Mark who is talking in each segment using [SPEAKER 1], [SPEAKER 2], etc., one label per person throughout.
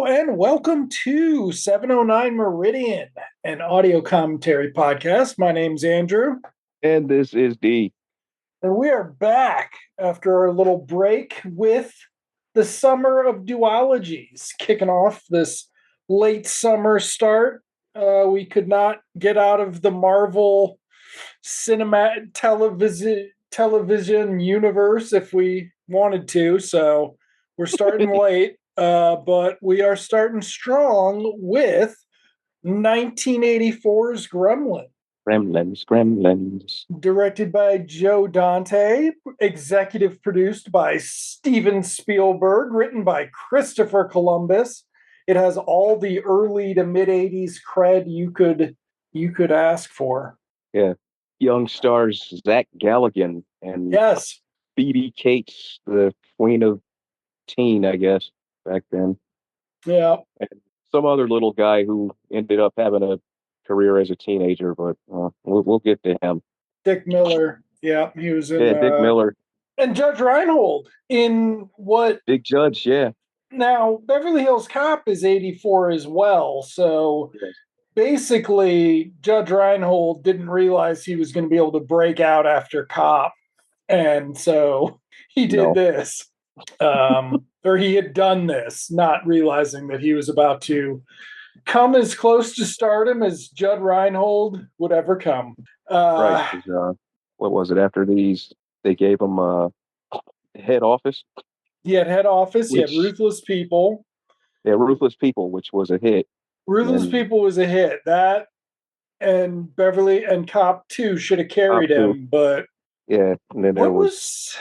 [SPEAKER 1] Hello and welcome to 709 Meridian, an audio commentary podcast. My name's Andrew,
[SPEAKER 2] And this is D.
[SPEAKER 1] and we are back after our little break with the Summer of Duologies, kicking off this late summer start. We could not get out of the Marvel cinema television universe if we wanted to, so we're starting late. But we are starting strong with 1984's Gremlin,
[SPEAKER 2] Gremlins.
[SPEAKER 1] directed by Joe Dante, executive produced by Steven Spielberg, written by Christopher Columbus. It has all the early to mid 80s cred you could ask for.
[SPEAKER 2] Yeah. Young stars Zach Galligan and
[SPEAKER 1] Yes.
[SPEAKER 2] Phoebe Cates, the queen of teen, I guess, back then.
[SPEAKER 1] Yeah.
[SPEAKER 2] And some other little guy who ended up having a career as a teenager, but we'll get to him.
[SPEAKER 1] Dick Miller. Yeah, he was in.
[SPEAKER 2] Yeah, Dick Miller.
[SPEAKER 1] And Judge Reinhold in what?
[SPEAKER 2] Big Judge, yeah.
[SPEAKER 1] Now, Beverly Hills Cop is 84 as well. So
[SPEAKER 2] Yes.
[SPEAKER 1] basically, Judge Reinhold didn't realize he was going to be able to break out after Cop. And so he did this. Or he had done this, not realizing that he was about to come as close to stardom as Judd Reinhold would ever come.
[SPEAKER 2] Right. 'Cause, what was it? After these, they gave him head office.
[SPEAKER 1] He had Head Office. He had
[SPEAKER 2] Which-
[SPEAKER 1] Ruthless People.
[SPEAKER 2] Yeah, Ruthless People, which was a hit.
[SPEAKER 1] Ruthless People was a hit. That and Beverly and Cop 2 should have carried
[SPEAKER 2] Cop 2.
[SPEAKER 1] him, but
[SPEAKER 2] Yeah, and then there
[SPEAKER 1] what
[SPEAKER 2] was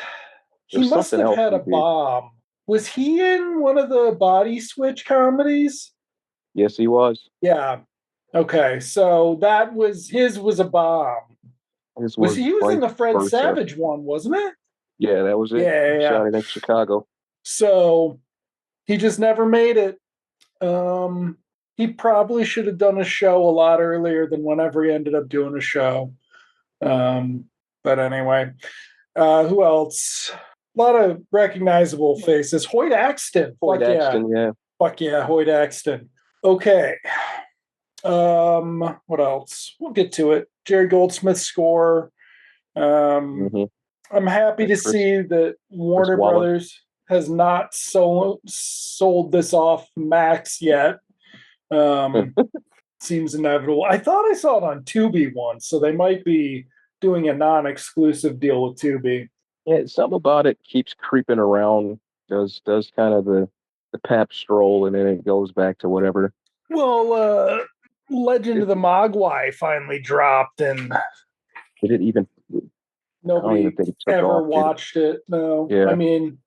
[SPEAKER 1] he
[SPEAKER 2] there's
[SPEAKER 1] must
[SPEAKER 2] something
[SPEAKER 1] have
[SPEAKER 2] else
[SPEAKER 1] had
[SPEAKER 2] he
[SPEAKER 1] a
[SPEAKER 2] did.
[SPEAKER 1] bomb. Was he in one of the Body Switch comedies?
[SPEAKER 2] Yes, he was.
[SPEAKER 1] Yeah. Okay, so that was his was a bomb.
[SPEAKER 2] His
[SPEAKER 1] He was in the Fred
[SPEAKER 2] versa.
[SPEAKER 1] Savage one, wasn't it?
[SPEAKER 2] Yeah, that was it.
[SPEAKER 1] Yeah.
[SPEAKER 2] Shot it in Chicago.
[SPEAKER 1] So he just never made it. He probably should have done a show a lot earlier than whenever he ended up doing a show. But anyway, who else? A lot of recognizable faces. Hoyt Axton.
[SPEAKER 2] Hoyt Axton, yeah.
[SPEAKER 1] Fuck yeah, Hoyt Axton. Okay. What else? We'll get to it. Jerry Goldsmith's score. I'm happy to see that Warner Brothers has not sold this off Max yet. Seems inevitable. I thought I saw it on Tubi once, so they might be doing a non-exclusive deal with Tubi.
[SPEAKER 2] Yeah, something about it keeps creeping around. Does kind of the pap stroll, and then it goes back to whatever.
[SPEAKER 1] Well, Legend of the Mogwai finally dropped, and
[SPEAKER 2] did it even?
[SPEAKER 1] Nobody ever watched it. No,
[SPEAKER 2] yeah.
[SPEAKER 1] I mean,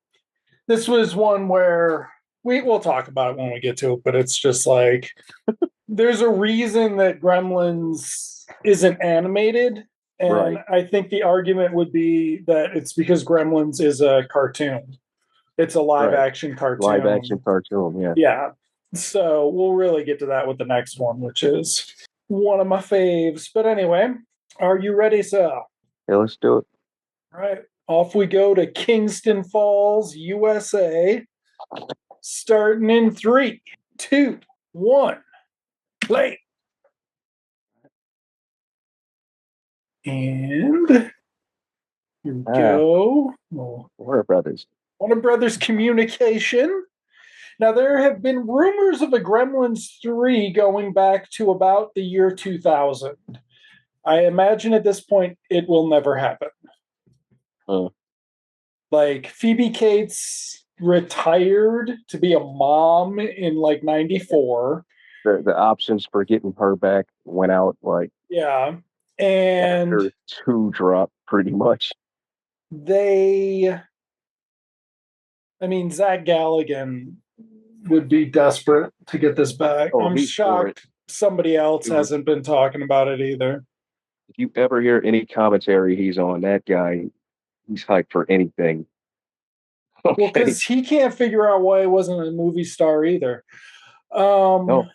[SPEAKER 1] this was one where we'll talk about it when we get to it, but it's just like there's a reason that Gremlins isn't animated, and
[SPEAKER 2] right.
[SPEAKER 1] I think the argument would be that it's because Gremlins is a cartoon. It's a live action cartoon.
[SPEAKER 2] Live action cartoon, yeah.
[SPEAKER 1] Yeah. So we'll really get to that with the next one, which is one of my faves. But anyway, are you ready, Sal?
[SPEAKER 2] Yeah, let's do it.
[SPEAKER 1] All right. Off we go to Kingston Falls, USA. Starting in 3, 2, 1. Play. And here we go.
[SPEAKER 2] Warner Brothers.
[SPEAKER 1] Warner Brothers Communication. Now, there have been rumors of a Gremlins 3 going back to about the year 2000. I imagine at this point it will never happen. Like, Phoebe Cates retired to be a mom in like 94.
[SPEAKER 2] The options for getting her back went out like
[SPEAKER 1] and
[SPEAKER 2] after 2 dropped pretty much.
[SPEAKER 1] Zach Galligan would be desperate to get this back. I'm shocked somebody else hasn't been talking about it either.
[SPEAKER 2] If you ever hear any commentary he's on, that guy, he's hyped for anything.
[SPEAKER 1] Okay. Well, because he can't figure out why he wasn't a movie star either.
[SPEAKER 2] No.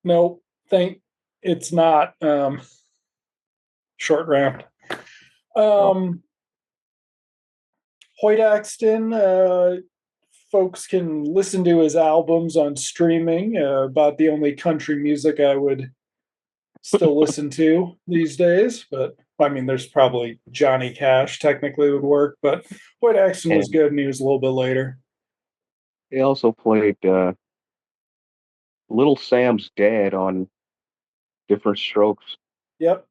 [SPEAKER 1] Nope. It's not short round. Hoyt Axton, folks can listen to his albums on streaming. About the only country music I would still listen to these days. But I mean, there's probably Johnny Cash technically would work, but White Axton was
[SPEAKER 2] And
[SPEAKER 1] good, and he was a little bit later.
[SPEAKER 2] he also played Little Sam's dad on Different Strokes.
[SPEAKER 1] Yep,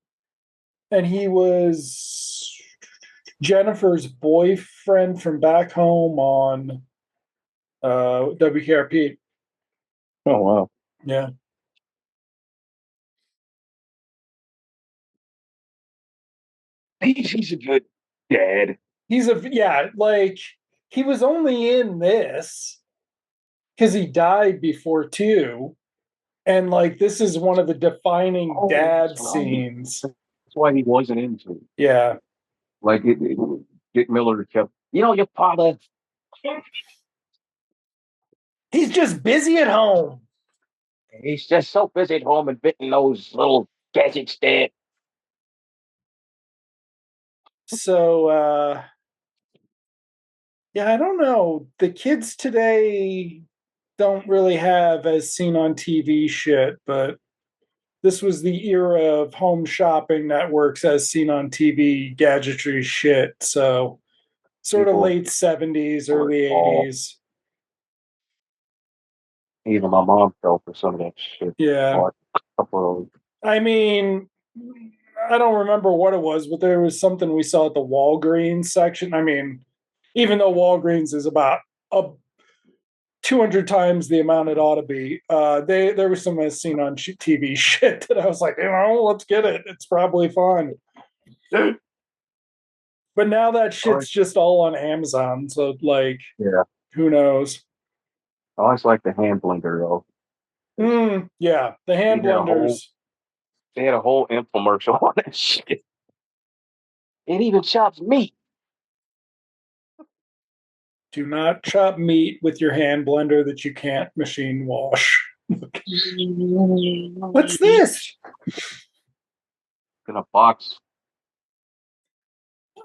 [SPEAKER 1] and he was Jennifer's boyfriend from back home on WKRP.
[SPEAKER 2] Oh wow,
[SPEAKER 1] Yeah,
[SPEAKER 2] he's a good dad.
[SPEAKER 1] he's a yeah, like he was only in this because he died before two, and like this is one of the defining
[SPEAKER 2] Oh,
[SPEAKER 1] dad
[SPEAKER 2] that's right.
[SPEAKER 1] scenes.
[SPEAKER 2] That's why he wasn't into it.
[SPEAKER 1] Yeah,
[SPEAKER 2] Like Dick Miller kept, your father.
[SPEAKER 1] he's just busy at home.
[SPEAKER 2] He's just so busy at home inventing those little gadgets there.
[SPEAKER 1] So yeah, I don't know. The kids today don't really have as seen on TV shit, but this was the era of home shopping networks as seen on TV gadgetry shit. So sort of
[SPEAKER 2] People
[SPEAKER 1] late 70s,
[SPEAKER 2] were
[SPEAKER 1] early
[SPEAKER 2] all,
[SPEAKER 1] 80s.
[SPEAKER 2] even my mom fell for some of that shit.
[SPEAKER 1] Yeah.
[SPEAKER 2] Bought a couple of,
[SPEAKER 1] I mean, I don't remember what it was, but there was something we saw at the Walgreens section. I mean, even though Walgreens is about a 200 times the amount it ought to be. There was some as seen on TV shit that I was like, let's get it. It's probably fun. But now that
[SPEAKER 2] oh,
[SPEAKER 1] shit's just all on Amazon. So like,
[SPEAKER 2] yeah.
[SPEAKER 1] who knows?
[SPEAKER 2] I always like the hand blender though.
[SPEAKER 1] Yeah, the
[SPEAKER 2] They
[SPEAKER 1] hand
[SPEAKER 2] did a whole,
[SPEAKER 1] blenders
[SPEAKER 2] they had a whole infomercial on that shit. It even chops meat.
[SPEAKER 1] do not chop meat with your hand blender that you can't machine wash. What's this?
[SPEAKER 2] In a box.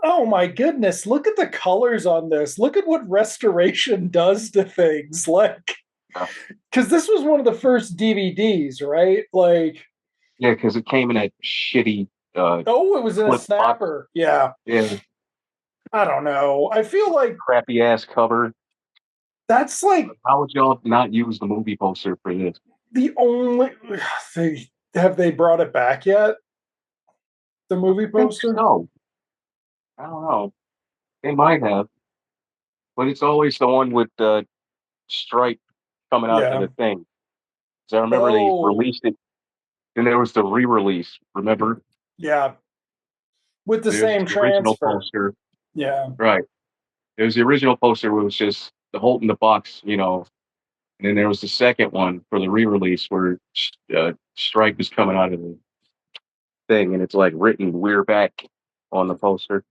[SPEAKER 1] Oh my goodness, look at the colors on this. Look at what restoration does to things. Like,
[SPEAKER 2] Uh,
[SPEAKER 1] because this was one of the first DVDs, right? Like,
[SPEAKER 2] yeah, because it came in a shitty
[SPEAKER 1] oh, it was in a
[SPEAKER 2] flip box.
[SPEAKER 1] snapper. Yeah.
[SPEAKER 2] Yeah,
[SPEAKER 1] I don't know. I feel like
[SPEAKER 2] crappy ass cover.
[SPEAKER 1] that's like
[SPEAKER 2] How would y'all not use the movie poster for this?
[SPEAKER 1] the only have they brought it back yet? The movie
[SPEAKER 2] I think
[SPEAKER 1] poster?
[SPEAKER 2] so. I don't know. They might have, but it's always the one with the stripe coming out of
[SPEAKER 1] Yeah.
[SPEAKER 2] the thing. 'Cause I remember they
[SPEAKER 1] Oh,
[SPEAKER 2] released it, then there was the re-release. Remember?
[SPEAKER 1] yeah. With the
[SPEAKER 2] There's
[SPEAKER 1] same
[SPEAKER 2] the original
[SPEAKER 1] transfer.
[SPEAKER 2] poster,
[SPEAKER 1] Yeah.
[SPEAKER 2] right? There's the original poster where it was just the Holt in the box, and then there was the second one for the re-release where Stripe is coming out of the thing, and it's like written "We're back" on the poster.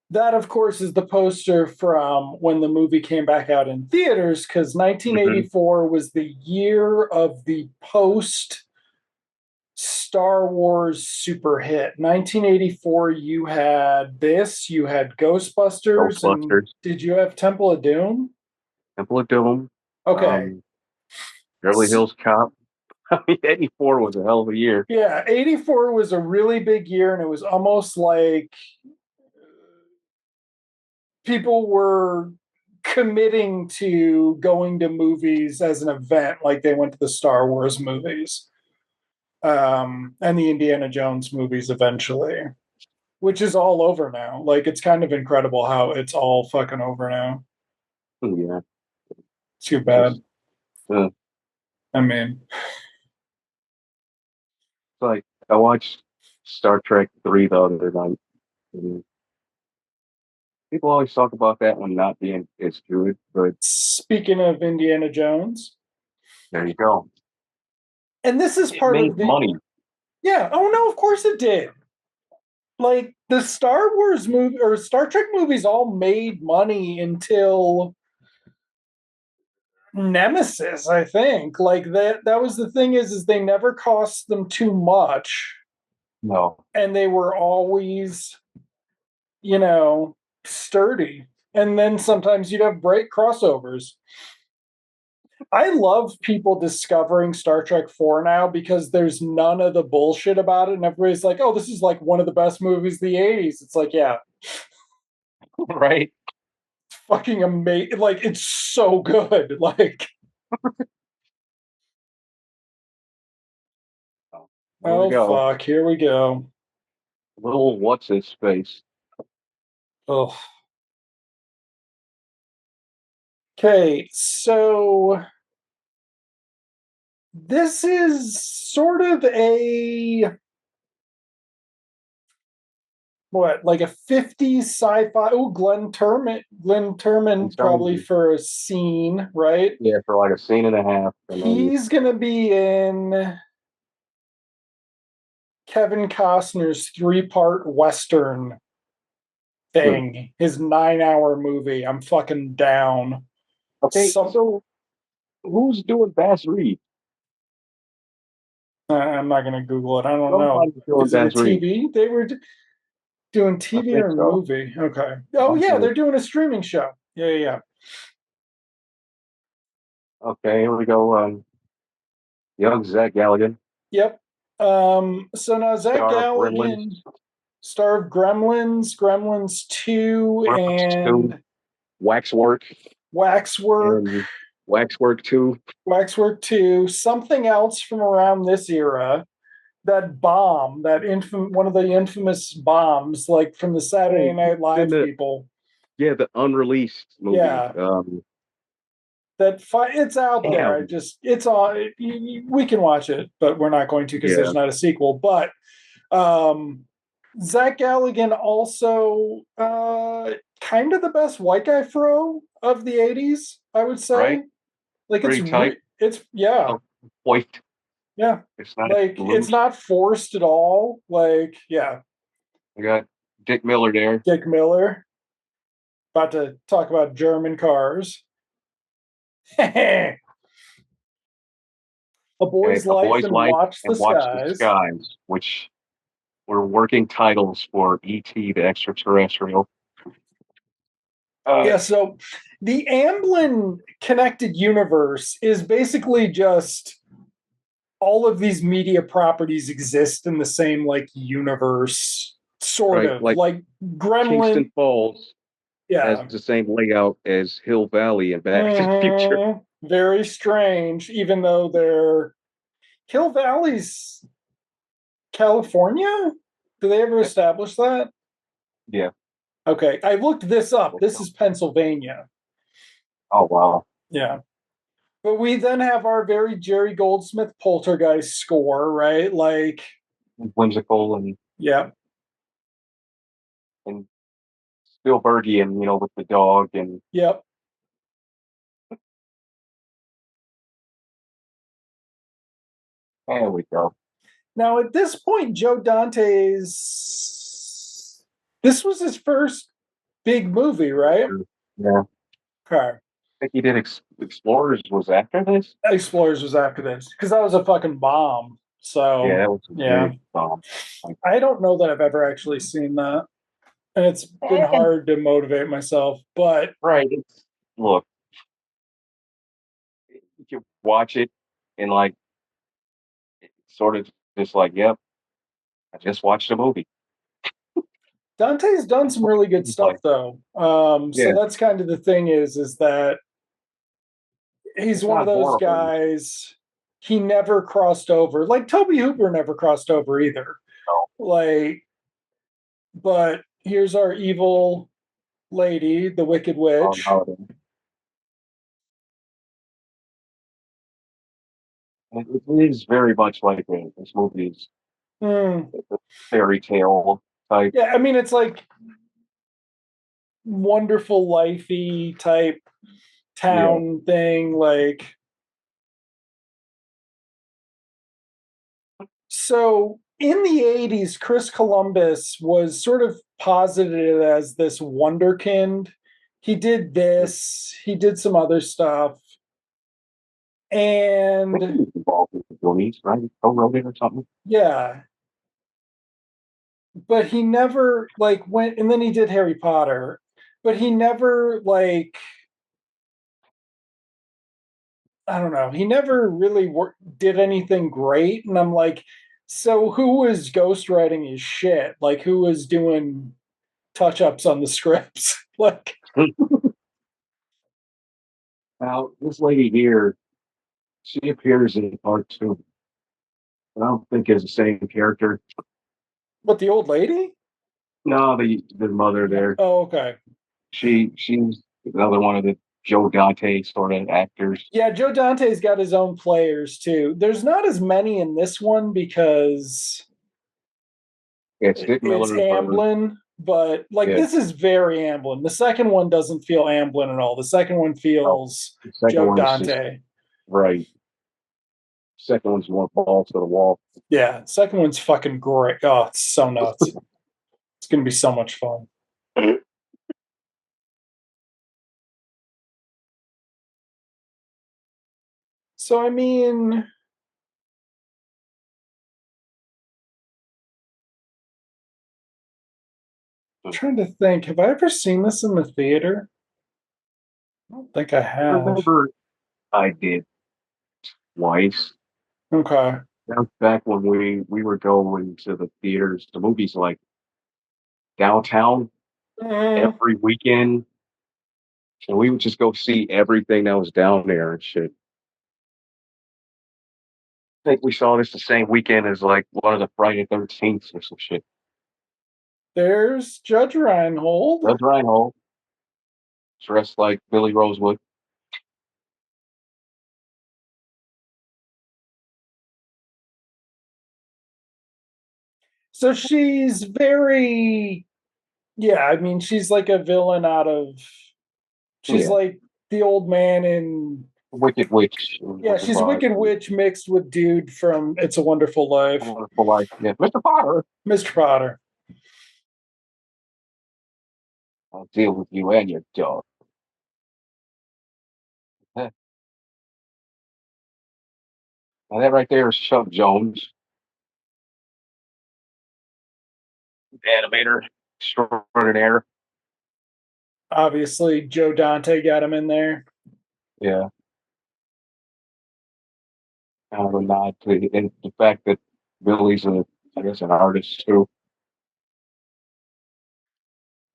[SPEAKER 1] That, of course, is the poster from when the movie came back out in theaters, because
[SPEAKER 2] Hmm.
[SPEAKER 1] 1984 was the year of the post Star Wars super hit. 1984, you had this, you had Ghostbusters, and
[SPEAKER 2] Ghostbusters,
[SPEAKER 1] did you have Temple of Doom?
[SPEAKER 2] Temple of Doom,
[SPEAKER 1] Okay.
[SPEAKER 2] um, Beverly Hills Cop. I mean, '84 was a hell of a year.
[SPEAKER 1] Yeah, 84 was a really big year, and it was almost like people were committing to going to movies as an event, like they went to the Star Wars movies and the Indiana Jones movies eventually, which is all over now. Like it's kind of incredible how it's all fucking over now.
[SPEAKER 2] Yeah,
[SPEAKER 1] Too
[SPEAKER 2] just
[SPEAKER 1] bad.
[SPEAKER 2] uh,
[SPEAKER 1] I mean,
[SPEAKER 2] like I watched Star Trek 3 the other night. And people always talk about that one not being as good, but
[SPEAKER 1] speaking of Indiana Jones,
[SPEAKER 2] there you go.
[SPEAKER 1] and this is
[SPEAKER 2] It
[SPEAKER 1] part
[SPEAKER 2] made
[SPEAKER 1] of the
[SPEAKER 2] money.
[SPEAKER 1] yeah. Oh no, of course it did. Like the Star Wars movie or Star Trek movies all made money until Nemesis, I think. Like that was the thing is they never cost them too much
[SPEAKER 2] No,
[SPEAKER 1] and they were always, you know, sturdy. And then sometimes you'd have break crossovers. I love people discovering Star Trek 4 now because there's none of the bullshit about it. And everybody's like, oh, this is like one of the best movies of the 80s. It's like, yeah,
[SPEAKER 2] Right?
[SPEAKER 1] it's fucking amazing. Like, it's so good. Like,
[SPEAKER 2] So, here we
[SPEAKER 1] oh,
[SPEAKER 2] go.
[SPEAKER 1] fuck, here we go.
[SPEAKER 2] Little what's his face?
[SPEAKER 1] Oh, okay. So this is sort of a what, like a 50s sci-fi. Oh, Glenn Turman probably for a scene, right?
[SPEAKER 2] Yeah, for like a scene and a half, and then
[SPEAKER 1] He's gonna be in Kevin Costner's three-part Western
[SPEAKER 2] hmm.
[SPEAKER 1] thing, his 9-hour movie. I'm fucking down.
[SPEAKER 2] Okay.
[SPEAKER 1] Some
[SPEAKER 2] So who's doing Bass Reed?
[SPEAKER 1] I'm not gonna Google it. I don't know.
[SPEAKER 2] Somebody's doing
[SPEAKER 1] Is it a
[SPEAKER 2] Bass Reed.
[SPEAKER 1] TV? They were doing
[SPEAKER 2] I
[SPEAKER 1] TV
[SPEAKER 2] think
[SPEAKER 1] or a
[SPEAKER 2] so.
[SPEAKER 1] movie? Okay. Oh yeah, they're doing a streaming show. Yeah, yeah, yeah.
[SPEAKER 2] Okay, here we go. Young Zach Galligan,
[SPEAKER 1] Yep. So now Zach
[SPEAKER 2] star of Gremlins,
[SPEAKER 1] Galligan, star of Gremlins, Gremlins 2,
[SPEAKER 2] Gremlins 2,
[SPEAKER 1] and
[SPEAKER 2] Waxwork,
[SPEAKER 1] Waxwork,
[SPEAKER 2] and Waxwork 2.
[SPEAKER 1] Waxwork 2, something else from around this era. That bomb, one of the infamous bombs, like from the Saturday
[SPEAKER 2] Oh,
[SPEAKER 1] Night
[SPEAKER 2] then
[SPEAKER 1] Live people.
[SPEAKER 2] yeah, the unreleased movie.
[SPEAKER 1] Yeah, it's out there.
[SPEAKER 2] Damn.
[SPEAKER 1] It's on. We can watch it, but we're not going to because
[SPEAKER 2] Yeah,
[SPEAKER 1] there's not a sequel. But um, Zach Galligan also kind of the best white guy throw of the '80s, I would
[SPEAKER 2] right?
[SPEAKER 1] say. Like
[SPEAKER 2] Pretty tight.
[SPEAKER 1] it's yeah,
[SPEAKER 2] Oh, white.
[SPEAKER 1] yeah.
[SPEAKER 2] It's not
[SPEAKER 1] Like it's
[SPEAKER 2] loose.
[SPEAKER 1] not forced at all. Like yeah,
[SPEAKER 2] We got Dick Miller there.
[SPEAKER 1] Dick Miller about to talk about German cars. A
[SPEAKER 2] Okay,
[SPEAKER 1] Boy's
[SPEAKER 2] A
[SPEAKER 1] Life
[SPEAKER 2] Boy's
[SPEAKER 1] and
[SPEAKER 2] Life
[SPEAKER 1] Watch the
[SPEAKER 2] and Watch the
[SPEAKER 1] Skies.
[SPEAKER 2] Skies, which were working titles for E.T. the Extraterrestrial.
[SPEAKER 1] Yeah, so the Amblin connected universe is basically just all of these media properties exist in the same like universe, sort
[SPEAKER 2] Right,
[SPEAKER 1] of
[SPEAKER 2] like
[SPEAKER 1] like Gremlin.
[SPEAKER 2] Kingston Falls has
[SPEAKER 1] Yeah.
[SPEAKER 2] the same layout as Hill Valley and Back to the Future.
[SPEAKER 1] Mhm. Very strange, even though they're Hill Valley's California. Do they ever establish that?
[SPEAKER 2] Yeah.
[SPEAKER 1] Okay, I looked this up. This is Pennsylvania.
[SPEAKER 2] Oh wow.
[SPEAKER 1] Yeah. But we then have our very Jerry Goldsmith Poltergeist score, right? Like,
[SPEAKER 2] Whimsical
[SPEAKER 1] yeah,
[SPEAKER 2] and Spielbergian, with the dog and
[SPEAKER 1] yep.
[SPEAKER 2] there we go.
[SPEAKER 1] Now, at this point, Joe Dante's. This was his first big movie, right?
[SPEAKER 2] Yeah.
[SPEAKER 1] Okay.
[SPEAKER 2] I think he did Explorers was after this.
[SPEAKER 1] Explorers was after this because that was a fucking bomb.
[SPEAKER 2] Yeah,
[SPEAKER 1] So,
[SPEAKER 2] that was a
[SPEAKER 1] yeah.
[SPEAKER 2] big bomb. Like,
[SPEAKER 1] I don't know that I've ever actually seen that. And it's been hard to motivate myself, but
[SPEAKER 2] right. Look, you can watch it and like sort of just like, yep, I just watched a movie.
[SPEAKER 1] Dante's done
[SPEAKER 2] That's
[SPEAKER 1] some
[SPEAKER 2] what
[SPEAKER 1] really good
[SPEAKER 2] it's
[SPEAKER 1] stuff
[SPEAKER 2] like.
[SPEAKER 1] though. So
[SPEAKER 2] Yeah,
[SPEAKER 1] that's kind of the thing is that he's
[SPEAKER 2] it's
[SPEAKER 1] one of
[SPEAKER 2] not
[SPEAKER 1] those
[SPEAKER 2] horror movies.
[SPEAKER 1] guys. He never crossed over. Like Toby Hooper never crossed over either.
[SPEAKER 2] No.
[SPEAKER 1] Like, but here's our evil lady, the Wicked
[SPEAKER 2] Oh
[SPEAKER 1] Witch.
[SPEAKER 2] no, it is very much like this movie is
[SPEAKER 1] Hmm.
[SPEAKER 2] a fairy tale type.
[SPEAKER 1] Yeah, I mean it's like wonderful lifey type
[SPEAKER 2] Yeah,
[SPEAKER 1] town thing. Like so in the 80s, Chris Columbus was sort of posited as this wonderkind. He did
[SPEAKER 2] I
[SPEAKER 1] this, he did some other stuff.
[SPEAKER 2] think he
[SPEAKER 1] And
[SPEAKER 2] was involved with the Goonies, right? He co-wrote it or something.
[SPEAKER 1] yeah, but he never like went and then he did Harry Potter. but he never like I don't know. He never really did anything great, and I'm like, so who was ghostwriting his shit? Like, who was doing touch ups on the scripts? Like,
[SPEAKER 2] Now, this lady here, she appears in part two. I don't think it's the same character.
[SPEAKER 1] what the old lady?
[SPEAKER 2] No, the mother there.
[SPEAKER 1] Oh, okay.
[SPEAKER 2] She's another one of the Joe Dante sort of actors.
[SPEAKER 1] Yeah, Joe Dante's got his own players too. There's not as many in this one because
[SPEAKER 2] Yeah, Stick
[SPEAKER 1] it's
[SPEAKER 2] Miller for
[SPEAKER 1] Amblin, but like
[SPEAKER 2] yeah.
[SPEAKER 1] this is very Amblin. The second one doesn't feel Amblin at all. The second one
[SPEAKER 2] Oh,
[SPEAKER 1] feels
[SPEAKER 2] the second
[SPEAKER 1] Joe
[SPEAKER 2] one's just
[SPEAKER 1] Dante.
[SPEAKER 2] right. Second one's more balls to the wall.
[SPEAKER 1] Yeah, second one's fucking great. Oh, it's so nuts. It's gonna be so much fun. So I mean, I'm trying to think, have I ever seen this in the theater? I don't think I
[SPEAKER 2] I
[SPEAKER 1] have.
[SPEAKER 2] remember I did twice.
[SPEAKER 1] Okay.
[SPEAKER 2] That was back when we were going to the theaters, the movies like downtown
[SPEAKER 1] Mm,
[SPEAKER 2] every weekend, and we would just go see everything that was down there and shit. I think we saw this the same weekend as like one of the Friday 13th or some shit.
[SPEAKER 1] there's Judge Reinhold.
[SPEAKER 2] Judge Reinhold dressed like Billy Rosewood.
[SPEAKER 1] So she's very, yeah, I mean, she's like a villain out of, she's
[SPEAKER 2] Yeah,
[SPEAKER 1] like the old man in,
[SPEAKER 2] Wicked Witch was
[SPEAKER 1] yeah,
[SPEAKER 2] the
[SPEAKER 1] she's
[SPEAKER 2] vibe.
[SPEAKER 1] Wicked Witch mixed with dude from It's a Wonderful Life,
[SPEAKER 2] Wonderful Life. Yeah, Mr. Potter.
[SPEAKER 1] Mr. Potter.
[SPEAKER 2] I'll deal with you and your dog. Now that right there is Chuck Jones, animator extraordinaire.
[SPEAKER 1] Obviously, Joe Dante got him in there.
[SPEAKER 2] Yeah, kind of a nod to and the fact that Billy's I guess, an artist too.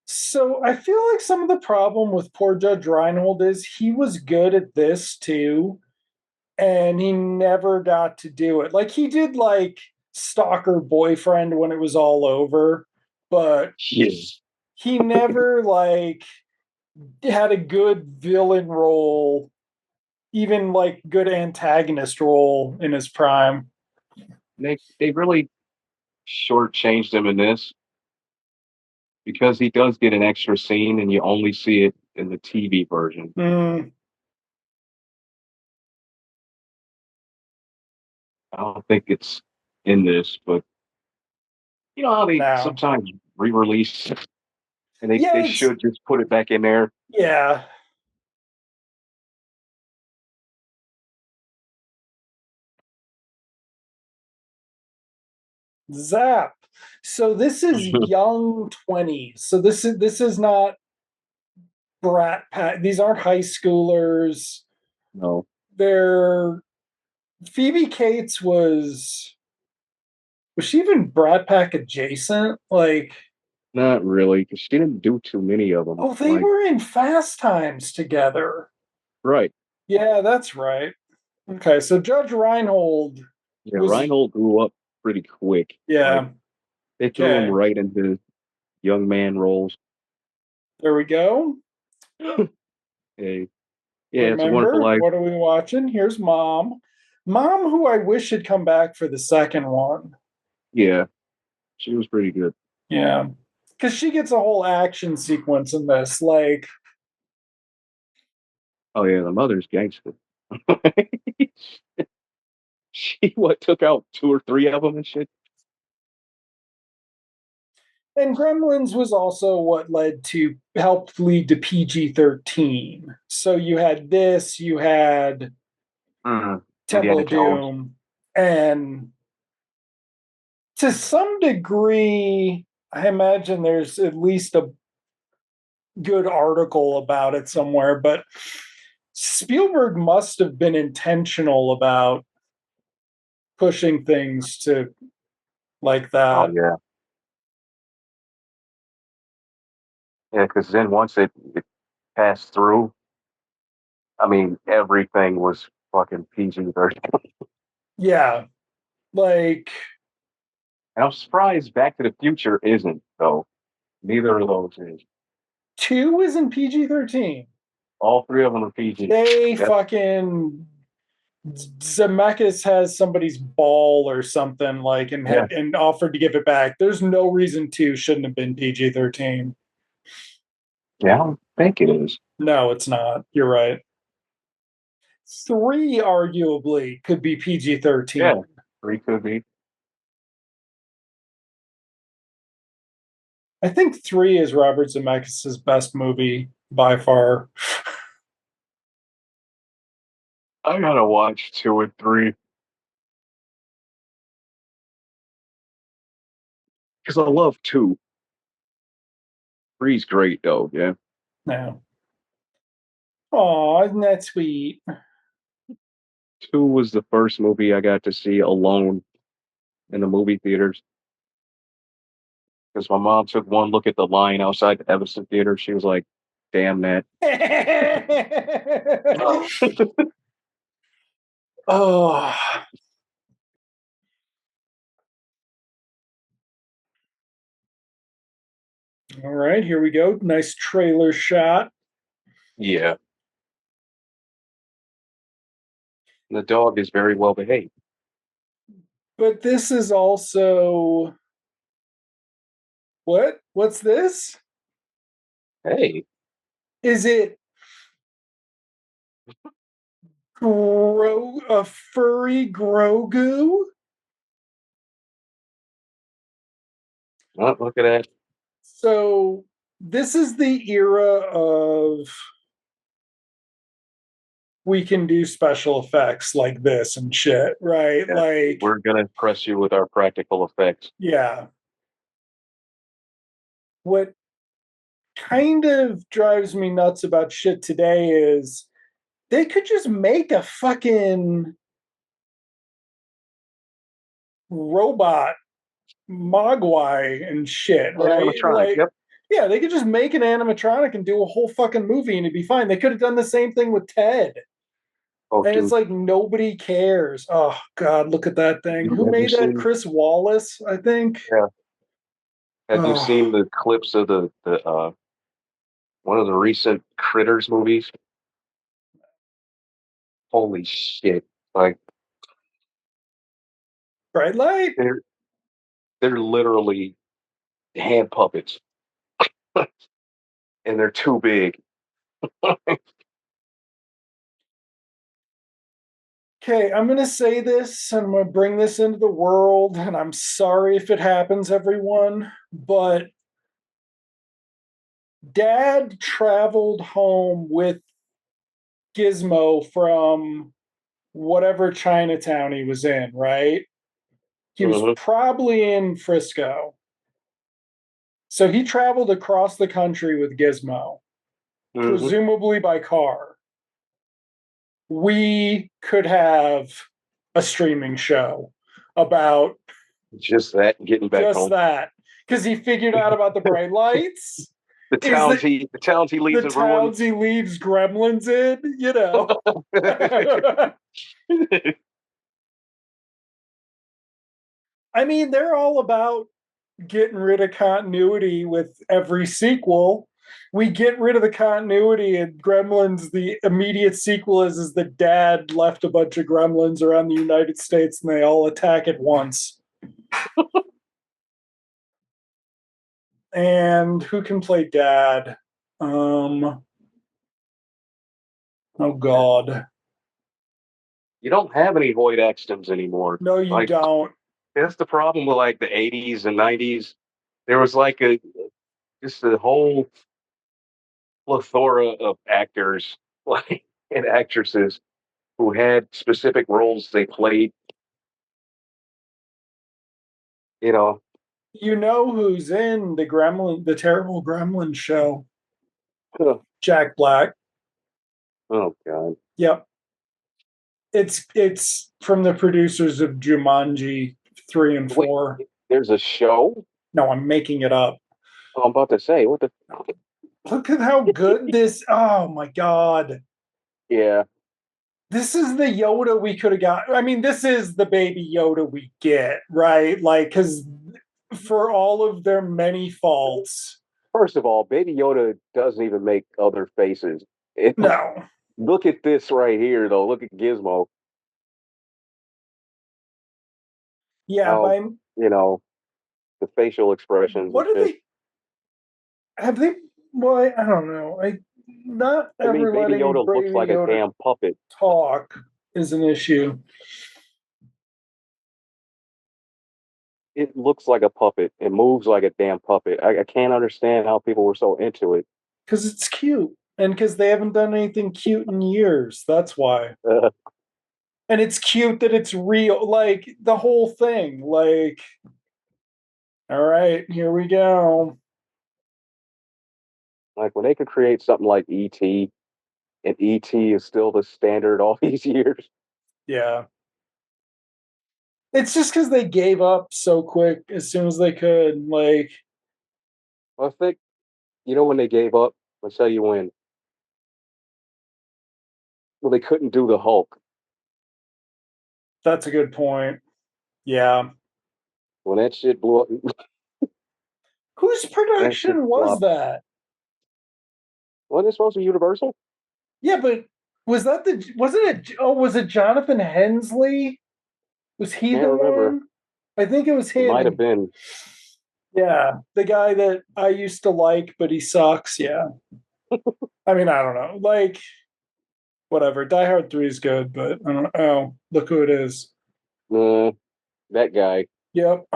[SPEAKER 1] So I feel like some of the problem with poor Judge Reinhold is he was good at this too, and he never got to do it. Like he did like Stalker Boyfriend when it was all over, but
[SPEAKER 2] Yeah,
[SPEAKER 1] he never like had a good villain role, even like good antagonist role in his prime.
[SPEAKER 2] they really shortchanged him in this because he does get an extra scene, and you only see it in the TV version.
[SPEAKER 1] Mm,
[SPEAKER 2] I don't think it's in this, but you know how they
[SPEAKER 1] no.
[SPEAKER 2] sometimes re-release, and they
[SPEAKER 1] Yeah, it's
[SPEAKER 2] should just put it back in there.
[SPEAKER 1] yeah. Zap. So this is young 20s. So this is not brat pack. These aren't high schoolers.
[SPEAKER 2] No,
[SPEAKER 1] They're Phoebe Cates was she even Brat Pack adjacent? Like,
[SPEAKER 2] not really, because she didn't do too many of them.
[SPEAKER 1] oh, they
[SPEAKER 2] Like,
[SPEAKER 1] were in Fast Times together.
[SPEAKER 2] right.
[SPEAKER 1] Yeah, that's right. Okay, so Judge Reinhold
[SPEAKER 2] Yeah,
[SPEAKER 1] was,
[SPEAKER 2] Reinhold grew up pretty quick. Like,
[SPEAKER 1] yeah.
[SPEAKER 2] they threw him
[SPEAKER 1] Okay,
[SPEAKER 2] right into young man roles.
[SPEAKER 1] there we go.
[SPEAKER 2] Hey, yeah, it's a wonderful
[SPEAKER 1] Remember,
[SPEAKER 2] life.
[SPEAKER 1] what are we watching? Here's Mom. Mom, who I wish had come back for the second one.
[SPEAKER 2] Yeah, she was pretty good.
[SPEAKER 1] Yeah. Because she gets a whole action sequence in this. Like,
[SPEAKER 2] Oh yeah, the mother's gangster. She what took out two or three of them and shit.
[SPEAKER 1] and Gremlins was also what led to helped lead to PG-13. So you had this, you had Temple
[SPEAKER 2] Indiana
[SPEAKER 1] of
[SPEAKER 2] Jones.
[SPEAKER 1] Doom, and to some degree, I imagine there's at least a good article about it somewhere, but Spielberg must have been intentional about pushing things to like
[SPEAKER 2] Oh
[SPEAKER 1] that.
[SPEAKER 2] yeah, yeah. Because then once it passed through, I mean, everything was fucking PG-13.
[SPEAKER 1] Yeah, like
[SPEAKER 2] And I'm surprised Back to the Future isn't though. Neither of those is.
[SPEAKER 1] 2 is in PG-13.
[SPEAKER 2] All three of them are PG.
[SPEAKER 1] They
[SPEAKER 2] Yep.
[SPEAKER 1] fucking Zemeckis has somebody's ball or something like and
[SPEAKER 2] Yeah.
[SPEAKER 1] had and offered to give it back. There's no reason 2 shouldn't have been PG-13.
[SPEAKER 2] Yeah, I don't think it is.
[SPEAKER 1] No, it's not. You're right. 3 arguably could be
[SPEAKER 2] Yeah.
[SPEAKER 1] PG-13.
[SPEAKER 2] Three could be.
[SPEAKER 1] I think 3 is Robert Zemeckis' best movie by far.
[SPEAKER 2] I gotta watch two and three because I love two. Three's great though. Yeah.
[SPEAKER 1] No. Oh, isn't that sweet?
[SPEAKER 2] Two was the first movie I got to see alone in the movie theaters because my mom took one look at the line outside the Evanston Theater. She was like, "Damn that."
[SPEAKER 1] Oh, all right, here we go. Nice trailer shot.
[SPEAKER 2] Yeah. The dog is very well behaved.
[SPEAKER 1] But this is also what? What's this?
[SPEAKER 2] Hey,
[SPEAKER 1] Is it a furry Grogu?
[SPEAKER 2] oh, look at that.
[SPEAKER 1] So this is the era of we can do special effects like this and shit, right?
[SPEAKER 2] Yeah.
[SPEAKER 1] Like,
[SPEAKER 2] We're gonna impress you with our practical effects.
[SPEAKER 1] yeah. What kind of drives me nuts about shit today is they could just make a fucking robot mogwai and shit, right?
[SPEAKER 2] Animatronic.
[SPEAKER 1] Like,
[SPEAKER 2] Yep.
[SPEAKER 1] yeah, they could just make an animatronic and do a whole fucking movie and it'd be fine. They could have done the same thing with Ted.
[SPEAKER 2] Oh,
[SPEAKER 1] And it's
[SPEAKER 2] dude.
[SPEAKER 1] like nobody cares. Oh God, look at that thing. Who
[SPEAKER 2] Have you
[SPEAKER 1] made that?
[SPEAKER 2] seen?
[SPEAKER 1] Chris Wallace, I think.
[SPEAKER 2] Yeah. Have you
[SPEAKER 1] Oh,
[SPEAKER 2] seen the clips of the one of the recent Critters movies? Holy shit! Like
[SPEAKER 1] bright light.
[SPEAKER 2] they're they're literally hand puppets, and they're too big.
[SPEAKER 1] Okay, I'm gonna say this and I'm gonna bring this into the world, and I'm sorry if it happens, everyone, but Dad traveled home with Gizmo from whatever Chinatown he was in, right? He was
[SPEAKER 2] Hmm.
[SPEAKER 1] probably in Frisco. So he traveled across the country with Gizmo,
[SPEAKER 2] Hmm.
[SPEAKER 1] presumably by car. We could have a streaming show about
[SPEAKER 2] Just that getting back
[SPEAKER 1] just
[SPEAKER 2] home.
[SPEAKER 1] that because he figured out about the bright lights.
[SPEAKER 2] The
[SPEAKER 1] Is
[SPEAKER 2] towns he
[SPEAKER 1] the
[SPEAKER 2] leaves in
[SPEAKER 1] towns
[SPEAKER 2] ruins.
[SPEAKER 1] he leaves gremlins in? You know. I mean, they're all about getting rid of continuity with every sequel. We get rid of the continuity, and Gremlins, the immediate sequel is the dad left a bunch of gremlins around the United States and they all attack at once. And who can play dad? Um, oh God.
[SPEAKER 2] You don't have any Hoyt Axtons anymore.
[SPEAKER 1] No, you
[SPEAKER 2] Like
[SPEAKER 1] don't.
[SPEAKER 2] that's the problem with like the '80s and '90s. There was like a just a whole plethora of actors like and actresses who had specific roles they played. You know,
[SPEAKER 1] You know who's in the terrible Gremlin show? Jack Black.
[SPEAKER 2] Oh God.
[SPEAKER 1] Yep. It's from the producers of Jumanji 3 and
[SPEAKER 2] Wait,
[SPEAKER 1] 4.
[SPEAKER 2] there's a show?
[SPEAKER 1] No, I'm making it up.
[SPEAKER 2] Oh, I'm about to say, what the
[SPEAKER 1] Look at how good this. Oh my god.
[SPEAKER 2] Yeah.
[SPEAKER 1] This is the Yoda we could have got. I mean, this is the baby Yoda we get, right? Like, because for all of their many faults,
[SPEAKER 2] First of all, Baby Yoda doesn't even make other faces.
[SPEAKER 1] no.
[SPEAKER 2] Look at this right here, though. Look at Gizmo.
[SPEAKER 1] Yeah,
[SPEAKER 2] How,
[SPEAKER 1] by
[SPEAKER 2] you know, the facial expressions are
[SPEAKER 1] what are
[SPEAKER 2] just.
[SPEAKER 1] they? Have they? Well, I don't know. I not
[SPEAKER 2] I mean,
[SPEAKER 1] ever
[SPEAKER 2] Baby
[SPEAKER 1] letting
[SPEAKER 2] Yoda looks
[SPEAKER 1] Baby
[SPEAKER 2] like a
[SPEAKER 1] Yoda
[SPEAKER 2] damn puppet.
[SPEAKER 1] talk is an issue
[SPEAKER 2] It looks like a puppet. It moves like a damn puppet. I can't understand how people were so into it.
[SPEAKER 1] because it's cute and because they haven't done anything cute in years. That's why.
[SPEAKER 2] Uh,
[SPEAKER 1] And it's cute that it's real, like the whole thing. Like, all right, here we go.
[SPEAKER 2] like when they could create something like E.T. and E.T. is still the standard all these years.
[SPEAKER 1] Yeah. It's just because they gave up so quick as soon as they could. Like,
[SPEAKER 2] I think, when they gave up? I'll tell you when. Well, they couldn't do the Hulk.
[SPEAKER 1] that's a good point. Yeah.
[SPEAKER 2] When that shit blew up,
[SPEAKER 1] Whose
[SPEAKER 2] that shit
[SPEAKER 1] production was
[SPEAKER 2] flopped.
[SPEAKER 1] that?
[SPEAKER 2] Wasn't it supposed to be Universal?
[SPEAKER 1] Yeah, but was it Jonathan Hensley? Was he
[SPEAKER 2] Can't
[SPEAKER 1] the
[SPEAKER 2] remember.
[SPEAKER 1] one? I think it was
[SPEAKER 2] It
[SPEAKER 1] him.
[SPEAKER 2] might have
[SPEAKER 1] And
[SPEAKER 2] been.
[SPEAKER 1] yeah, the guy that I used to like, but he sucks. Yeah. I mean, I don't know. Like, whatever. Die Hard 3 is good, but I don't know. Oh, look who it is.
[SPEAKER 2] That guy,
[SPEAKER 1] Yep.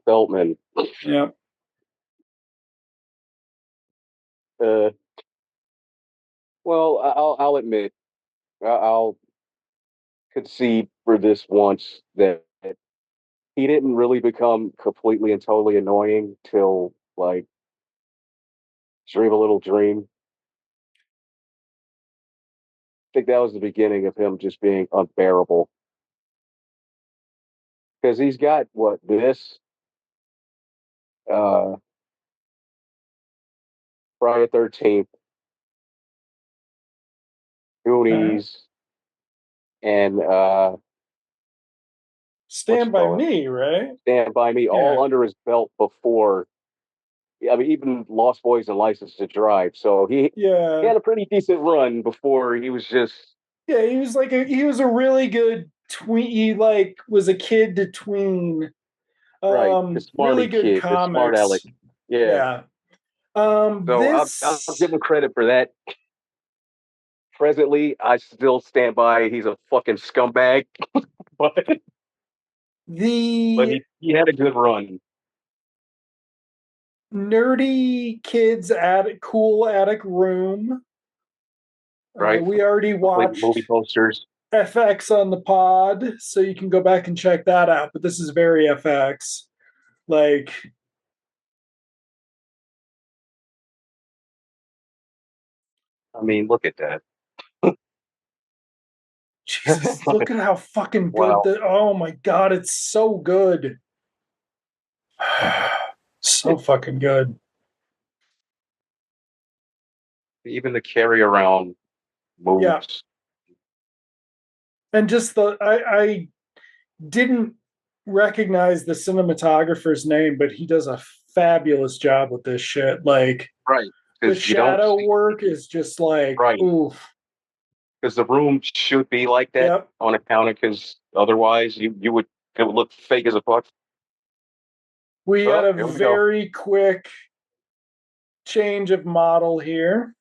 [SPEAKER 2] Feldman.
[SPEAKER 1] Yep.
[SPEAKER 2] Uh, well, I'll admit, I'll concede for this once that he didn't really become completely and totally annoying till like Dream a Little Dream. I think that was the beginning of him just being unbearable because he's got what this uh Friday 13th, Goonies, and what's
[SPEAKER 1] Stand
[SPEAKER 2] you
[SPEAKER 1] by
[SPEAKER 2] call it,
[SPEAKER 1] Me, right?
[SPEAKER 2] Stand by Me,
[SPEAKER 1] Yeah.
[SPEAKER 2] all under his belt before. I mean, even Lost Boys and License to Drive. So he
[SPEAKER 1] Yeah.
[SPEAKER 2] had a pretty decent run before he was just
[SPEAKER 1] Yeah, he was a really good tween. He like was a kid to tween.
[SPEAKER 2] right, the
[SPEAKER 1] Really
[SPEAKER 2] smarty
[SPEAKER 1] good
[SPEAKER 2] kid, the smart aleck.
[SPEAKER 1] comics.
[SPEAKER 2] Yeah.
[SPEAKER 1] Yeah.
[SPEAKER 2] So I'll
[SPEAKER 1] This
[SPEAKER 2] give him credit for that. Presently, I still stand by he's a fucking scumbag, but
[SPEAKER 1] the
[SPEAKER 2] he had a good run,
[SPEAKER 1] nerdy kids attic cool attic room.
[SPEAKER 2] right?
[SPEAKER 1] We already
[SPEAKER 2] Complete movie
[SPEAKER 1] watched
[SPEAKER 2] posters.
[SPEAKER 1] FX on the pod, so you can go back and check that out. But this is very FX. Like,
[SPEAKER 2] I mean, look at that.
[SPEAKER 1] Jesus, look at how fucking good
[SPEAKER 2] Wow.
[SPEAKER 1] the. Oh my god, it's so good. So fucking good.
[SPEAKER 2] Even the carry around
[SPEAKER 1] Yeah.
[SPEAKER 2] moves.
[SPEAKER 1] And just I didn't recognize the cinematographer's name, but he does a fabulous job with this shit. Like,
[SPEAKER 2] Right.
[SPEAKER 1] the
[SPEAKER 2] Because you don't
[SPEAKER 1] shadow
[SPEAKER 2] see,
[SPEAKER 1] work is just like,
[SPEAKER 2] right.
[SPEAKER 1] oof.
[SPEAKER 2] Because the room should be like that
[SPEAKER 1] Yep.
[SPEAKER 2] on account of, because otherwise it would look fake as a fuck.
[SPEAKER 1] We had
[SPEAKER 2] Oh,
[SPEAKER 1] a
[SPEAKER 2] here we go.
[SPEAKER 1] very quick change of model here.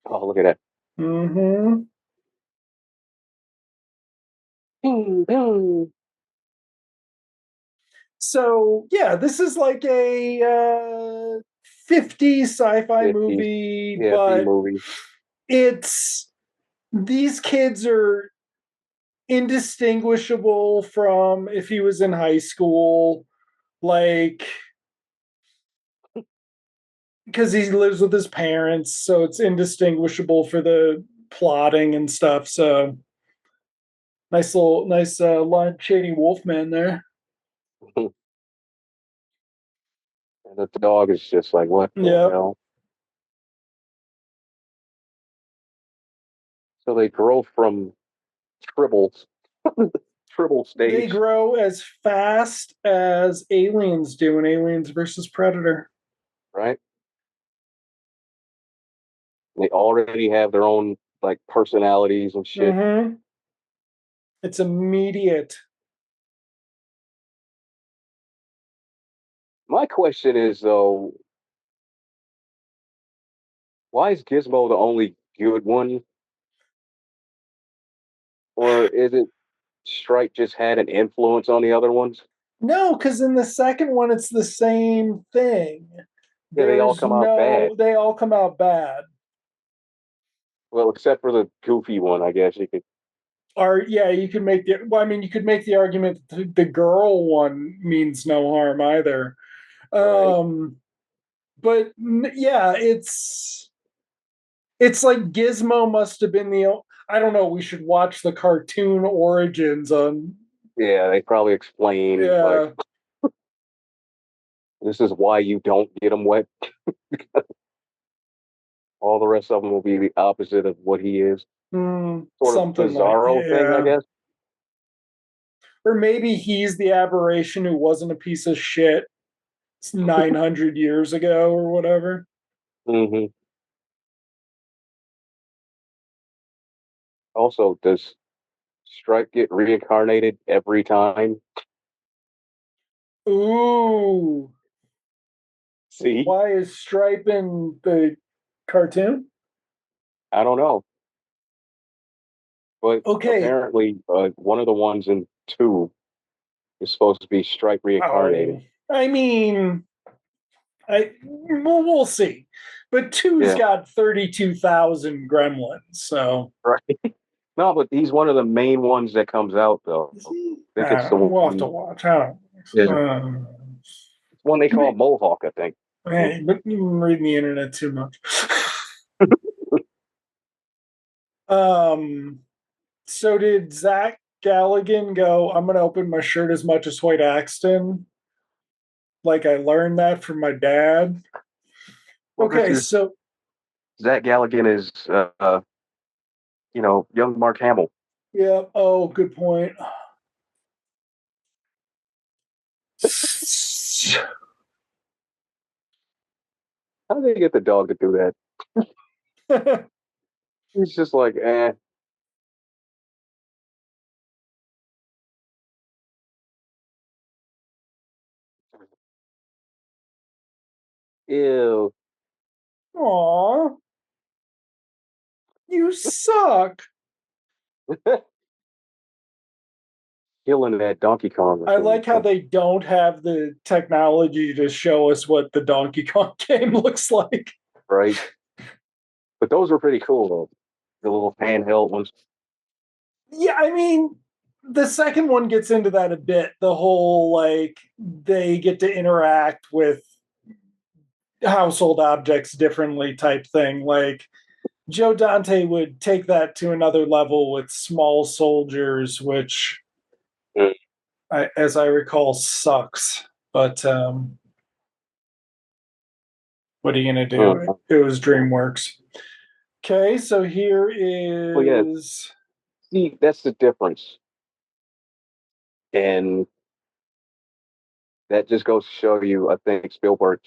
[SPEAKER 2] Oh, look at that.
[SPEAKER 1] Mm-hmm.
[SPEAKER 2] Boom, boom.
[SPEAKER 1] So yeah, this is like a 50s sci-fi
[SPEAKER 2] 50s.
[SPEAKER 1] movie,
[SPEAKER 2] Yeah, B
[SPEAKER 1] but
[SPEAKER 2] movie.
[SPEAKER 1] it's these kids are indistinguishable from if he was in high school. Like, because he lives with his parents, so it's indistinguishable for the plotting and stuff. So nice Lon Chaney Wolfman there.
[SPEAKER 2] And the dog is just like, what the
[SPEAKER 1] Yep.
[SPEAKER 2] hell? So they grow from tribbles, tribble
[SPEAKER 1] They
[SPEAKER 2] stage,
[SPEAKER 1] grow as fast as aliens do in Aliens versus Predator.
[SPEAKER 2] right? They already have their own like personalities and shit.
[SPEAKER 1] Mm-hmm. It's immediate.
[SPEAKER 2] My question is though, why is Gizmo the only good one, or is it Stripe just had an influence on the other ones?
[SPEAKER 1] No, because in the second one, it's the same thing.
[SPEAKER 2] Yeah, they all come out bad.
[SPEAKER 1] They all come out bad.
[SPEAKER 2] Well, except for the goofy one, I guess you could.
[SPEAKER 1] Or yeah, you could make the. Well, I mean, you could make the argument that the girl one means no harm either.
[SPEAKER 2] Right.
[SPEAKER 1] Um, but yeah, it's like Gizmo must have been the. I don't know. We should watch the cartoon origins on.
[SPEAKER 2] Yeah, they probably explain like
[SPEAKER 1] Yeah,
[SPEAKER 2] this is why you don't get him wet. All the rest of them will be the opposite of what he is. Sort of
[SPEAKER 1] something like
[SPEAKER 2] bizarro thing, I
[SPEAKER 1] yeah.
[SPEAKER 2] guess.
[SPEAKER 1] Or maybe he's the aberration who wasn't a piece of shit 900 years ago or whatever.
[SPEAKER 2] Hmm. Also, does Stripe get reincarnated every time?
[SPEAKER 1] Ooh,
[SPEAKER 2] See,
[SPEAKER 1] why is Stripe in the cartoon?
[SPEAKER 2] I don't know, but
[SPEAKER 1] Okay.
[SPEAKER 2] apparently, one of the ones in two is supposed to be Stripe reincarnated.
[SPEAKER 1] Oh, I mean, we'll see. But two's
[SPEAKER 2] Yeah,
[SPEAKER 1] got 32,000 gremlins. So
[SPEAKER 2] right. No, but he's one of the main ones that comes out, though. I think it's the
[SPEAKER 1] we'll have to
[SPEAKER 2] one.
[SPEAKER 1] watch. I
[SPEAKER 2] Yeah,
[SPEAKER 1] don't
[SPEAKER 2] it's one they call Mohawk, I think.
[SPEAKER 1] hey, but you've been reading the internet too much. um, so did Zach Galligan go, I'm going to open my shirt as much as Hoyt Axton? Like I learned that from my dad.
[SPEAKER 2] Well, this
[SPEAKER 1] Okay,
[SPEAKER 2] is
[SPEAKER 1] so
[SPEAKER 2] Zach Galligan is, young Mark Hamill,
[SPEAKER 1] yeah. Oh, good point.
[SPEAKER 2] how did they get the dog to do that? He's just like, ew.
[SPEAKER 1] Aw, you suck.
[SPEAKER 2] Killing that Donkey Kong
[SPEAKER 1] I
[SPEAKER 2] machine,
[SPEAKER 1] like how they don't have the technology to show us what the Donkey Kong game looks like.
[SPEAKER 2] right? But those were pretty cool, though. The little handheld ones.
[SPEAKER 1] Yeah, I mean, the second one gets into that a bit. The whole like they get to interact with household objects differently type thing. Like Joe Dante would take that to another level with small soldiers, which
[SPEAKER 2] Mm.
[SPEAKER 1] as I recall sucks. But what are you gonna do?
[SPEAKER 2] Mm.
[SPEAKER 1] It was DreamWorks. Okay, so here
[SPEAKER 2] Well, yeah,
[SPEAKER 1] is
[SPEAKER 2] see, that's the difference. And that just goes to show you, I think Spielberg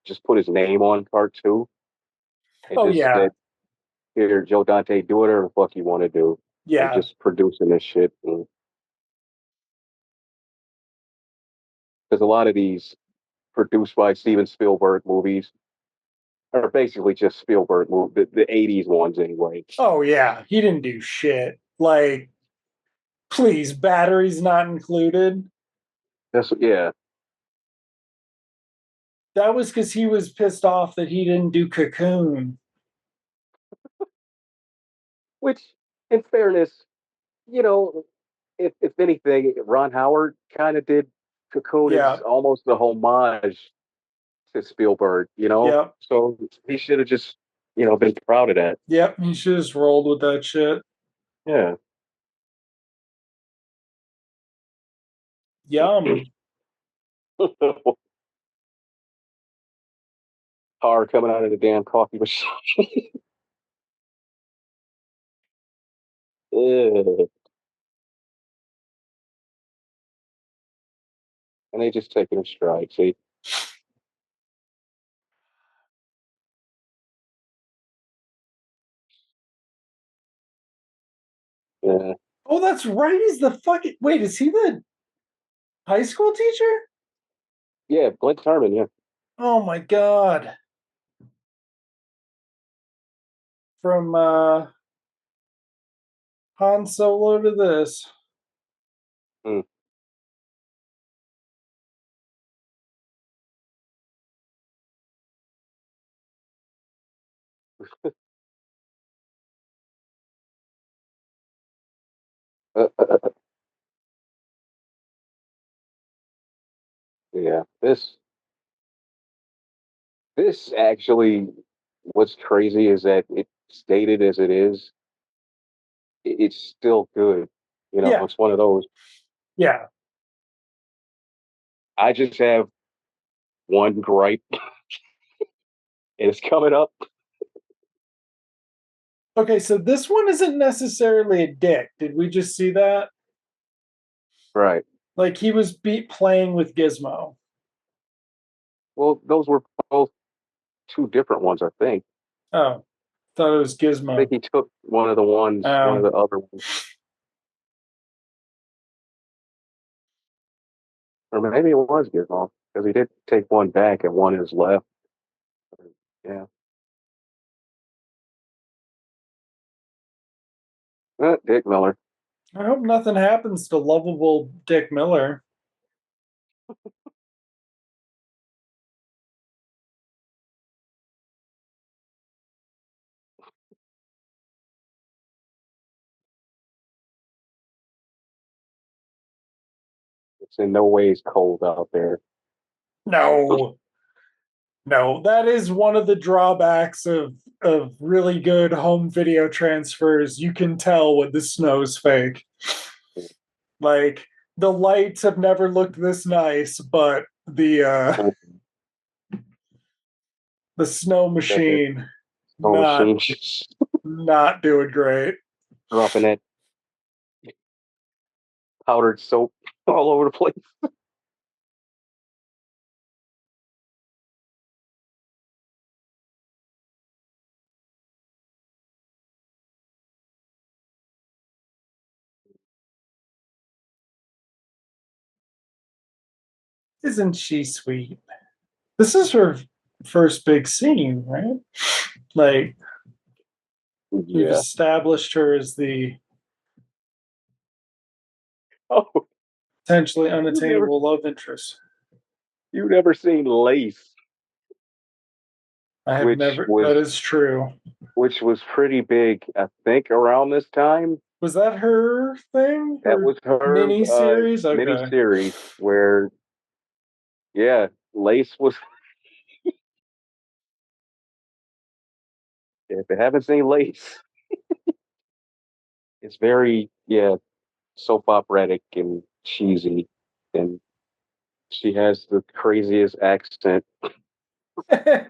[SPEAKER 2] just put his name on part two and
[SPEAKER 1] oh
[SPEAKER 2] just
[SPEAKER 1] yeah,
[SPEAKER 2] said, here, Joe Dante, do whatever the fuck you want to do. I'm
[SPEAKER 1] yeah.
[SPEAKER 2] just producing this shit. Because a lot of these produced by Steven Spielberg movies are basically just Spielberg movies, the 80s ones anyway.
[SPEAKER 1] Oh yeah, he didn't do shit. Like, please, batteries not included.
[SPEAKER 2] Yeah.
[SPEAKER 1] That was because he was pissed off that he didn't do Cocoon.
[SPEAKER 2] Which, in fairness, you know, if anything, Ron Howard kind of did Cocoon
[SPEAKER 1] Yeah.
[SPEAKER 2] is almost a homage to Spielberg, you know.
[SPEAKER 1] Yep.
[SPEAKER 2] So he should have just, been proud of that.
[SPEAKER 1] Yep. He should have just rolled with that shit.
[SPEAKER 2] Yeah.
[SPEAKER 1] Yum.
[SPEAKER 2] Tar coming out of the damn coffee machine. Ugh. And they just taking a stride. See, yeah,
[SPEAKER 1] Oh, that's right. He's the fucking. Wait, is he the high school teacher?
[SPEAKER 2] yeah, Blake Harmon, yeah.
[SPEAKER 1] Oh my god. From Han Solo to this.
[SPEAKER 2] Mm. Yeah, this actually, what's crazy is that it's stated as it is, it's still good.
[SPEAKER 1] Yeah.
[SPEAKER 2] It's one of those.
[SPEAKER 1] Yeah.
[SPEAKER 2] I just have one gripe, and it's coming up.
[SPEAKER 1] Okay, so this one isn't necessarily a dick. Did we just see that?
[SPEAKER 2] Right.
[SPEAKER 1] Like he was playing with Gizmo.
[SPEAKER 2] Well, those were both two different ones, I think.
[SPEAKER 1] Oh, thought it was
[SPEAKER 2] I think
[SPEAKER 1] Gizmo.
[SPEAKER 2] he took one of
[SPEAKER 1] Oh,
[SPEAKER 2] the other ones, or maybe it was Gizmo because he did take one back and one is left. Yeah. Dick Miller.
[SPEAKER 1] I hope nothing happens to lovable Dick Miller.
[SPEAKER 2] It's in no ways cold out there.
[SPEAKER 1] No, no, that is one of the drawbacks of really good home video transfers. You can tell when the snow's fake. Like the lights have never looked this nice, but the snow
[SPEAKER 2] That the
[SPEAKER 1] machine
[SPEAKER 2] snow
[SPEAKER 1] not
[SPEAKER 2] machine just
[SPEAKER 1] not doing great.
[SPEAKER 2] dropping that powdered soap all over the place.
[SPEAKER 1] Isn't she sweet? This is her first big scene, right? Like we've
[SPEAKER 2] Yeah.
[SPEAKER 1] established her as the
[SPEAKER 2] Oh,
[SPEAKER 1] potentially
[SPEAKER 2] you've never
[SPEAKER 1] unattainable love interest.
[SPEAKER 2] you've never seen Lace,
[SPEAKER 1] I have
[SPEAKER 2] which
[SPEAKER 1] never. That
[SPEAKER 2] was
[SPEAKER 1] is true.
[SPEAKER 2] which was pretty big, I think, around this time.
[SPEAKER 1] Was that her thing?
[SPEAKER 2] That
[SPEAKER 1] Her
[SPEAKER 2] was her
[SPEAKER 1] mini series?
[SPEAKER 2] mini
[SPEAKER 1] Okay.
[SPEAKER 2] series where, yeah, Lace was. If you haven't seen Lace, it's very, yeah, soap operatic and cheesy, and she has the craziest accent. I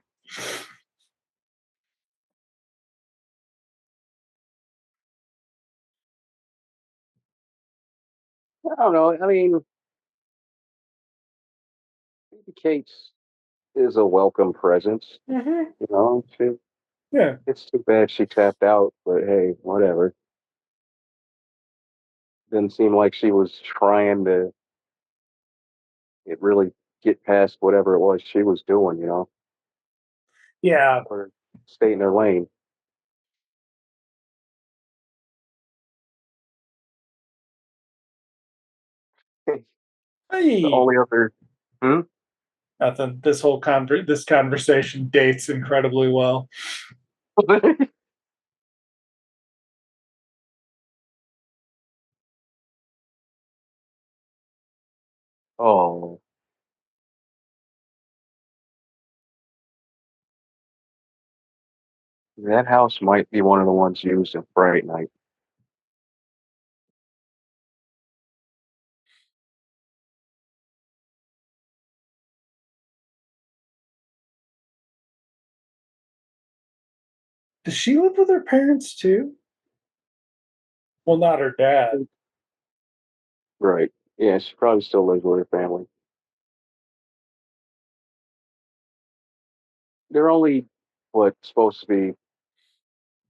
[SPEAKER 2] don't know. I mean, Kate is a welcome presence.
[SPEAKER 1] hmm Yeah.
[SPEAKER 2] It's too bad she tapped out, but hey, whatever. Didn't seem like she was trying to really get past whatever it was she was doing.
[SPEAKER 1] Yeah.
[SPEAKER 2] Or stay in her lane. The
[SPEAKER 1] Hey.
[SPEAKER 2] only other, hmm?
[SPEAKER 1] Nothing. This conversation dates incredibly well.
[SPEAKER 2] Oh, That house might be one of the ones used in Fright Night.
[SPEAKER 1] Does she live with her parents too? Well, not her dad.
[SPEAKER 2] Right. Yeah, she probably still lives with her family. They're only, what, supposed to be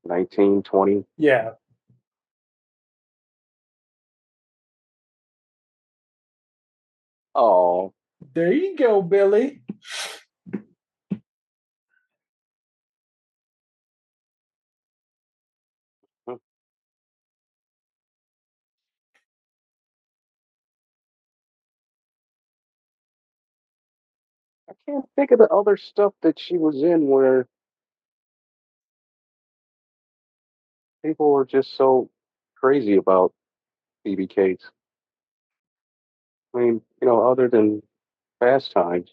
[SPEAKER 2] 19, 20.
[SPEAKER 1] Yeah.
[SPEAKER 2] Oh,
[SPEAKER 1] There you go, Billy.
[SPEAKER 2] I can't think of the other stuff that she was in where people were just so crazy about BBKs. I mean, other than Fast Times,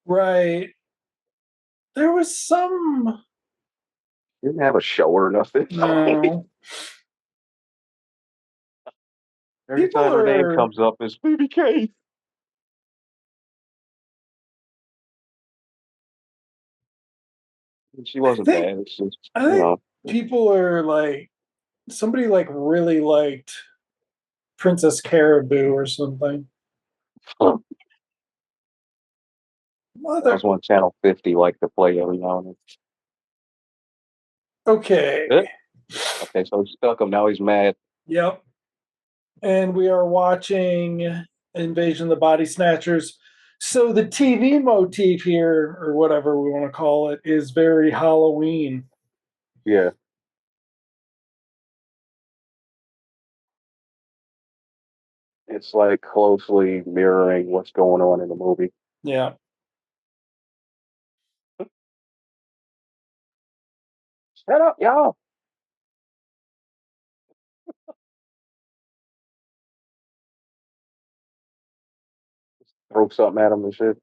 [SPEAKER 1] Right. There was some.
[SPEAKER 2] didn't have a show or nothing.
[SPEAKER 1] No.
[SPEAKER 2] Every
[SPEAKER 1] People
[SPEAKER 2] time her name
[SPEAKER 1] are.
[SPEAKER 2] comes up, it's BBK. She
[SPEAKER 1] I
[SPEAKER 2] wasn't
[SPEAKER 1] think.
[SPEAKER 2] bad. It's just,
[SPEAKER 1] I think people are like. Somebody like really liked Princess Caribou or something.
[SPEAKER 2] that was
[SPEAKER 1] Mother.
[SPEAKER 2] one Channel 50 like to play every now and
[SPEAKER 1] Okay.
[SPEAKER 2] then. Okay, so he stuck him. Now he's mad.
[SPEAKER 1] Yep. And we are watching Invasion of the Body Snatchers. So the TV motif here, or whatever we want to call it, is very Halloween.
[SPEAKER 2] Yeah, it's like closely mirroring what's going on in the movie.
[SPEAKER 1] Yeah.
[SPEAKER 2] Shut up, y'all. Throw something at him and shit.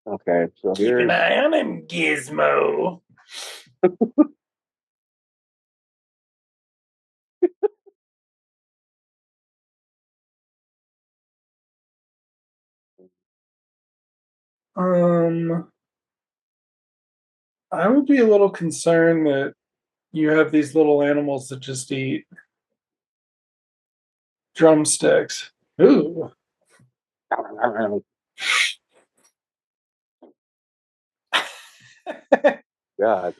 [SPEAKER 2] Okay, so
[SPEAKER 1] Keep an
[SPEAKER 2] here's
[SPEAKER 1] eye on him, Gizmo. Um, I would be a little concerned that you have these little animals that just eat drumsticks. Ooh.
[SPEAKER 2] God.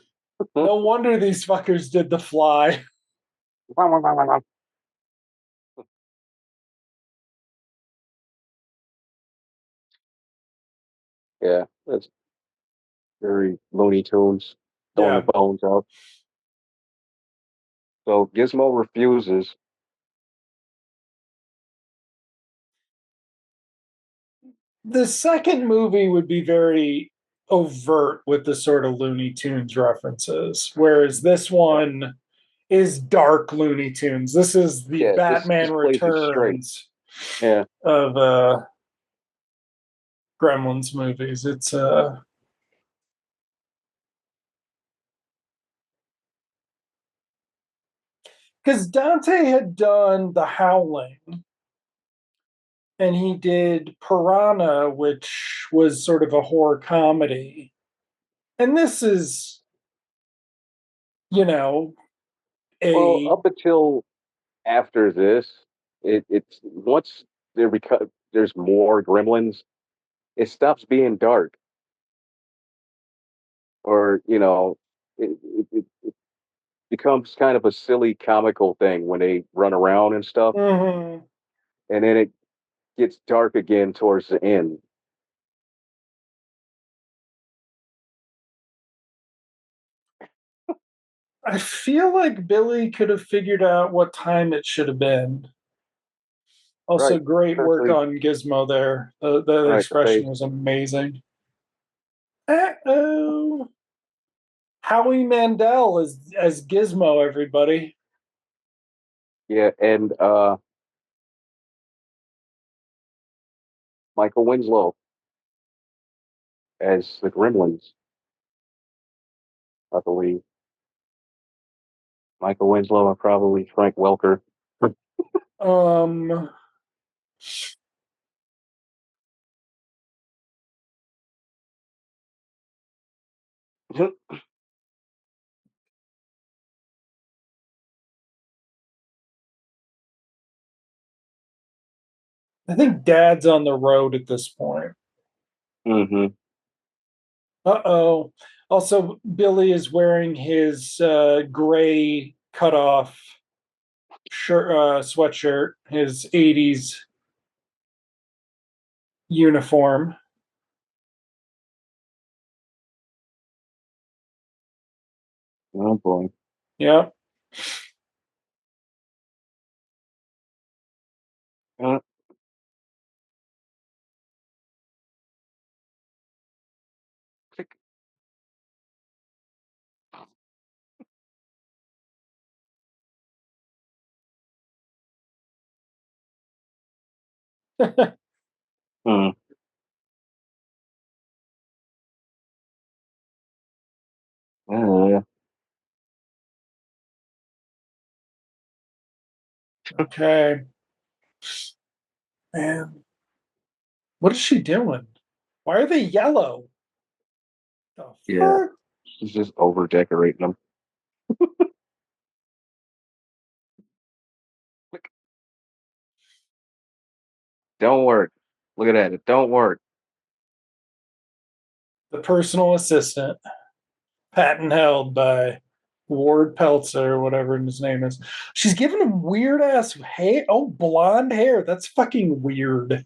[SPEAKER 1] No wonder these fuckers did the fly.
[SPEAKER 2] Yeah, that's very Looney Tunes throwing the
[SPEAKER 1] Yeah.
[SPEAKER 2] bones out. So Gizmo refuses.
[SPEAKER 1] The second movie would be very overt with the sort of Looney Tunes references, whereas this one is dark Looney Tunes. This is the
[SPEAKER 2] Yeah, this
[SPEAKER 1] Batman
[SPEAKER 2] plays it straight.
[SPEAKER 1] Returns
[SPEAKER 2] Yeah.
[SPEAKER 1] of Gremlins movies. It's because Dante had done The Howling and he did Piranha, which was sort of a horror comedy. And this is, you know,
[SPEAKER 2] Well,
[SPEAKER 1] a
[SPEAKER 2] up until after this, it's once there's more Gremlins, it stops being dark, or it becomes kind of a silly comical thing when they run around and stuff,
[SPEAKER 1] mhm.
[SPEAKER 2] and then it gets dark again towards the end.
[SPEAKER 1] I feel like Billy could have figured out what time it should have been. Also,
[SPEAKER 2] Right,
[SPEAKER 1] great work
[SPEAKER 2] especially
[SPEAKER 1] on Gizmo there. The
[SPEAKER 2] right the
[SPEAKER 1] expression
[SPEAKER 2] face.
[SPEAKER 1] was amazing. Uh-oh. Howie Mandel as Gizmo, everybody.
[SPEAKER 2] Yeah, and Michael Winslow as the Gremlins, I believe. Michael Winslow and probably Frank Welker.
[SPEAKER 1] Um, I think Dad's on the road at this point.
[SPEAKER 2] Mm-hmm.
[SPEAKER 1] Uh-oh. Also, Billy is wearing his gray cutoff shirt, sweatshirt, his 80s uniform.
[SPEAKER 2] Oh boy.
[SPEAKER 1] Yep.
[SPEAKER 2] Uh, click. Hmm. Uh,
[SPEAKER 1] Okay. Man, what is she doing? Why are they yellow? The
[SPEAKER 2] yeah,
[SPEAKER 1] fuck?
[SPEAKER 2] she's just over decorating them. Click. Don't work. Look at that. It don't work.
[SPEAKER 1] The personal assistant, patent held by Ward Peltzer or whatever his name is. She's giving him weird ass hair. Oh, blonde hair. That's fucking weird.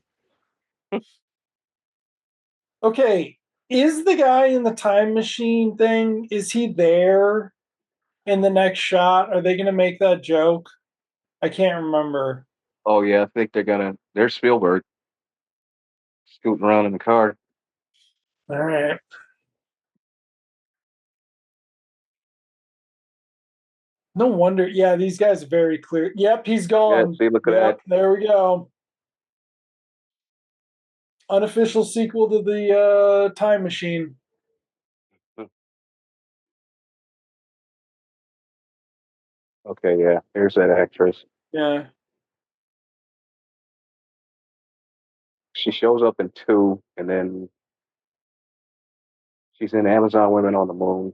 [SPEAKER 1] Okay, is the guy in the time machine thing? Is he there in the next shot? Are they going to make that joke? I can't remember.
[SPEAKER 2] Oh yeah, I think there's Spielberg scooting around in the car.
[SPEAKER 1] All right. No wonder. Yeah, these guys are very clear. Yep, he's
[SPEAKER 2] Yeah,
[SPEAKER 1] gone.
[SPEAKER 2] see, look at that.
[SPEAKER 1] Yep, there we go. Unofficial sequel to the Time Machine.
[SPEAKER 2] Okay, yeah, there's that actress.
[SPEAKER 1] Yeah.
[SPEAKER 2] She shows up in two, and then she's in Amazon Women on the Moon.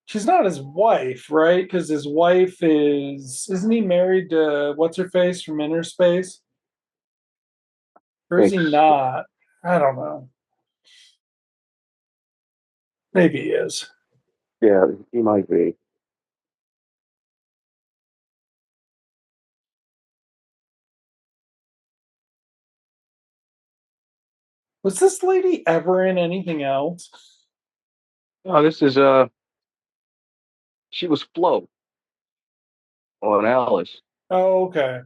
[SPEAKER 1] She's not his wife, right? Because his wife isn't he married to what's her face from Inner Space? Or is he
[SPEAKER 2] Thanks.
[SPEAKER 1] not? I don't know. Maybe he is.
[SPEAKER 2] Yeah, he might be.
[SPEAKER 1] Was this lady ever in anything else?
[SPEAKER 2] Oh, she was Flo on Alice.
[SPEAKER 1] Oh, okay.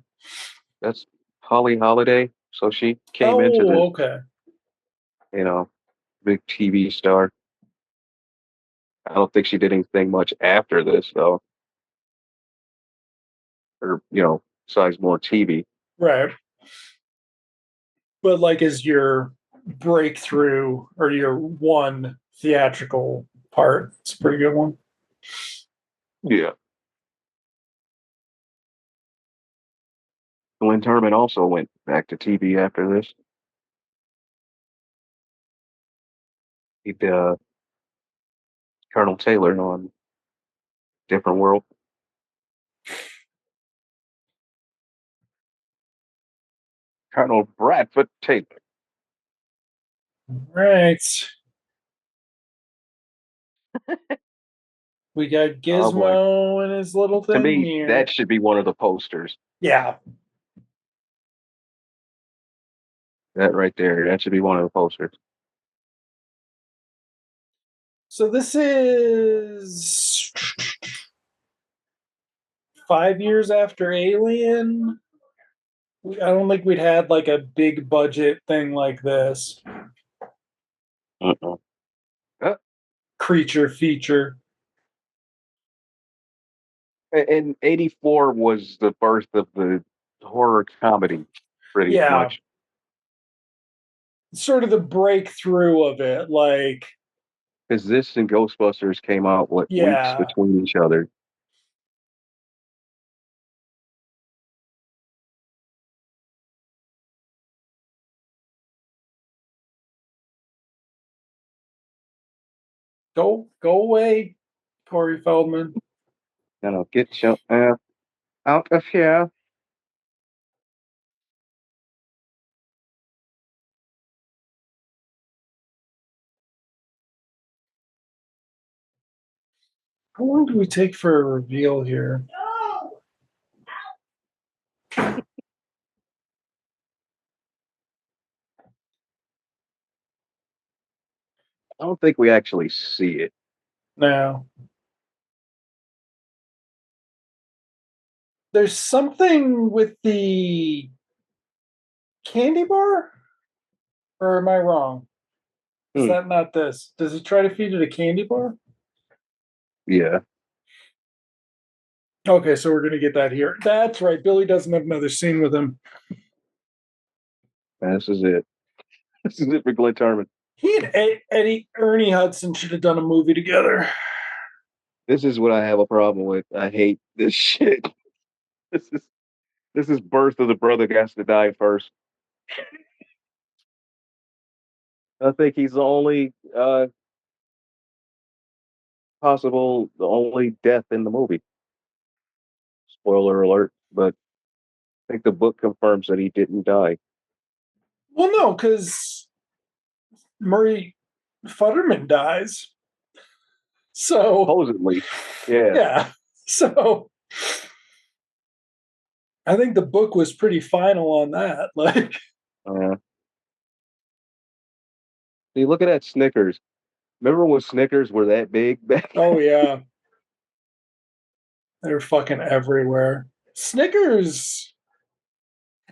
[SPEAKER 2] That's Holly Holiday. So she came into
[SPEAKER 1] Oh,
[SPEAKER 2] the,
[SPEAKER 1] okay.
[SPEAKER 2] you know, big TV star. I don't think she did anything much after this though, or besides more TV.
[SPEAKER 1] Right. But like as your breakthrough or your one theatrical part, it's a pretty good one.
[SPEAKER 2] Yeah. Glenn Turman also went back to TV after this. He did Colonel Taylor on Different World. Colonel Bradford Taylor.
[SPEAKER 1] Right. We got
[SPEAKER 2] Oh boy.
[SPEAKER 1] Gizmo and his little
[SPEAKER 2] To
[SPEAKER 1] thing
[SPEAKER 2] me,
[SPEAKER 1] here.
[SPEAKER 2] that should be one of the posters.
[SPEAKER 1] Yeah.
[SPEAKER 2] That right there. That should be one of the posters.
[SPEAKER 1] So this is 5 years after Alien. I don't think we'd had like a big budget thing like this.
[SPEAKER 2] Uh-uh. Uh,
[SPEAKER 1] Creature feature.
[SPEAKER 2] and 84 was the birth of the horror comedy, pretty
[SPEAKER 1] Yeah.
[SPEAKER 2] much.
[SPEAKER 1] sort of the breakthrough of it. Like,
[SPEAKER 2] Because this and Ghostbusters came out what weeks
[SPEAKER 1] yeah,
[SPEAKER 2] between each other.
[SPEAKER 1] go away, Corey Feldman.
[SPEAKER 2] You know, get your out of here.
[SPEAKER 1] How long do we take for a reveal here?
[SPEAKER 2] I don't think we actually see it.
[SPEAKER 1] Now, there's something with the candy bar, or am I wrong? Is
[SPEAKER 2] Hmm.
[SPEAKER 1] that not this? Does he try to feed it a candy bar?
[SPEAKER 2] Yeah,
[SPEAKER 1] Okay, so we're gonna get that here. That's right. Billy doesn't have another scene with him.
[SPEAKER 2] this is it. This is it for Glenn Turman.
[SPEAKER 1] He and Eddie Ernie Hudson should have done a movie together.
[SPEAKER 2] This is what I have a problem with. I hate this shit. This is this is birth of the brother that has to die first. I think he's the only the only death in the movie. Spoiler alert, but I think the book confirms that he didn't die.
[SPEAKER 1] Well, no, because Murray Futterman dies. So
[SPEAKER 2] Supposedly, yeah.
[SPEAKER 1] yeah. So I think the book was pretty final on that. Like,
[SPEAKER 2] Uh, see, look at that Snickers. Remember when Snickers were that big back?
[SPEAKER 1] oh yeah, they're fucking everywhere. Snickers,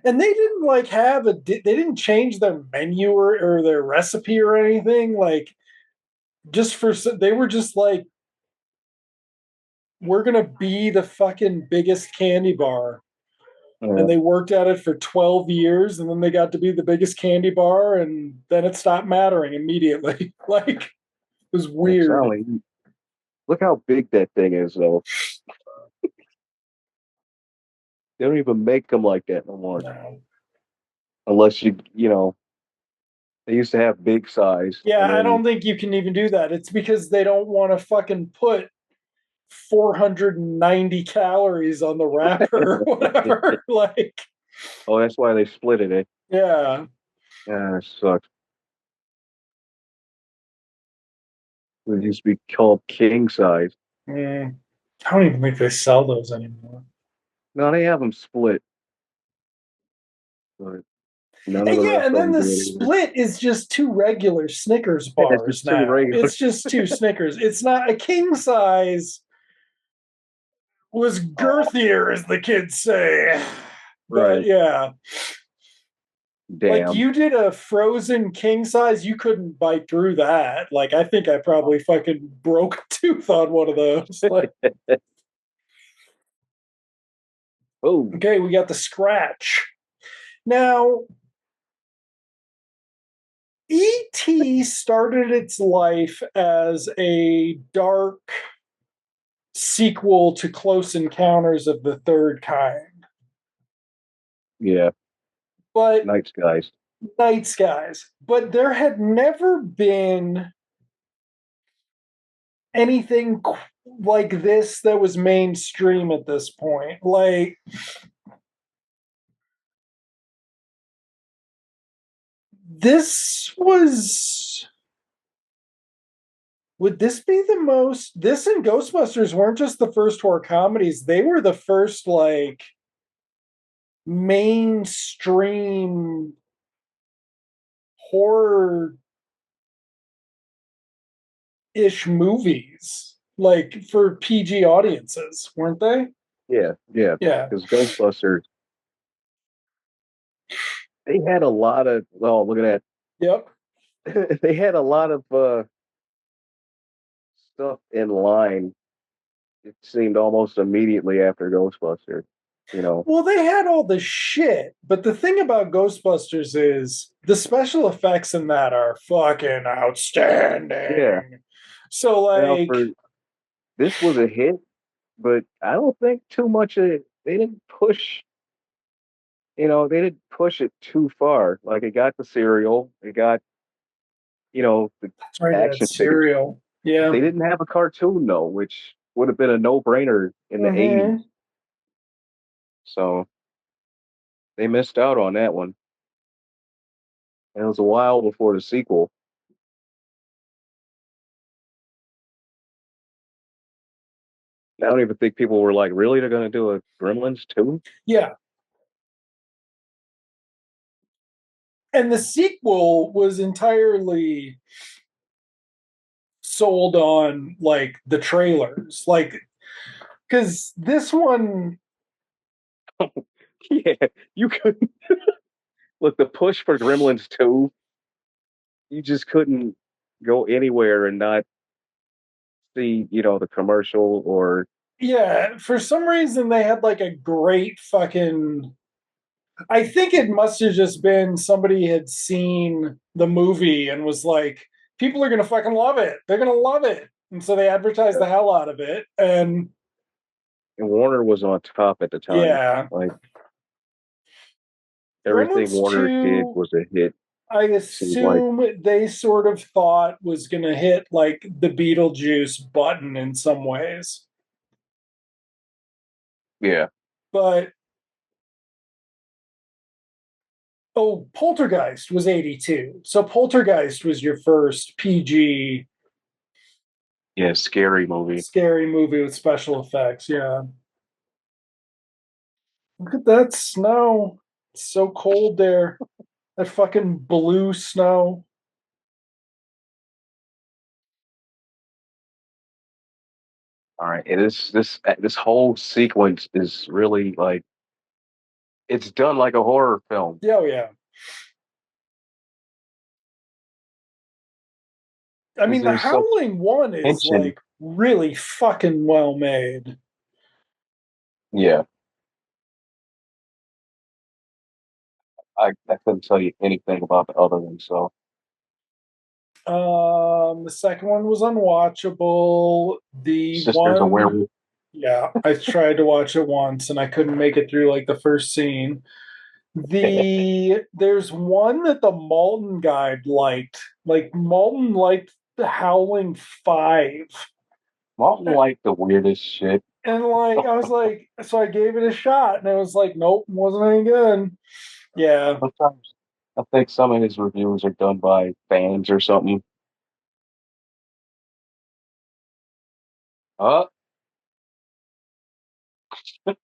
[SPEAKER 1] and they didn't like have they didn't change their menu or their recipe or anything. Like, just for they were just like, we're gonna be the fucking biggest candy bar, and
[SPEAKER 2] Uh,
[SPEAKER 1] they worked at it for 12 years, and then they got to be the biggest candy bar, and then it stopped mattering immediately. Like, it was weird.
[SPEAKER 2] Sally, look how big that thing is, though. They don't even make them like that no more,
[SPEAKER 1] No.
[SPEAKER 2] unless they used to have big size,
[SPEAKER 1] Yeah,
[SPEAKER 2] and
[SPEAKER 1] I
[SPEAKER 2] then
[SPEAKER 1] don't think you can even do that. It's because they don't want to fucking put 490 calories on the wrapper or whatever. Like,
[SPEAKER 2] oh, that's why they split it. Eh?
[SPEAKER 1] yeah.
[SPEAKER 2] Yeah, it sucks. It used to be called king size.
[SPEAKER 1] Mm, I don't even think they sell those anymore.
[SPEAKER 2] No, they have them split, but none of
[SPEAKER 1] And
[SPEAKER 2] the
[SPEAKER 1] yeah,
[SPEAKER 2] rest
[SPEAKER 1] and
[SPEAKER 2] of
[SPEAKER 1] then
[SPEAKER 2] them
[SPEAKER 1] the
[SPEAKER 2] do anymore.
[SPEAKER 1] split is just two regular Snickers
[SPEAKER 2] Yeah, it's just
[SPEAKER 1] bars
[SPEAKER 2] too
[SPEAKER 1] now.
[SPEAKER 2] regular.
[SPEAKER 1] It's just two Snickers. It's not a king size was
[SPEAKER 2] Oh,
[SPEAKER 1] girthier, as the kids say. But
[SPEAKER 2] right.
[SPEAKER 1] yeah, like
[SPEAKER 2] Damn.
[SPEAKER 1] you did a frozen king size, you couldn't bite through that. Like I think I probably fucking broke a tooth on one of those. Like,
[SPEAKER 2] Oh,
[SPEAKER 1] okay, we got the scratch. Now, E.T. started its life as a dark sequel to Close Encounters of the Third Kind.
[SPEAKER 2] yeah.
[SPEAKER 1] But
[SPEAKER 2] Night skies.
[SPEAKER 1] Night Skies. But there had never been anything like this that was mainstream at this point. Like, this was. Would this be the most? This and Ghostbusters weren't just the first horror comedies, they were the first, like, mainstream horror ish movies, like for PG audiences, weren't they?
[SPEAKER 2] Yeah, yeah.
[SPEAKER 1] Yeah.
[SPEAKER 2] Because Ghostbusters, they had a lot of. Oh, look at
[SPEAKER 1] Yep.
[SPEAKER 2] that. They had a lot of stuff in line. It seemed almost immediately after Ghostbusters. You know,
[SPEAKER 1] Well, they had all the shit, but the thing about Ghostbusters is the special effects in that are fucking
[SPEAKER 2] yeah.
[SPEAKER 1] outstanding. So,
[SPEAKER 2] Now
[SPEAKER 1] like,
[SPEAKER 2] for this was a hit, but I don't think too much of it. They didn't push. They didn't push it too far. Like it got the cereal, it got the
[SPEAKER 1] that's right, that
[SPEAKER 2] action figures.
[SPEAKER 1] cereal. Yeah.
[SPEAKER 2] They didn't have a cartoon though, which would have been a no-brainer in the '80s.
[SPEAKER 1] Hmm.
[SPEAKER 2] So they missed out on that one. And it was a while before the sequel. I don't even think people were like, really, they're going to do a Gremlins too?
[SPEAKER 1] Yeah. And the sequel was entirely sold on like the trailers. Like, because this one,
[SPEAKER 2] Yeah, you couldn't look the push for Gremlins 2, you just couldn't go anywhere and not see, the commercial or
[SPEAKER 1] yeah, for some reason they had like a great fucking. I think it must have just been somebody had seen the movie and was like, people are gonna fucking love it. They're gonna love it. And so they advertised the hell out of it. And
[SPEAKER 2] and Warner was on top at the time.
[SPEAKER 1] yeah.
[SPEAKER 2] Like everything
[SPEAKER 1] Gremlins
[SPEAKER 2] Warner did
[SPEAKER 1] 2,
[SPEAKER 2] was a hit.
[SPEAKER 1] I
[SPEAKER 2] Seemed like,
[SPEAKER 1] assume they sort of thought was gonna hit like the Beetlejuice button in some ways.
[SPEAKER 2] yeah,
[SPEAKER 1] But oh, Poltergeist was 82. So Poltergeist was your first PG
[SPEAKER 2] yeah, scary movie.
[SPEAKER 1] scary movie with special effects. Yeah. Look at that snow. It's so cold there. That fucking blue snow.
[SPEAKER 2] All right, it is this whole sequence is really like it's done like a horror film.
[SPEAKER 1] Yeah, oh yeah. I
[SPEAKER 2] Because
[SPEAKER 1] mean, the
[SPEAKER 2] there's such
[SPEAKER 1] Howling one is
[SPEAKER 2] tension.
[SPEAKER 1] like really fucking well made.
[SPEAKER 2] Yeah, I couldn't tell you anything about the other one. So
[SPEAKER 1] The second one was unwatchable. The
[SPEAKER 2] Sister's a
[SPEAKER 1] one,
[SPEAKER 2] werewolf.
[SPEAKER 1] yeah, I tried to watch it once and I couldn't make it through like the first scene. There's one that the Malton guy liked. Like Malton liked the Howling Five.
[SPEAKER 2] Martin like the weirdest shit.
[SPEAKER 1] And like I was like, so I gave it a shot and it was like, nope, wasn't any good. Yeah.
[SPEAKER 2] Sometimes I think some of his reviews are done by fans or something. Uh, eh,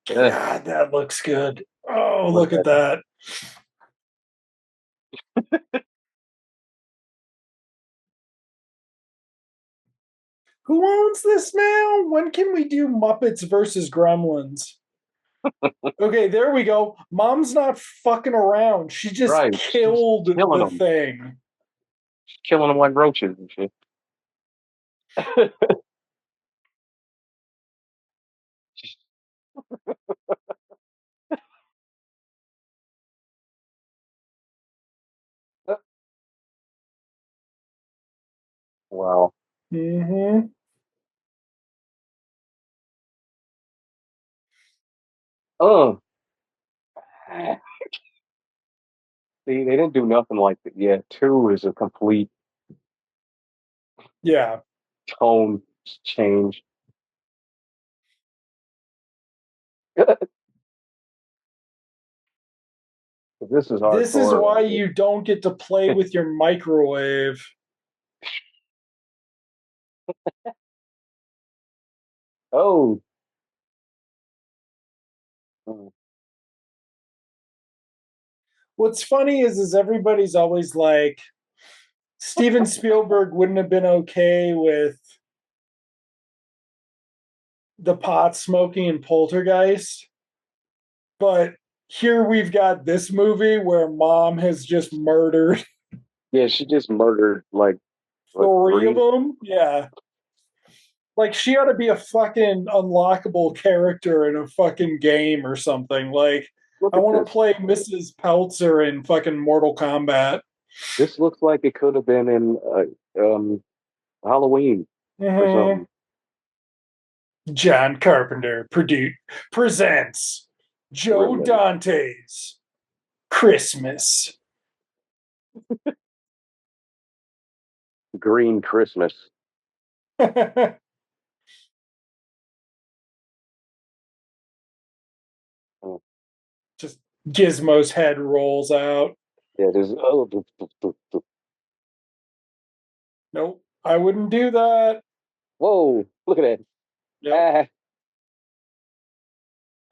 [SPEAKER 1] God, that looks good. Oh,
[SPEAKER 2] look
[SPEAKER 1] look at
[SPEAKER 2] at
[SPEAKER 1] that. Who owns this now? When can we do Muppets versus Gremlins? Okay, there we go. Mom's not fucking around. She just
[SPEAKER 2] right. She's
[SPEAKER 1] killed
[SPEAKER 2] killing
[SPEAKER 1] the
[SPEAKER 2] them.
[SPEAKER 1] thing.
[SPEAKER 2] She's killing them like roaches and shit. Wow.
[SPEAKER 1] Mm-hmm.
[SPEAKER 2] Oh, see, they didn't do nothing like that. Yeah, two is a complete
[SPEAKER 1] Yeah.
[SPEAKER 2] tone change. This is
[SPEAKER 1] This is
[SPEAKER 2] hardcore
[SPEAKER 1] why
[SPEAKER 2] right
[SPEAKER 1] you don't get to play
[SPEAKER 2] here.
[SPEAKER 1] with your microwave.
[SPEAKER 2] Oh, mm,
[SPEAKER 1] What's funny is everybody's always like, Steven Spielberg wouldn't have been okay with the pot smoking and Poltergeist, but here we've got this movie where mom has just murdered
[SPEAKER 2] yeah, she just murdered like what
[SPEAKER 1] three of
[SPEAKER 2] three?
[SPEAKER 1] them. Yeah, Like she ought to be a fucking unlockable character in a fucking game or something. Like
[SPEAKER 2] Look
[SPEAKER 1] I
[SPEAKER 2] at
[SPEAKER 1] want to
[SPEAKER 2] this.
[SPEAKER 1] play Mrs. Peltzer in fucking Mortal Kombat.
[SPEAKER 2] This looks like it could have been in Halloween or
[SPEAKER 1] Mm-hmm.
[SPEAKER 2] something.
[SPEAKER 1] John Carpenter presents Joe
[SPEAKER 2] Gremlins.
[SPEAKER 1] Dante's Christmas.
[SPEAKER 2] Green Christmas. Oh,
[SPEAKER 1] Just Gizmo's head rolls out.
[SPEAKER 2] yeah, there's
[SPEAKER 1] Nope, I wouldn't do that.
[SPEAKER 2] whoa, look at that.
[SPEAKER 1] Yep.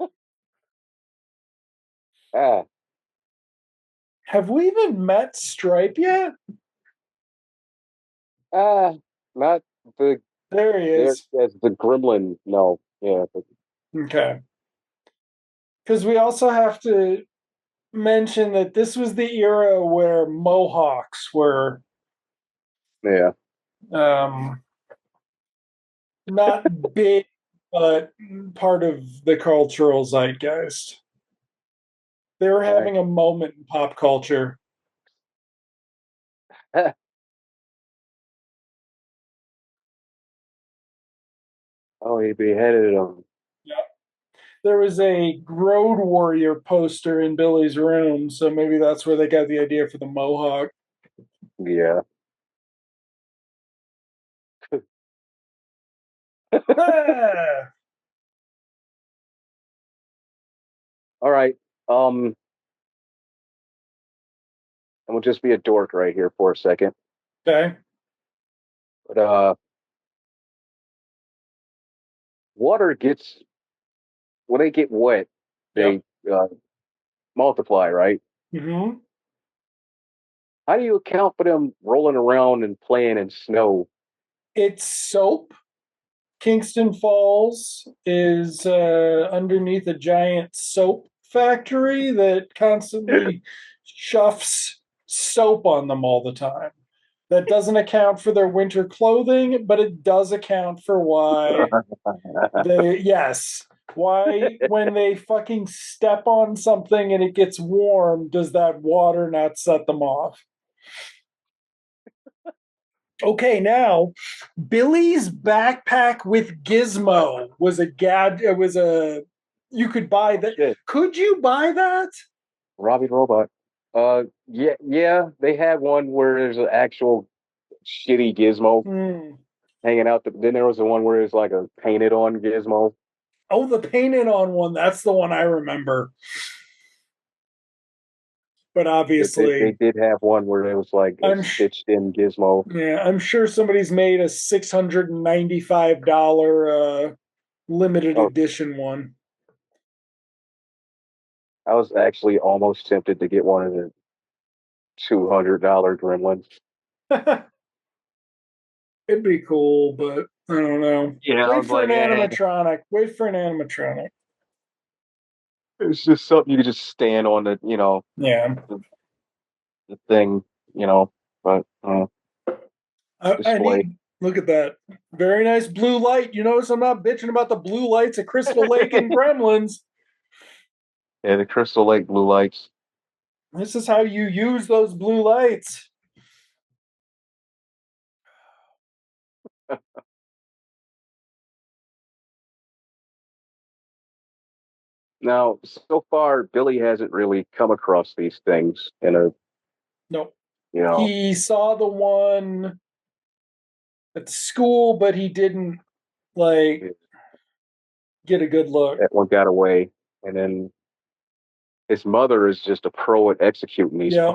[SPEAKER 2] Ah, ah,
[SPEAKER 1] Have we even met Stripe yet?
[SPEAKER 2] ah. Not the
[SPEAKER 1] There he
[SPEAKER 2] there
[SPEAKER 1] is.
[SPEAKER 2] as the gremlin. No, yeah, but
[SPEAKER 1] Okay. Because we also have to mention that this was the era where Mohawks were
[SPEAKER 2] yeah.
[SPEAKER 1] um, not big, but part of the cultural zeitgeist. They were
[SPEAKER 2] I,
[SPEAKER 1] having a moment in pop culture.
[SPEAKER 2] oh, he beheaded him.
[SPEAKER 1] Yeah. There was a Road Warrior poster in Billy's room, so maybe that's where they got the idea for the Mohawk.
[SPEAKER 2] Yeah.
[SPEAKER 1] Ah!
[SPEAKER 2] All right. Um, I'm gonna just be a dork right here for a second.
[SPEAKER 1] Okay.
[SPEAKER 2] But water gets when they get wet,
[SPEAKER 1] Yep.
[SPEAKER 2] they multiply, right?
[SPEAKER 1] Hmm.
[SPEAKER 2] How do you account for them rolling around and playing in snow?
[SPEAKER 1] It's soap. Kingston Falls is underneath a giant soap factory that constantly shuffs soap on them all the time. That doesn't account for their winter clothing, but it does account for why yes, why when they fucking step on something and it gets warm, does that water not set them off? Okay, now Billy's backpack with Gizmo was a gad. It was a. You could buy that.
[SPEAKER 2] Shit,
[SPEAKER 1] Could you buy that?
[SPEAKER 2] Robbie the Robot. Yeah, yeah. They had one where there's an actual shitty gizmo
[SPEAKER 1] Hmm.
[SPEAKER 2] hanging out. Then there was the one where it's like a painted on gizmo.
[SPEAKER 1] Oh, the painted on one. That's the one I remember. But
[SPEAKER 2] They
[SPEAKER 1] obviously,
[SPEAKER 2] did have one where it was like a
[SPEAKER 1] I'm sh-
[SPEAKER 2] stitched in gizmo.
[SPEAKER 1] yeah, I'm sure somebody's made a $695 limited
[SPEAKER 2] Oh,
[SPEAKER 1] edition one.
[SPEAKER 2] I was actually almost tempted to get one of the $200 gremlins.
[SPEAKER 1] It'd be cool, but I don't know.
[SPEAKER 2] Yeah, I
[SPEAKER 1] Wait
[SPEAKER 2] was
[SPEAKER 1] for an
[SPEAKER 2] like, eh.
[SPEAKER 1] animatronic. Wait for an animatronic.
[SPEAKER 2] It's just something you could just stand on
[SPEAKER 1] Yeah.
[SPEAKER 2] the, the thing, you know, but
[SPEAKER 1] I
[SPEAKER 2] display.
[SPEAKER 1] need look at that. Very nice blue light. You notice I'm not bitching about the blue lights at Crystal Lake and Gremlins.
[SPEAKER 2] Yeah, the Crystal Lake blue lights.
[SPEAKER 1] This is how you use those blue lights.
[SPEAKER 2] Now, so far, Billy hasn't really come across these things in a,
[SPEAKER 1] Nope.
[SPEAKER 2] you know,
[SPEAKER 1] He saw the one at school, but he didn't like get a good look.
[SPEAKER 2] that one got away. And then his mother is just a pro at executing these.
[SPEAKER 1] Yeah.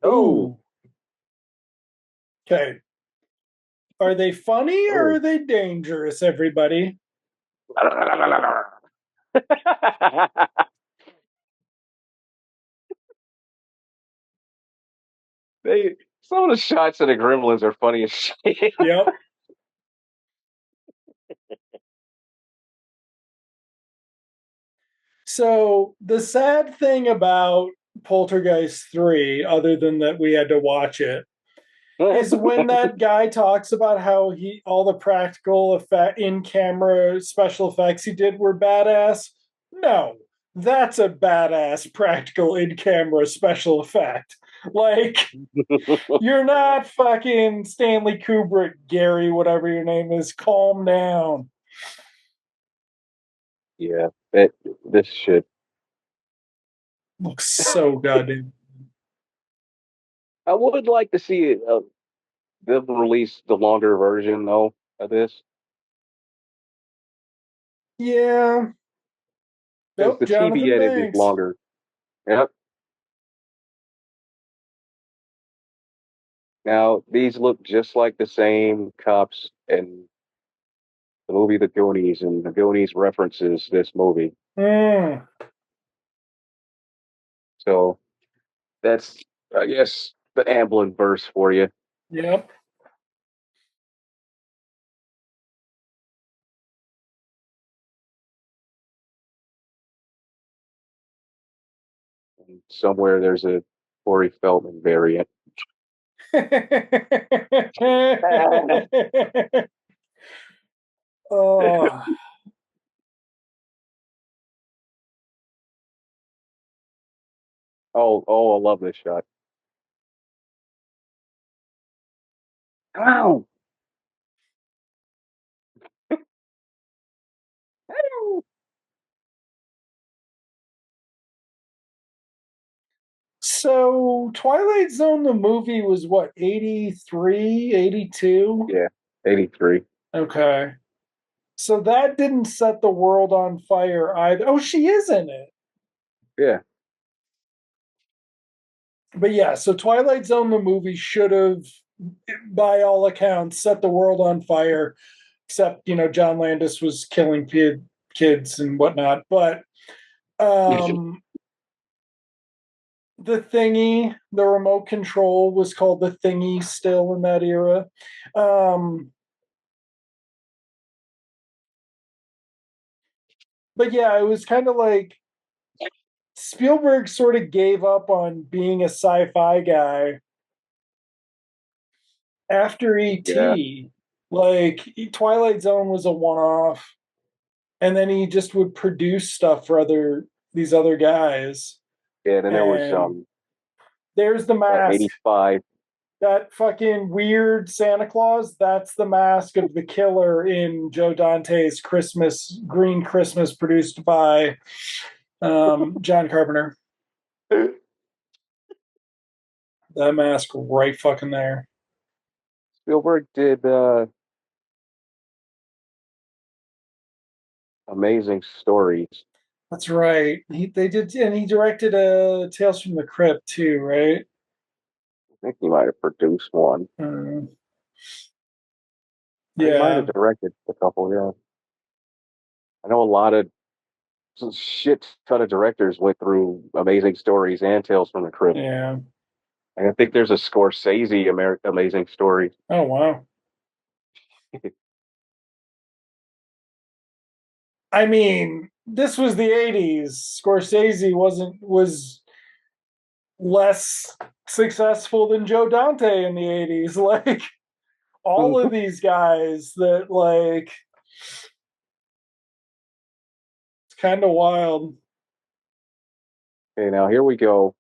[SPEAKER 2] Oh,
[SPEAKER 1] Ooh. Okay. Are they funny or
[SPEAKER 2] oh.
[SPEAKER 1] are they dangerous, everybody?
[SPEAKER 2] Some of the shots of the Gremlins are funny as shit.
[SPEAKER 1] Yep. So the sad thing about Poltergeist 3, other than that we had to watch it, is when that guy talks about how he all the practical effect in camera special effects he did were badass. No, that's a badass practical in camera special effect. Like, you're not fucking Stanley Kubrick, Gary, whatever your name is. Calm down.
[SPEAKER 2] Yeah, this shit.
[SPEAKER 1] Looks so goddamn.
[SPEAKER 2] I would like to see it. Them release the longer version though of this
[SPEAKER 1] Yeah.
[SPEAKER 2] because
[SPEAKER 1] Nope,
[SPEAKER 2] the TV
[SPEAKER 1] Jonathan
[SPEAKER 2] edit is
[SPEAKER 1] Banks.
[SPEAKER 2] longer. Yep. Now these look just like the same cops in the movie The Goonies, and The Goonies references this movie.
[SPEAKER 1] Mm,
[SPEAKER 2] So that's, I guess, the Amblin verse for you.
[SPEAKER 1] yep.
[SPEAKER 2] And somewhere there's a Corey Feldman variant.
[SPEAKER 1] Oh,
[SPEAKER 2] Oh, I love this shot. Ow!
[SPEAKER 1] so Twilight Zone, the movie was what, 83, 82?
[SPEAKER 2] Yeah, 83.
[SPEAKER 1] Okay. So that didn't set the world on fire either. Oh, she is in it.
[SPEAKER 2] Yeah.
[SPEAKER 1] But yeah, so Twilight Zone, the movie, should have, by all accounts, set the world on fire, except, John Landis was killing kids and whatnot. But um, the thingy, the remote control was called the thingy still in that era. Um, but yeah, it was kind of like Spielberg sort of gave up on being a sci-fi guy after
[SPEAKER 2] Yeah.
[SPEAKER 1] ET. Like, Twilight Zone was a one-off, and then he just would produce stuff for these other guys.
[SPEAKER 2] Yeah, then there was
[SPEAKER 1] And there's the mask.
[SPEAKER 2] 85.
[SPEAKER 1] That fucking weird Santa Claus, that's the mask of the killer in Joe Dante's Christmas, Green Christmas, produced by John Carpenter. That mask right fucking there.
[SPEAKER 2] Spielberg did amazing stories.
[SPEAKER 1] That's right. They did, and he directed Tales from the Crypt too, right?
[SPEAKER 2] I think he might have produced one.
[SPEAKER 1] Um,
[SPEAKER 2] Or he might
[SPEAKER 1] yeah,
[SPEAKER 2] have directed a couple, yeah. I know a lot of shit ton of directors went through Amazing Stories and Tales from the Crypt.
[SPEAKER 1] yeah.
[SPEAKER 2] And I think there's a Scorsese Amazing Story.
[SPEAKER 1] Oh wow. I mean, this was the '80s. Scorsese was less successful than Joe Dante in the '80s. Like, all of these guys that, like, it's kind of wild.
[SPEAKER 2] Okay, now here we go.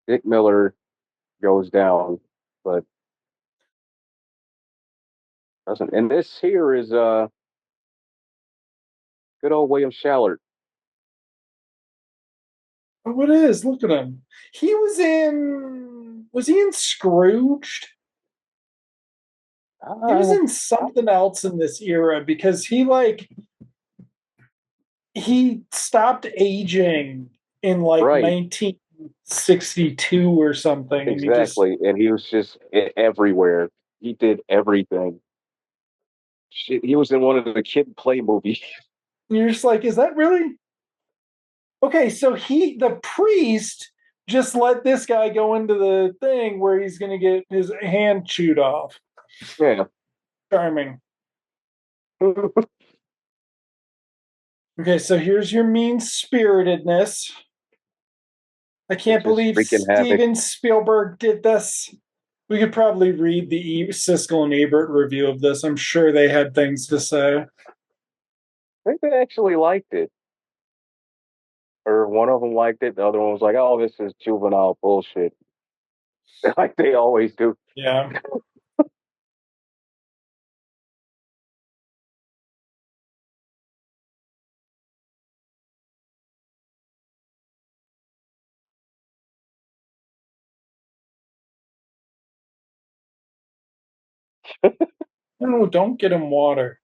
[SPEAKER 2] Dick Miller goes down, but doesn't. And this here is good old William Shallard.
[SPEAKER 1] But what is? Look at him. He was in. Was he in Scrooged? He was
[SPEAKER 2] Uh,
[SPEAKER 1] in something else in this era because he stopped aging in like
[SPEAKER 2] right,
[SPEAKER 1] 1962 or something, and he just
[SPEAKER 2] exactly. And he was just everywhere. He did everything. Shit, he was in one of the Kid Play movies.
[SPEAKER 1] you're just like, is that really okay? So the priest, just let this guy go into the thing where he's going to get his hand chewed off.
[SPEAKER 2] Yeah.
[SPEAKER 1] Charming. Okay, so here's your mean spiritedness. I
[SPEAKER 2] It's
[SPEAKER 1] can't
[SPEAKER 2] just
[SPEAKER 1] believe
[SPEAKER 2] freaking havoc.
[SPEAKER 1] Steven Spielberg did this. We could probably read the Siskel and Ebert review of this. I'm sure they had things to say.
[SPEAKER 2] I think they actually liked it, or one of them liked it. The other one was like, "Oh, this is juvenile bullshit," like they always do.
[SPEAKER 1] Yeah. No, don't get him water.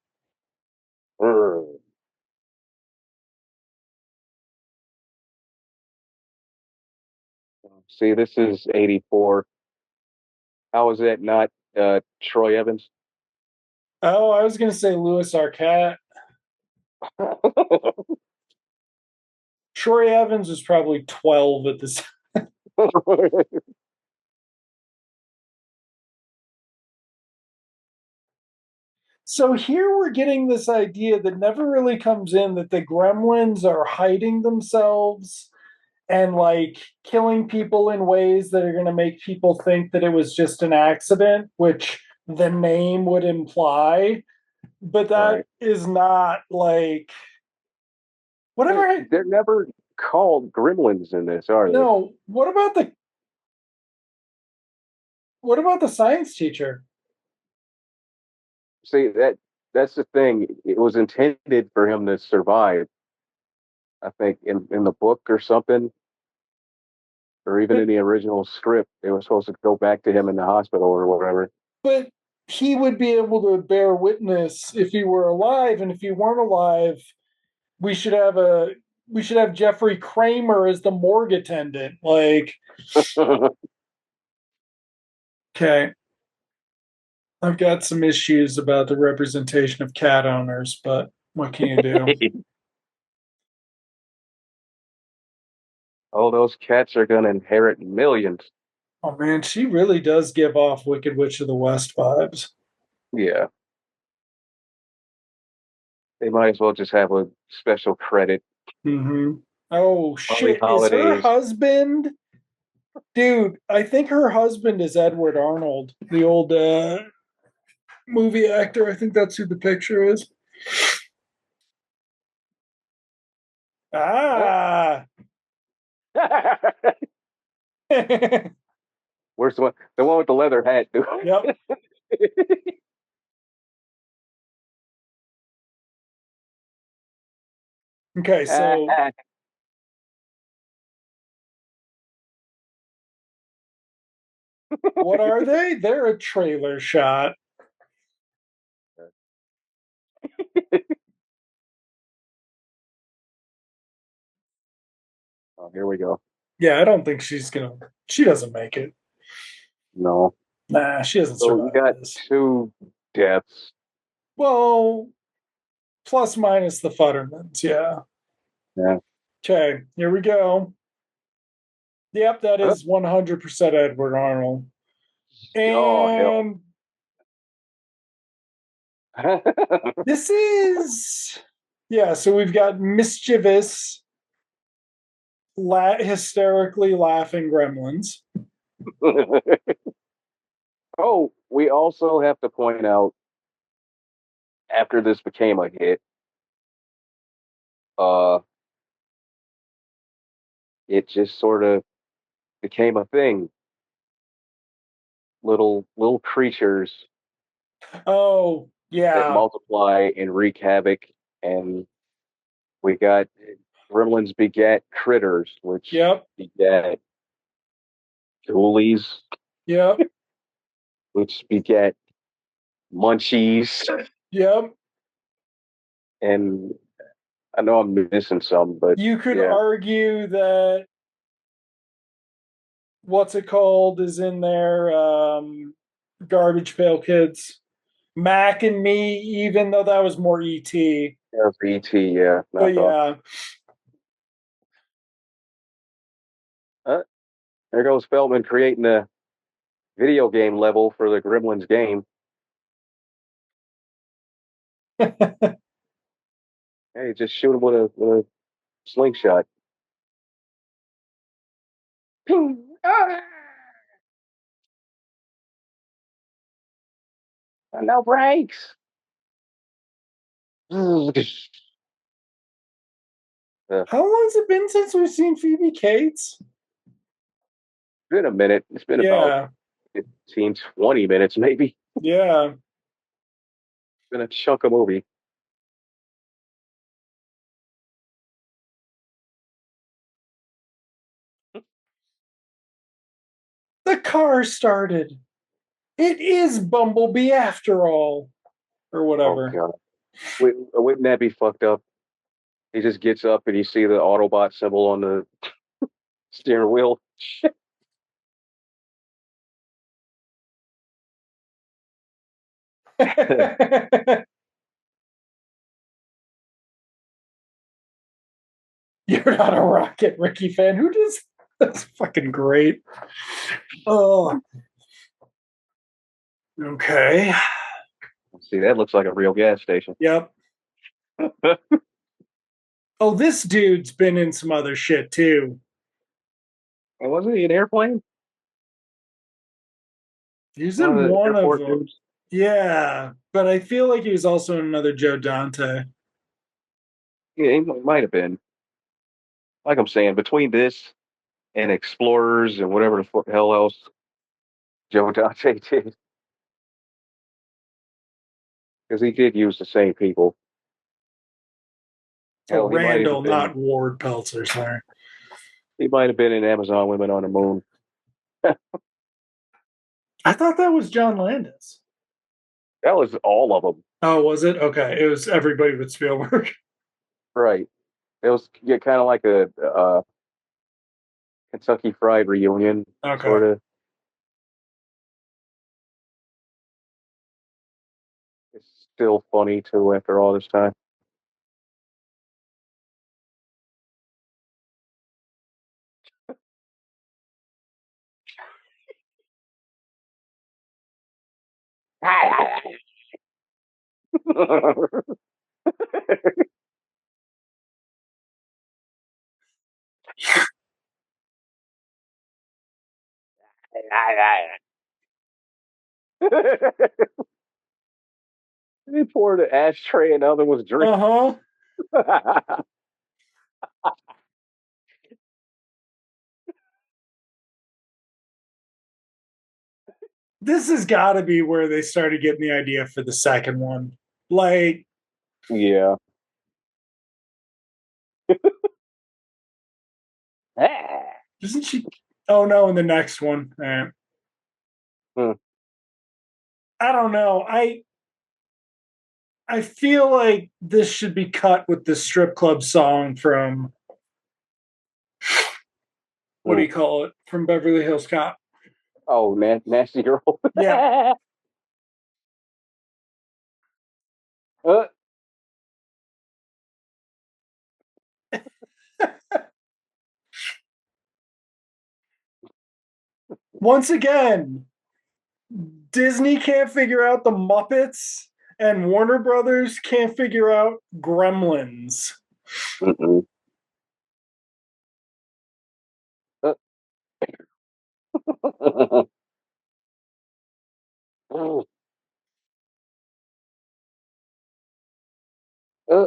[SPEAKER 2] See, this is '84. How is that not Troy Evans?
[SPEAKER 1] Oh, I was going to say Louis Arquette. Troy Evans was probably 12 at this. So here we're getting this idea that never really comes in that the gremlins are hiding themselves and like killing people in ways that are going to make people think that it was just an accident, which the name would imply. But that
[SPEAKER 2] Right.
[SPEAKER 1] is not like
[SPEAKER 2] Wait,
[SPEAKER 1] whatever.
[SPEAKER 2] they're never called gremlins in this, are they?
[SPEAKER 1] No, what about the science teacher?
[SPEAKER 2] See, that's the thing. It was intended for him to survive. I think in the book or something, or even
[SPEAKER 1] But
[SPEAKER 2] in the original script, they were supposed to go back to him in the hospital or whatever.
[SPEAKER 1] but he would be able to bear witness if he were alive, and if he weren't alive, we should have a we should have Jeffrey Kramer as the morgue attendant. Like, okay, I've got some issues about the representation of cat owners, but what can you do?
[SPEAKER 2] Oh, those cats are gonna inherit millions.
[SPEAKER 1] Oh man, she really does give off Wicked Witch of the West vibes.
[SPEAKER 2] Yeah, they might as well just have a special credit.
[SPEAKER 1] Mm-hmm. Oh
[SPEAKER 2] Holly
[SPEAKER 1] shit, is her
[SPEAKER 2] Holidays.
[SPEAKER 1] husband? Dude, I think her husband is Edward Arnold, the old movie actor. I think that's who the picture is.
[SPEAKER 2] Huh?
[SPEAKER 1] Ah. Yep.
[SPEAKER 2] Where's the one? The one with the leather hat, dude.
[SPEAKER 1] Okay, so what are they? They're a trailer shot.
[SPEAKER 2] Oh, here we go.
[SPEAKER 1] Yeah, I don't think she doesn't make it.
[SPEAKER 2] No.
[SPEAKER 1] Nah, she doesn't
[SPEAKER 2] So you
[SPEAKER 1] survive
[SPEAKER 2] got
[SPEAKER 1] this.
[SPEAKER 2] two deaths.
[SPEAKER 1] Well, plus minus the Futtermans, yeah.
[SPEAKER 2] Yeah.
[SPEAKER 1] Okay, here we go. Yep, that is 100% Edward Arnold.
[SPEAKER 2] Oh hell.
[SPEAKER 1] And this is, yeah, so we've got mischievous, hysterically laughing gremlins.
[SPEAKER 2] Oh, we also have to point out after this became a hit, uh, it just sort of became a thing. Little creatures
[SPEAKER 1] Oh,
[SPEAKER 2] that
[SPEAKER 1] yeah.
[SPEAKER 2] multiply and wreak havoc, and we got gremlins begat critters, which
[SPEAKER 1] Yep.
[SPEAKER 2] begat ghoulies,
[SPEAKER 1] Yep.
[SPEAKER 2] which begat munchies,
[SPEAKER 1] Yep.
[SPEAKER 2] and I know I'm missing some, but
[SPEAKER 1] You could
[SPEAKER 2] yeah,
[SPEAKER 1] argue that what's it called is in there. Garbage Pail Kids. Mac and Me, even though that was more ET.
[SPEAKER 2] RET, yeah,
[SPEAKER 1] But
[SPEAKER 2] not wrong.
[SPEAKER 1] yeah.
[SPEAKER 2] Uh, there goes Feldman creating a video game level for the Gremlins game. Hey, just shoot him with a slingshot. Ping! Ah! No brakes. Uh,
[SPEAKER 1] How long's it been since we've seen Phoebe Cates?
[SPEAKER 2] been a minute. It's been about
[SPEAKER 1] Yeah,
[SPEAKER 2] 15, 20 minutes, maybe.
[SPEAKER 1] yeah.
[SPEAKER 2] Been a chunk of movie.
[SPEAKER 1] The car started. It is Bumblebee after all, or
[SPEAKER 2] Oh
[SPEAKER 1] whatever.
[SPEAKER 2] god, wouldn't that be fucked up? He just gets up and you see the Autobot symbol on the steering wheel.
[SPEAKER 1] You're not a Rocket Ricky fan. Who does? That's fucking great. Oh, okay.
[SPEAKER 2] See, that looks like a real gas station.
[SPEAKER 1] Yep. Oh, this dude's been in some other shit too.
[SPEAKER 2] And wasn't he an airplane?
[SPEAKER 1] He's
[SPEAKER 2] One of
[SPEAKER 1] in
[SPEAKER 2] the
[SPEAKER 1] one of
[SPEAKER 2] airport
[SPEAKER 1] them.
[SPEAKER 2] dudes?
[SPEAKER 1] Yeah, but I feel like he was also in another Joe Dante.
[SPEAKER 2] Yeah, he might have been. Like I'm saying, between this and Explorers and whatever the hell else Joe Dante did, because he did use the same people.
[SPEAKER 1] Oh,
[SPEAKER 2] Hell,
[SPEAKER 1] Randall, not Ward Peltzer. Sorry.
[SPEAKER 2] he might have been in Amazon Women on the Moon.
[SPEAKER 1] I thought that was John Landis.
[SPEAKER 2] That was all of them,
[SPEAKER 1] Oh, was it? Okay. It was everybody but Spielberg.
[SPEAKER 2] right? It was kind of like a Kentucky Fried reunion,
[SPEAKER 1] Okay.
[SPEAKER 2] sort of. It's still funny too after all this time. He poured an ashtray and the other was
[SPEAKER 1] Uh
[SPEAKER 2] drinking.
[SPEAKER 1] huh. This has got to be where they started getting the idea for the second one. Like,
[SPEAKER 2] Yeah.
[SPEAKER 1] isn't she? Oh no, in the next one.
[SPEAKER 2] Hmm.
[SPEAKER 1] I don't know. I feel like this should be cut with the strip club song from what do
[SPEAKER 2] Hmm.
[SPEAKER 1] you call it? From Beverly Hills Cop.
[SPEAKER 2] Oh, nasty girl.
[SPEAKER 1] Yeah.
[SPEAKER 2] Uh,
[SPEAKER 1] Once again, Disney can't figure out the Muppets, and Warner Brothers can't figure out Gremlins.
[SPEAKER 2] mm-mm. Uh, uh.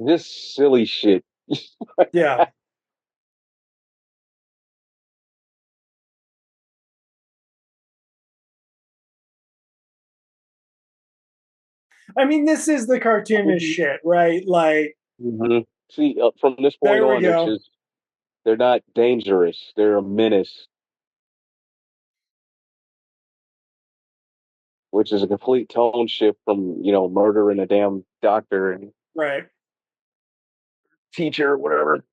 [SPEAKER 2] Just silly shit.
[SPEAKER 1] Yeah. I mean, this is the cartoonish shit, right? Like,
[SPEAKER 2] Mhm. See, from this point
[SPEAKER 1] there we
[SPEAKER 2] on,
[SPEAKER 1] go.
[SPEAKER 2] they're not dangerous. They're a menace, which is a complete tone shift from murdering a damn doctor and
[SPEAKER 1] Right.
[SPEAKER 2] teacher or whatever.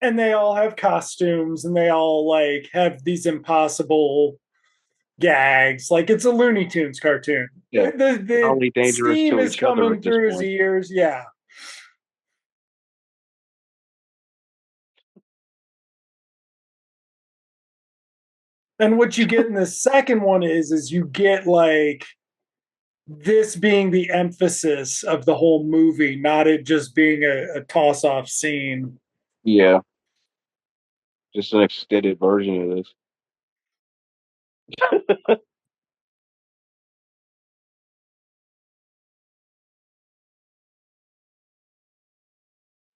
[SPEAKER 1] And they all have costumes and they all like have these impossible gags. Like it's a Looney Tunes cartoon.
[SPEAKER 2] Yeah, they're
[SPEAKER 1] The
[SPEAKER 2] only dangerous
[SPEAKER 1] steam
[SPEAKER 2] to
[SPEAKER 1] is
[SPEAKER 2] each other
[SPEAKER 1] coming
[SPEAKER 2] at this
[SPEAKER 1] through his
[SPEAKER 2] point.
[SPEAKER 1] ears. Yeah. And what you get in the second one is you get like this being the emphasis of the whole movie, not it just being a toss off scene.
[SPEAKER 2] Yeah, just an extended version of this.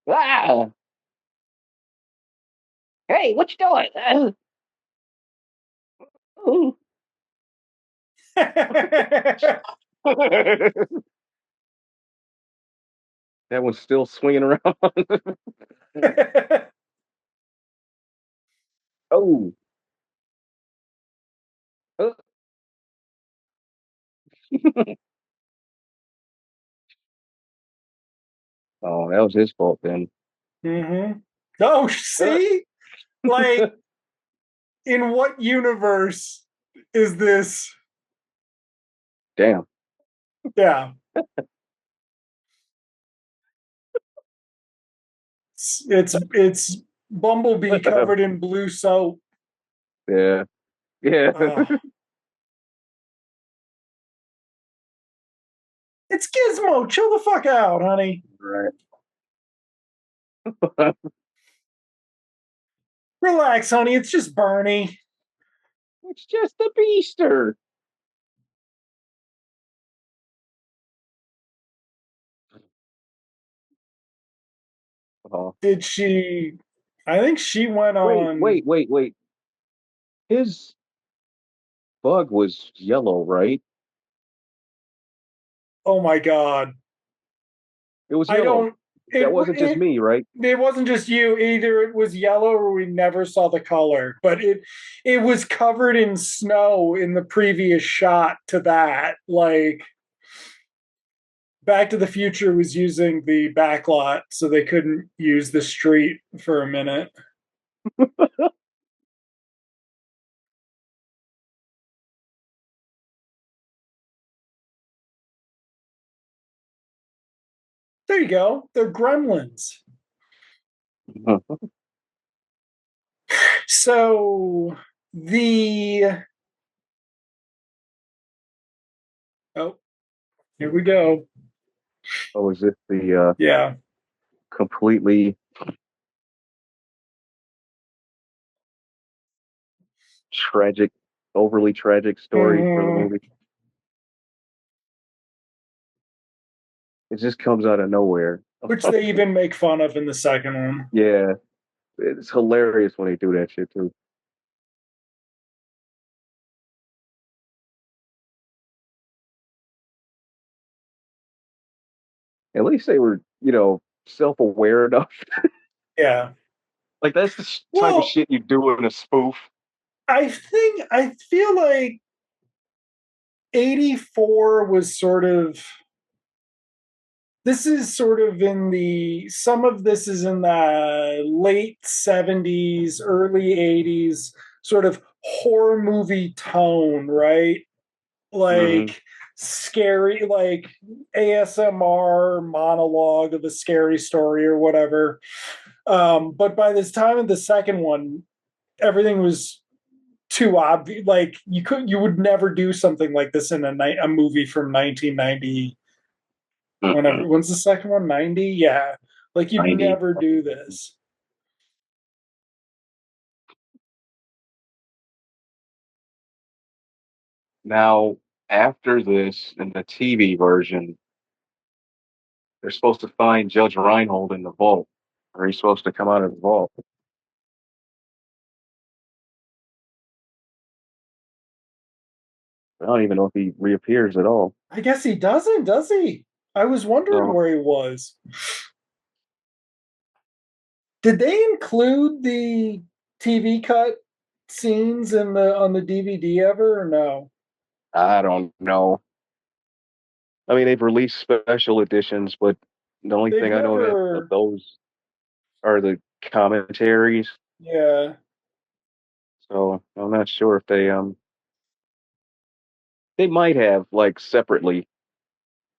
[SPEAKER 2] Ah! Hey, what you doing? That one's still swinging around. Oh, uh, oh, that was his fault then.
[SPEAKER 1] Mm-hmm. Oh, see, like in what universe is this?
[SPEAKER 2] Damn.
[SPEAKER 1] Yeah, it's Bumblebee covered in blue soap.
[SPEAKER 2] Yeah, yeah.
[SPEAKER 1] It's Gizmo. Chill the fuck out, honey.
[SPEAKER 2] Right.
[SPEAKER 1] Relax, honey. It's just Bernie.
[SPEAKER 2] It's just a beaster. Oh,
[SPEAKER 1] Did she? I think she went
[SPEAKER 2] wait,
[SPEAKER 1] on.
[SPEAKER 2] wait, wait, wait. His bug was yellow, right?
[SPEAKER 1] Oh my god.
[SPEAKER 2] It was
[SPEAKER 1] I
[SPEAKER 2] yellow.
[SPEAKER 1] don't.
[SPEAKER 2] That wasn't just
[SPEAKER 1] It
[SPEAKER 2] me, right?
[SPEAKER 1] it wasn't just you either. It was yellow, or we never saw the color. But it was covered in snow in the previous shot to that. Like Back to the Future was using the backlot, so they couldn't use the street for a minute. There you go. They're gremlins. So the oh, here we go.
[SPEAKER 2] Oh, is this the
[SPEAKER 1] Yeah.
[SPEAKER 2] completely tragic, overly tragic story for the
[SPEAKER 1] Mm-hmm.
[SPEAKER 2] movie? It just comes out of nowhere.
[SPEAKER 1] Which they even make fun of in the second one.
[SPEAKER 2] Yeah, it's hilarious when they do that shit too. At least they were, self-aware enough.
[SPEAKER 1] Yeah.
[SPEAKER 2] Like that's the type of
[SPEAKER 1] Well,
[SPEAKER 2] shit you do in a spoof.
[SPEAKER 1] I feel like 84 was sort of this is sort of in the some of this is in the late 70s, early 80s sort of horror movie tone, right?
[SPEAKER 2] Hmm.
[SPEAKER 1] Like scary, like ASMR monologue of a scary story or whatever. But by this time of the second one, everything was too obvious. Like you would never do something like this in a movie from 1990.
[SPEAKER 2] Hmm.
[SPEAKER 1] When's the second one? 90? Yeah, like you'd
[SPEAKER 2] 90.
[SPEAKER 1] never do this.
[SPEAKER 2] Now, after this, in the TV version, they're supposed to find Judge Reinhold in the vault, or he's supposed to come out of the vault. I don't even know if he reappears at all.
[SPEAKER 1] I guess he doesn't, does he? I was wondering
[SPEAKER 2] No,
[SPEAKER 1] where he was. Did they include the TV cut scenes in the on the DVD ever or no?
[SPEAKER 2] I don't know. I mean, they've released special editions, but the only
[SPEAKER 1] They've
[SPEAKER 2] thing I know that of
[SPEAKER 1] never.
[SPEAKER 2] those are the commentaries.
[SPEAKER 1] Yeah.
[SPEAKER 2] So I'm not sure if they They might have like separately.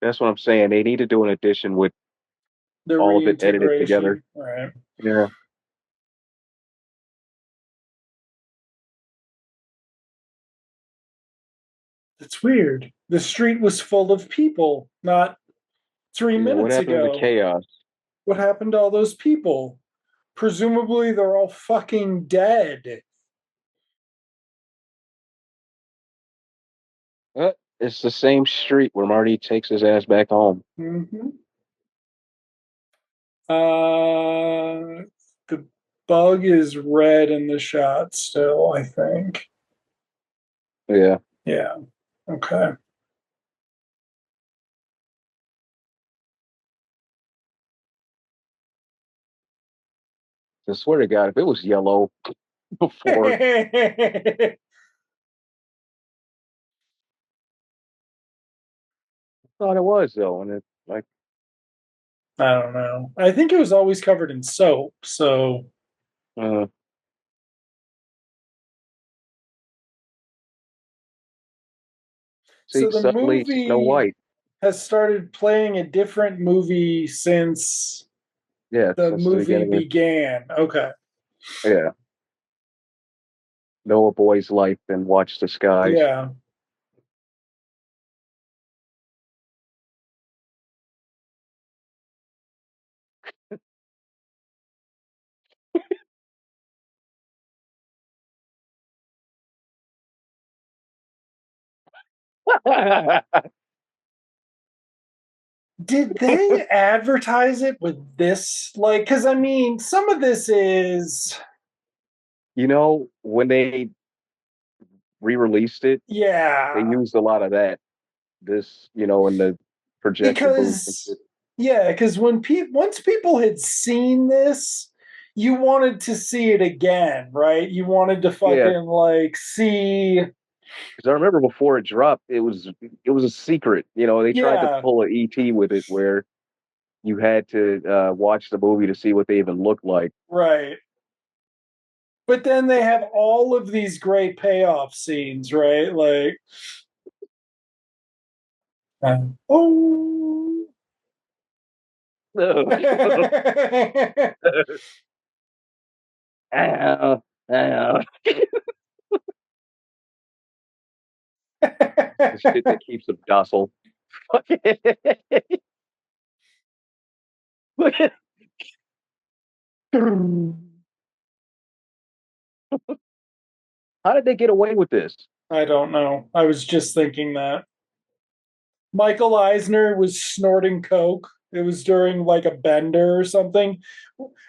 [SPEAKER 2] That's what I'm saying. They need to do an edition with
[SPEAKER 1] The
[SPEAKER 2] all of it edited together.
[SPEAKER 1] reintegration, right?
[SPEAKER 2] Yeah.
[SPEAKER 1] It's weird. The street was full of people not three
[SPEAKER 2] Yeah. What
[SPEAKER 1] minutes
[SPEAKER 2] happened to the
[SPEAKER 1] ago.
[SPEAKER 2] chaos?
[SPEAKER 1] What happened to all those people? Presumably, they're all fucking dead.
[SPEAKER 2] It's the same street where Marty takes his ass back home.
[SPEAKER 1] Mm-hmm. The bug is red in the shot still, I think.
[SPEAKER 2] Yeah.
[SPEAKER 1] Yeah. Okay.
[SPEAKER 2] I swear to God, if it was yellow before,
[SPEAKER 1] I
[SPEAKER 2] I thought it was though, and it like
[SPEAKER 1] don't know. I think it was always covered in soap. So,
[SPEAKER 2] uh, see
[SPEAKER 1] so the
[SPEAKER 2] suddenly Snow
[SPEAKER 1] movie
[SPEAKER 2] White.
[SPEAKER 1] has started playing a different movie since
[SPEAKER 2] Yeah,
[SPEAKER 1] the
[SPEAKER 2] since the
[SPEAKER 1] movie
[SPEAKER 2] beginning.
[SPEAKER 1] began. Okay.
[SPEAKER 2] Yeah, know a boy's life and watch the skies.
[SPEAKER 1] Yeah. Did they advertise it with this? Like, because I mean, some of this is,
[SPEAKER 2] You know, when they re-released it, they
[SPEAKER 1] yeah,
[SPEAKER 2] used a lot of that. This, in the projection booth and
[SPEAKER 1] because,
[SPEAKER 2] shit.
[SPEAKER 1] yeah, because when once people had seen this, you wanted to see it again, right? You wanted to
[SPEAKER 2] Yeah,
[SPEAKER 1] fucking like see,
[SPEAKER 2] because I remember before it dropped, it was a secret. They tried to
[SPEAKER 1] yeah,
[SPEAKER 2] pull a ET with it where you had to watch the movie to see what they even looked like.
[SPEAKER 1] right. But then they have all of these great payoff scenes, right? Like, oh.
[SPEAKER 2] Ow, ow. The shit that keeps them docile. How did they get away with this?
[SPEAKER 1] I don't know. I was just thinking that. Michael Eisner was snorting coke. It was during like a bender or something.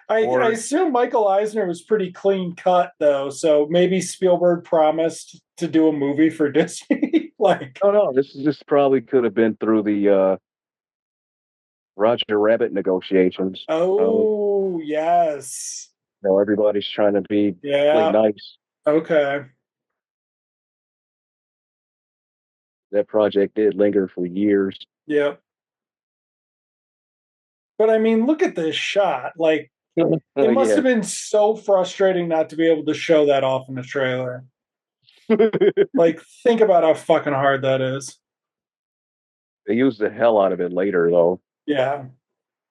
[SPEAKER 1] I
[SPEAKER 2] Or
[SPEAKER 1] assume Michael Eisner was pretty clean cut though, so maybe Spielberg promised to do a movie for Disney. Like,
[SPEAKER 2] oh no, this probably could have been through the Roger Rabbit negotiations.
[SPEAKER 1] oh yes,
[SPEAKER 2] Everybody's trying to play
[SPEAKER 1] yeah,
[SPEAKER 2] nice.
[SPEAKER 1] okay,
[SPEAKER 2] That project did linger for years.
[SPEAKER 1] yep. But I mean, look at this shot. Like, it must
[SPEAKER 2] Yeah.
[SPEAKER 1] have been so frustrating not to be able to show that off in the trailer. Like, think about how fucking hard that is.
[SPEAKER 2] They used the hell out of it later, though.
[SPEAKER 1] Yeah.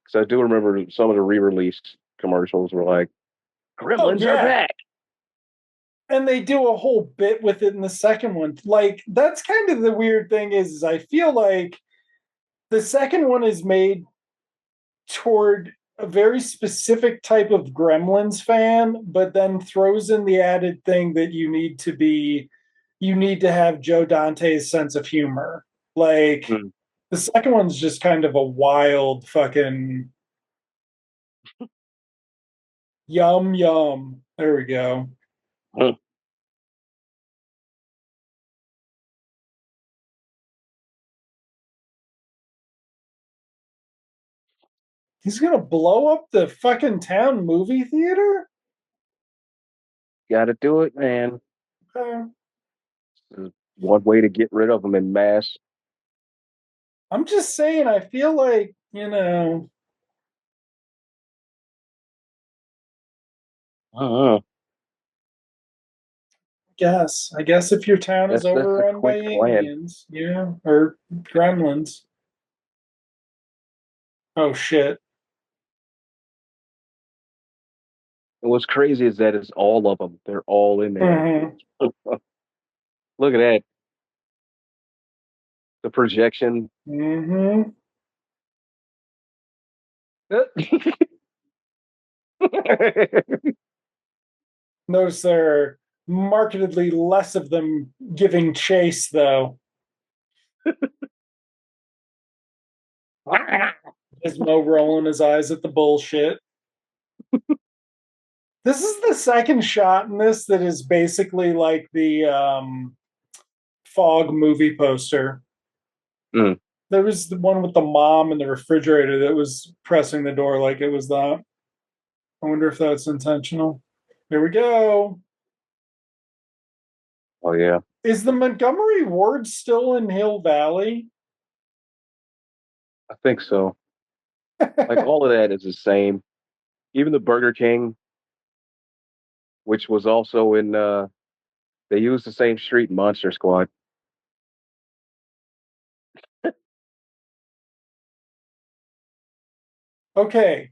[SPEAKER 2] Because I do remember some of the re-release commercials were like,
[SPEAKER 1] Oh,
[SPEAKER 2] "Gremlins are
[SPEAKER 1] yeah.
[SPEAKER 2] back."
[SPEAKER 1] And they do a whole bit with it in the second one. Like, that's kind of the weird thing is I feel like the second one is made toward a very specific type of Gremlins fan, but then throws in the added thing that you need to have Joe Dante's sense of humor. Like,
[SPEAKER 2] Hmm.
[SPEAKER 1] the second one's just kind of a wild fucking yum yum. There we go.
[SPEAKER 2] Huh.
[SPEAKER 1] He's gonna blow up the fucking town movie theater?
[SPEAKER 2] Got to do it, man.
[SPEAKER 1] Okay.
[SPEAKER 2] There's one way to get rid of them in mass.
[SPEAKER 1] I'm just saying, I feel like,
[SPEAKER 2] Uh-huh.
[SPEAKER 1] guess. I guess if your town is
[SPEAKER 2] That's a
[SPEAKER 1] overrun by
[SPEAKER 2] quick plan.
[SPEAKER 1] aliens, yeah, or gremlins. Oh shit.
[SPEAKER 2] And what's crazy is that it's all of them. They're all in there.
[SPEAKER 1] Mm-hmm.
[SPEAKER 2] Look at that. The projection.
[SPEAKER 1] Mm-hmm. Notice there are markedly less of them giving chase, though. Is Mo rolling his eyes at the bullshit? This is the second shot in this that is basically like the Fog movie poster.
[SPEAKER 2] Mm.
[SPEAKER 1] There was the one with the mom in the refrigerator that was pressing the door like it was that. I wonder if that's intentional. Here we go.
[SPEAKER 2] Oh yeah,
[SPEAKER 1] Is the Montgomery Ward still in Hill Valley?
[SPEAKER 2] I think so. Like all of that is the same. Even the Burger King, which was also in they used the same street in Monster Squad.
[SPEAKER 1] Okay,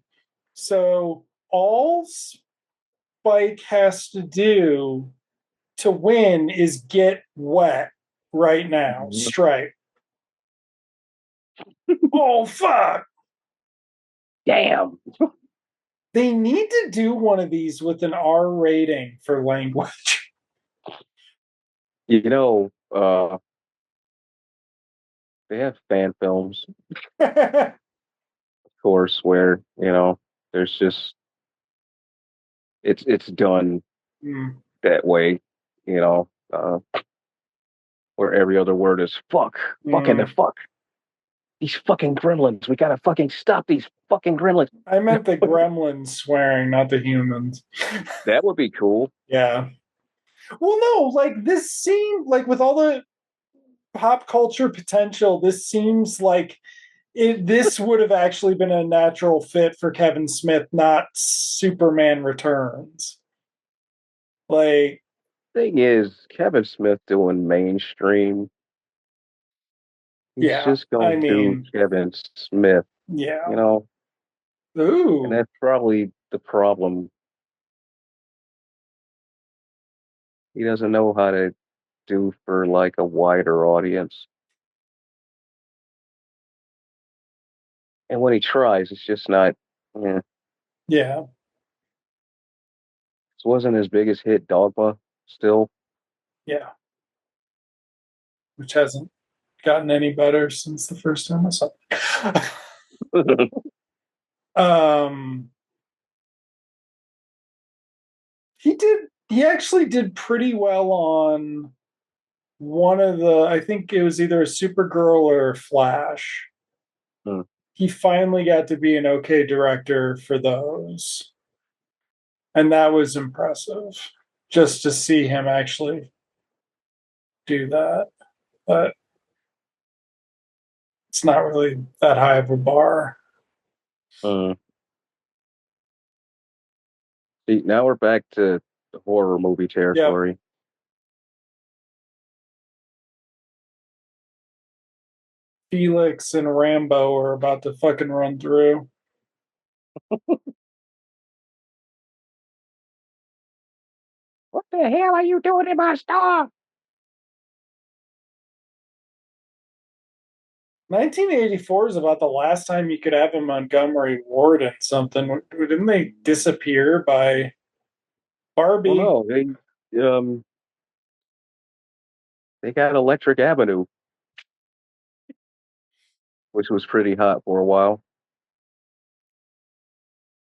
[SPEAKER 1] so all Spike has to do to win is get wet right now. Stripe. Oh, fuck.
[SPEAKER 2] Damn.
[SPEAKER 1] They need to do one of these with an R rating for language.
[SPEAKER 2] You know, they have fan films, of course, where, there's just it's done
[SPEAKER 1] Mm,
[SPEAKER 2] that way, you know, where every other word is fuck, fucking the
[SPEAKER 1] mm.
[SPEAKER 2] fuck. These fucking gremlins. We gotta fucking stop these fucking gremlins.
[SPEAKER 1] I meant the gremlins swearing, not the humans.
[SPEAKER 2] That would be cool.
[SPEAKER 1] Yeah. Well, no, like this seemed like with all the pop culture potential, this seems like this would have actually been a natural fit for Kevin Smith, not Superman Returns. Like,
[SPEAKER 2] Thing is, Kevin Smith doing mainstream, he's
[SPEAKER 1] yeah,
[SPEAKER 2] just
[SPEAKER 1] I
[SPEAKER 2] gonna do
[SPEAKER 1] mean,
[SPEAKER 2] Kevin Smith,
[SPEAKER 1] yeah.
[SPEAKER 2] you know, and
[SPEAKER 1] Ooh,
[SPEAKER 2] that's probably the problem. He doesn't know how to do for like a wider audience. And when he tries, it's just not, yeah.
[SPEAKER 1] yeah,
[SPEAKER 2] This wasn't his biggest hit, Dogma, still.
[SPEAKER 1] yeah. Which hasn't gotten any better since the first time I saw it. um, he actually did pretty well on one of the, I think it was either a Supergirl or Flash.
[SPEAKER 2] Hmm.
[SPEAKER 1] He finally got to be an okay director for those. And that was impressive just to see him actually do that. But it's not really that high of a bar.
[SPEAKER 2] Hmm. See, now we're back to the horror movie
[SPEAKER 1] Yep.
[SPEAKER 2] territory.
[SPEAKER 1] Felix and Rambo are about to fucking run through.
[SPEAKER 2] What the hell are you doing in my store?
[SPEAKER 1] 1984 is about the last time you could have a Montgomery Ward in something. Didn't they disappear by
[SPEAKER 2] Well,
[SPEAKER 1] Barbie?
[SPEAKER 2] no, they got Electric Avenue, which was pretty hot for a while.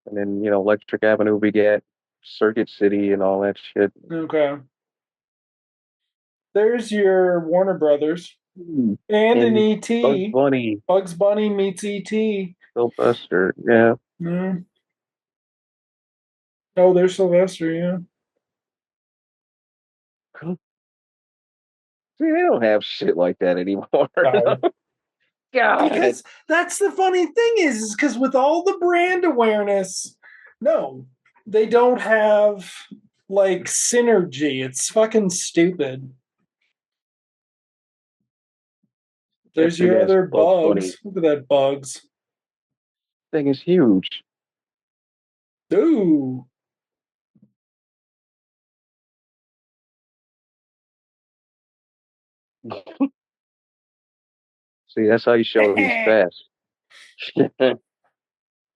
[SPEAKER 2] And then, Electric Avenue begat Circuit City and all that shit.
[SPEAKER 1] Okay. There's your Warner Brothers.
[SPEAKER 2] Hmm.
[SPEAKER 1] And an
[SPEAKER 2] And Bugs
[SPEAKER 1] E.T.
[SPEAKER 2] Bunny,
[SPEAKER 1] Bugs Bunny meets E.T.
[SPEAKER 2] Sylvester, yeah.
[SPEAKER 1] Mm. Oh, there's Sylvester, yeah.
[SPEAKER 2] See, they don't have shit like that anymore.
[SPEAKER 1] No.
[SPEAKER 2] God.
[SPEAKER 1] Because that's the funny thing is because with all the brand awareness, no, they don't have like synergy. It's fucking stupid.
[SPEAKER 2] That
[SPEAKER 1] There's
[SPEAKER 2] big
[SPEAKER 1] your
[SPEAKER 2] ass
[SPEAKER 1] other
[SPEAKER 2] Bugs Bunny
[SPEAKER 1] bugs. Look at that bugs.
[SPEAKER 2] thing is huge.
[SPEAKER 1] Ooh.
[SPEAKER 2] See, that's how you show he's fast.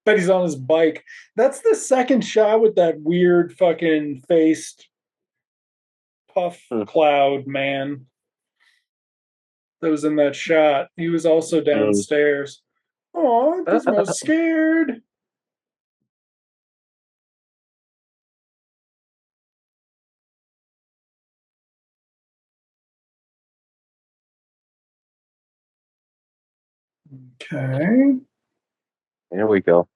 [SPEAKER 1] Bet he's on his bike. That's the second shot with that weird fucking faced puff cloud man that was in that shot. He was also downstairs. Oh, Gizmo's scared. Okay.
[SPEAKER 2] There we go.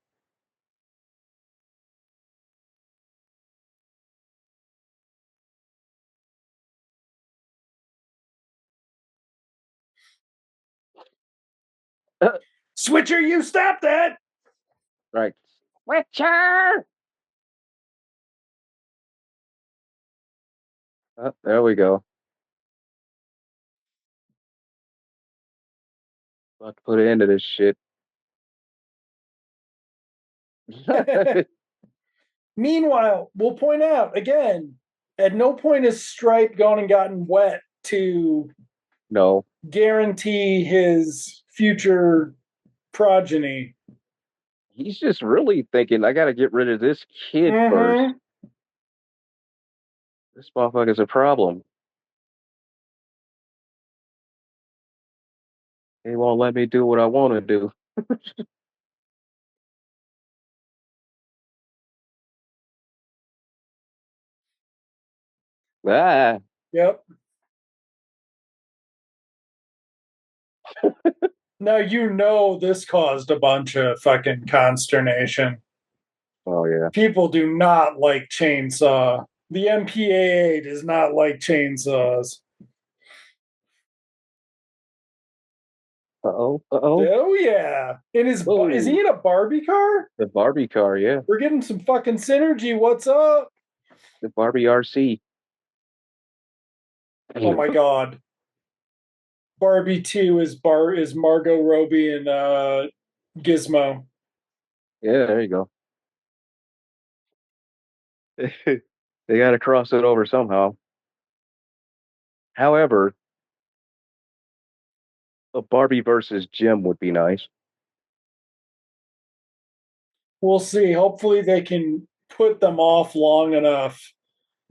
[SPEAKER 1] Switcher, you stop that!
[SPEAKER 2] Right. Switcher! There we go. About to put an end to this shit.
[SPEAKER 1] Meanwhile, we'll point out again, at no point has Stripe gone and gotten wet to
[SPEAKER 2] No.
[SPEAKER 1] guarantee his future progeny.
[SPEAKER 2] He's just really thinking, I gotta get rid of this kid first. This motherfucker's a problem. He won't let me do what I want to do. Ah.
[SPEAKER 1] Yep. Now you know this caused a bunch of fucking consternation.
[SPEAKER 2] Oh yeah.
[SPEAKER 1] People do not like chainsaw. The MPAA does not like chainsaws.
[SPEAKER 2] Uh-oh. Uh-oh.
[SPEAKER 1] Oh yeah. Is he in a Barbie car?
[SPEAKER 2] The Barbie car, yeah.
[SPEAKER 1] We're getting some fucking synergy. What's up?
[SPEAKER 2] The Barbie RC.
[SPEAKER 1] Oh my god. Barbie 2 is Margot Robbie and Gizmo.
[SPEAKER 2] Yeah, there you go. They got to cross it over somehow. However, a Barbie versus Jim would be nice.
[SPEAKER 1] We'll see. Hopefully they can put them off long enough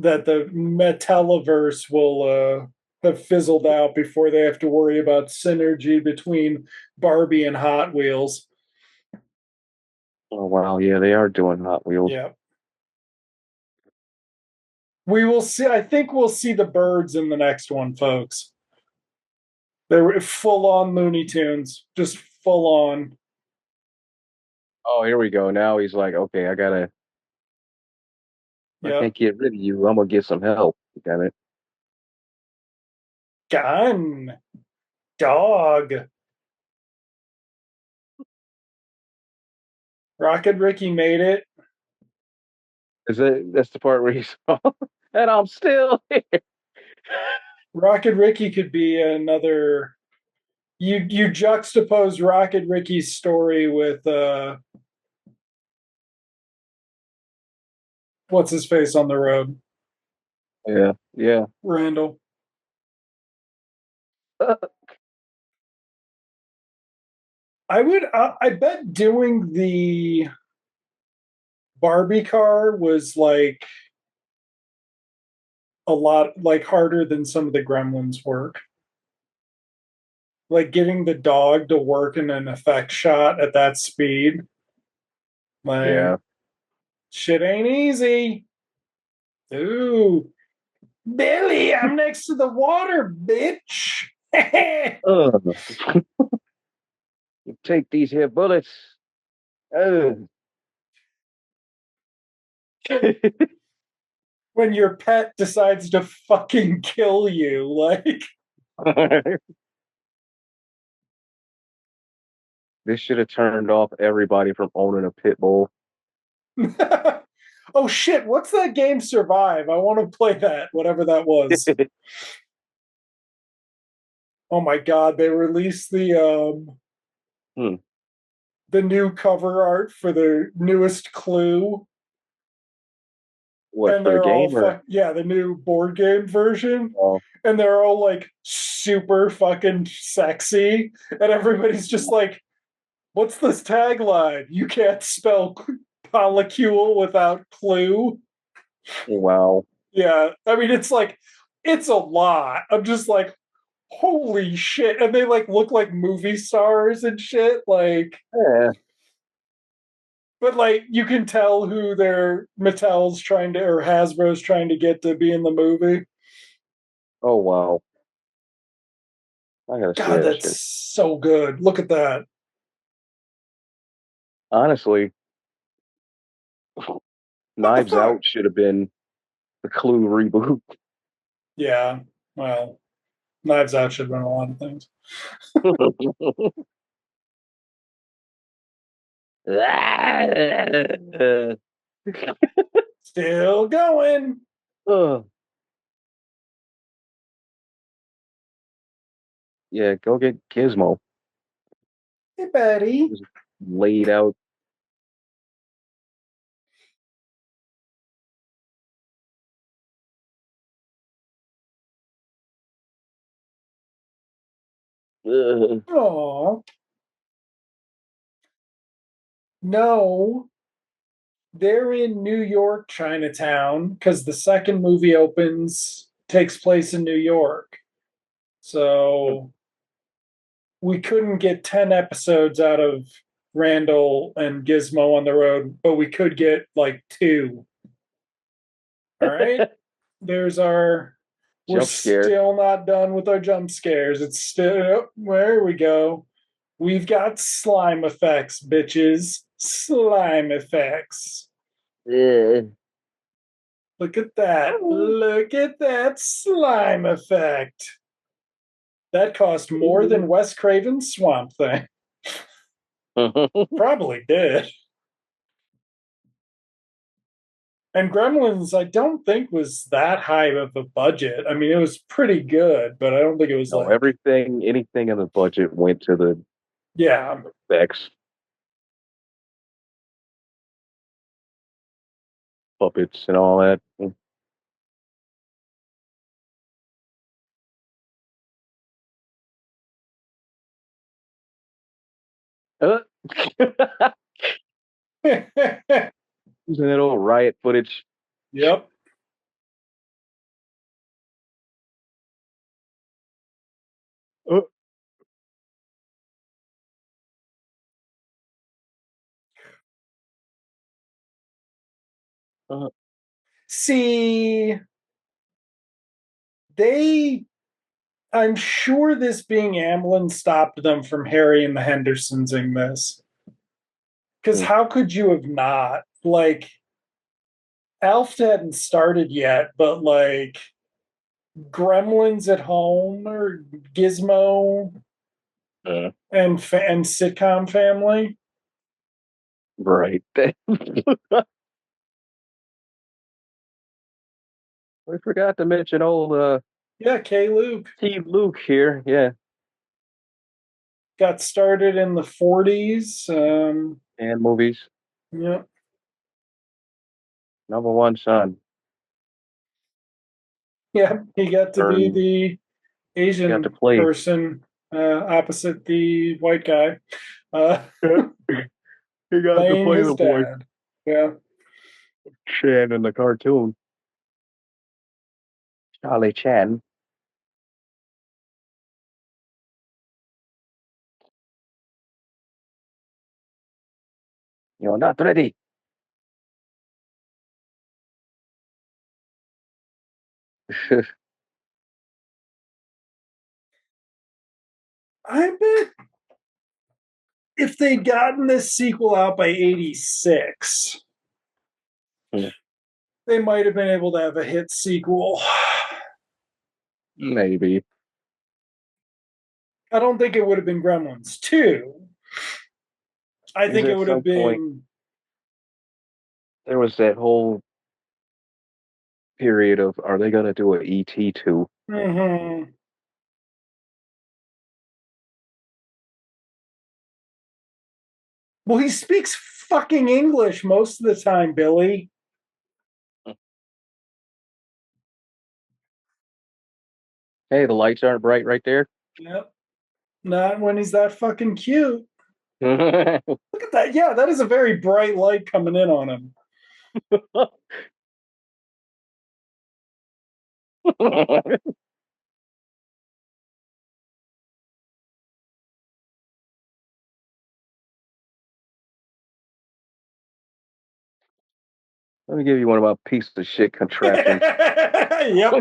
[SPEAKER 1] that the Metalliverse will have fizzled out before they have to worry about synergy between Barbie and Hot Wheels.
[SPEAKER 2] Oh wow, yeah, they are doing Hot Wheels.
[SPEAKER 1] Yeah. We will see. I think we'll see the birds in the next one, folks. They're full on Looney Tunes, just full on.
[SPEAKER 2] Oh, here we go. Now he's like, okay, I can't get rid of you. I'm gonna get some help. Damn it.
[SPEAKER 1] Gun. Dog. Rocket Ricky made it.
[SPEAKER 2] That's the part where he's and I'm still here.
[SPEAKER 1] Rocket Ricky could be another. You juxtapose Rocket Ricky's story with what's his face on the road?
[SPEAKER 2] Yeah, yeah.
[SPEAKER 1] Randall. I bet doing the Barbie car was like a lot like harder than some of the Gremlins work. Like getting the dog to work in an effect shot at that speed. Like
[SPEAKER 2] Yeah.
[SPEAKER 1] shit ain't easy. Ooh. Billy, I'm next to the water, bitch.
[SPEAKER 2] Take these here bullets.
[SPEAKER 1] When your pet decides to fucking kill you, like
[SPEAKER 2] This should have turned off everybody from owning a pit bull.
[SPEAKER 1] Oh shit! What's that game? Survive. I want to play that. Whatever that was. Oh my god! They released
[SPEAKER 2] Hmm.
[SPEAKER 1] the new cover art for the newest Clue,
[SPEAKER 2] What
[SPEAKER 1] and
[SPEAKER 2] for the
[SPEAKER 1] they're all
[SPEAKER 2] game or?
[SPEAKER 1] the new board game version,
[SPEAKER 2] Oh,
[SPEAKER 1] and they're all like super fucking sexy, and everybody's just like, "What's this tagline? You can't spell polycule without clue."
[SPEAKER 2] wow.
[SPEAKER 1] Yeah, I mean it's like it's a lot. I'm just like, holy shit, and they like look like movie stars and shit, like.
[SPEAKER 2] Yeah.
[SPEAKER 1] But like you can tell who their Mattel's trying to or Hasbro's trying to get to be in the movie.
[SPEAKER 2] Oh wow. I gotta see
[SPEAKER 1] God,
[SPEAKER 2] that
[SPEAKER 1] that's
[SPEAKER 2] shit.
[SPEAKER 1] so good. Look at that.
[SPEAKER 2] Honestly,
[SPEAKER 1] What the
[SPEAKER 2] Knives
[SPEAKER 1] fuck?
[SPEAKER 2] Out should have been the Clue reboot.
[SPEAKER 1] Yeah. Well, Knives Out should have been a lot of things. Still going.
[SPEAKER 2] Ugh. Yeah, go get Gizmo.
[SPEAKER 1] Hey, Betty.
[SPEAKER 2] Just laid out. Ugh.
[SPEAKER 1] Oh no, they're in New York, Chinatown, because the second movie takes place in New York. So we couldn't get 10 episodes out of Randall and Gizmo on the road, but we could get like two. All right. There's our, we're
[SPEAKER 2] Jump scare.
[SPEAKER 1] still not done with our jump scares. It's still, where we go. We've got slime effects, bitches. Slime effects.
[SPEAKER 2] Ugh.
[SPEAKER 1] Look at that. Look at that slime effect. That cost more than Wes Craven's Swamp Thing. Probably did. And Gremlins, I don't think was that high of a budget. I mean, it was pretty good, but I don't think it was
[SPEAKER 2] No,
[SPEAKER 1] like,
[SPEAKER 2] anything in the budget went to the
[SPEAKER 1] yeah.
[SPEAKER 2] effects, puppets, and all that. Uh, Using that old riot footage.
[SPEAKER 1] Yep.
[SPEAKER 2] Uh, uh,
[SPEAKER 1] See, they, I'm sure this being Amblin stopped them from Harry and the Hendersons in this. Because
[SPEAKER 2] mm,
[SPEAKER 1] how could you have not? Like, Alf hadn't started yet, but like, Gremlins at Home or Gizmo
[SPEAKER 2] uh,
[SPEAKER 1] and Sitcom Family.
[SPEAKER 2] right. We forgot to mention old
[SPEAKER 1] Yeah, K. Luke
[SPEAKER 2] T. Luke here. Yeah,
[SPEAKER 1] got started in the 40s.
[SPEAKER 2] and movies.
[SPEAKER 1] Yeah,
[SPEAKER 2] Number one son.
[SPEAKER 1] yeah, he got to be
[SPEAKER 2] Earned,
[SPEAKER 1] the
[SPEAKER 2] got to
[SPEAKER 1] Asian
[SPEAKER 2] play.
[SPEAKER 1] person opposite the white guy,
[SPEAKER 2] He got to
[SPEAKER 1] playing
[SPEAKER 2] play
[SPEAKER 1] his
[SPEAKER 2] the voice
[SPEAKER 1] dad. Yeah.
[SPEAKER 2] Chan in the cartoon. Charlie Chan. You're not ready.
[SPEAKER 1] I bet if they'd gotten this sequel out by 86, they might have been able to have a hit sequel.
[SPEAKER 2] Maybe.
[SPEAKER 1] I don't think it would have been Gremlins 2. I
[SPEAKER 2] Because
[SPEAKER 1] think it
[SPEAKER 2] at
[SPEAKER 1] would have
[SPEAKER 2] some point,
[SPEAKER 1] been
[SPEAKER 2] there was that whole period of are they gonna do an ET 2?
[SPEAKER 1] Mm-hmm. Well, he speaks fucking English most of the time, Billy.
[SPEAKER 2] Hey, the lights aren't bright right there.
[SPEAKER 1] Yep. Not when he's that fucking cute. Look at that. Yeah, that is a very bright light coming in on him.
[SPEAKER 2] Let me give you one of my piece of shit contraptions.
[SPEAKER 1] Yep.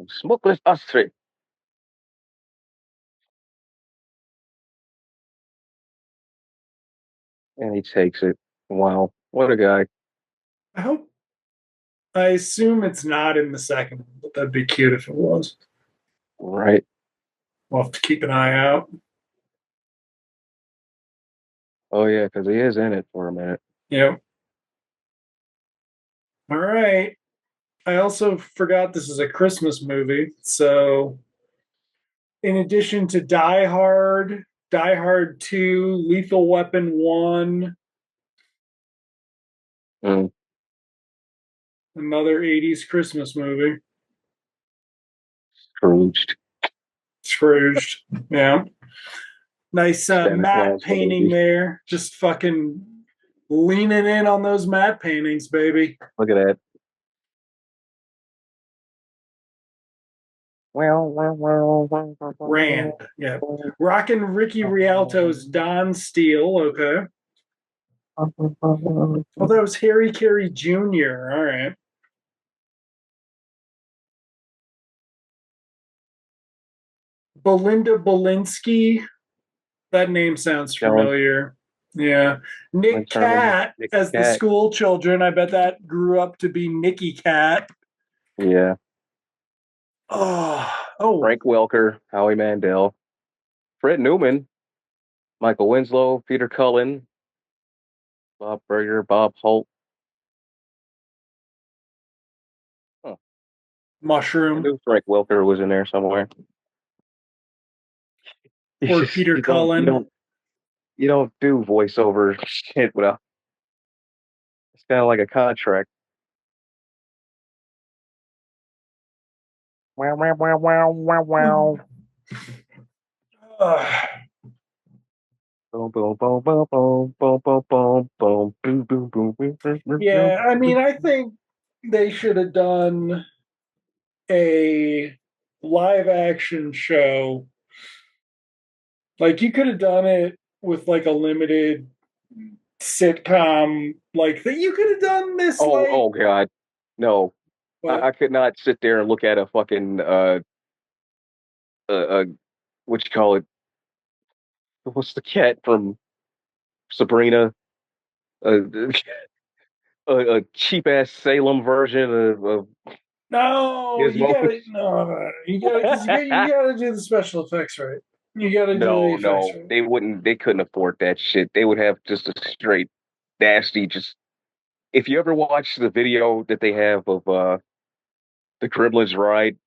[SPEAKER 2] Smokeless ashtray. And he takes it. Wow. What a guy.
[SPEAKER 1] I hope. I assume it's not in the second one, but that'd be cute if it was.
[SPEAKER 2] Right.
[SPEAKER 1] We'll have to keep an eye out.
[SPEAKER 2] Oh, yeah, because he is in it for a minute.
[SPEAKER 1] Yep. All right. I also forgot this is a Christmas movie. So, in addition to Die Hard 2, Lethal Weapon 1,
[SPEAKER 2] Mm.
[SPEAKER 1] another 80s Christmas movie,
[SPEAKER 2] Scrooged.
[SPEAKER 1] Scrooged. Yeah. Nice
[SPEAKER 2] Santa
[SPEAKER 1] matte
[SPEAKER 2] Claus,
[SPEAKER 1] painting
[SPEAKER 2] baby.
[SPEAKER 1] there. Just fucking leaning in on those matte paintings, baby.
[SPEAKER 2] Look at that.
[SPEAKER 1] Rand. Yeah. Rockin' Ricky Rialto's Don Steele. Okay. Oh, that was Harry Carey Jr. All right. Belinda Belinsky. That name sounds
[SPEAKER 2] John
[SPEAKER 1] familiar. Yeah. Nick
[SPEAKER 2] Sherman,
[SPEAKER 1] Cat
[SPEAKER 2] Nick
[SPEAKER 1] as the
[SPEAKER 2] Cat.
[SPEAKER 1] school children. I bet that grew up to be Nicky Cat.
[SPEAKER 2] Yeah.
[SPEAKER 1] Oh.
[SPEAKER 2] Frank Welker, Howie Mandel, Fred Newman, Michael Winslow, Peter Cullen, Bob Berger, Bob Holt. Huh. I
[SPEAKER 1] Mushroom
[SPEAKER 2] knew Frank Welker was in there somewhere. You
[SPEAKER 1] or
[SPEAKER 2] just
[SPEAKER 1] Peter
[SPEAKER 2] you don't you
[SPEAKER 1] Cullen.
[SPEAKER 2] don't you don't do voiceover shit without. It's kind of like a contract. Wow, wow, wow, wow, wow, wow.
[SPEAKER 1] Uh,
[SPEAKER 2] Boom, boom, boom, boom, boom, boom, boom, boom, boom, boom, boom, boom, boom, boom, boom,
[SPEAKER 1] yeah, I mean,
[SPEAKER 2] boom.
[SPEAKER 1] I think they should have done a live action show. Like you could have done it with like a limited sitcom like that. You could have done this
[SPEAKER 2] Oh,
[SPEAKER 1] like
[SPEAKER 2] oh God, no! I
[SPEAKER 1] what?
[SPEAKER 2] could not sit there and look at a fucking uh, what you call it? What's the cat from Sabrina? Uh, a cheap ass Salem version of
[SPEAKER 1] No, you
[SPEAKER 2] Gizmo.
[SPEAKER 1] gotta you gotta because you gotta do the special effects right. You gotta do the
[SPEAKER 2] No,
[SPEAKER 1] effects
[SPEAKER 2] no,
[SPEAKER 1] right.
[SPEAKER 2] they wouldn't. They couldn't afford that shit. They would have just a straight nasty. Just if you ever watch the video that they have of the Gremlins ride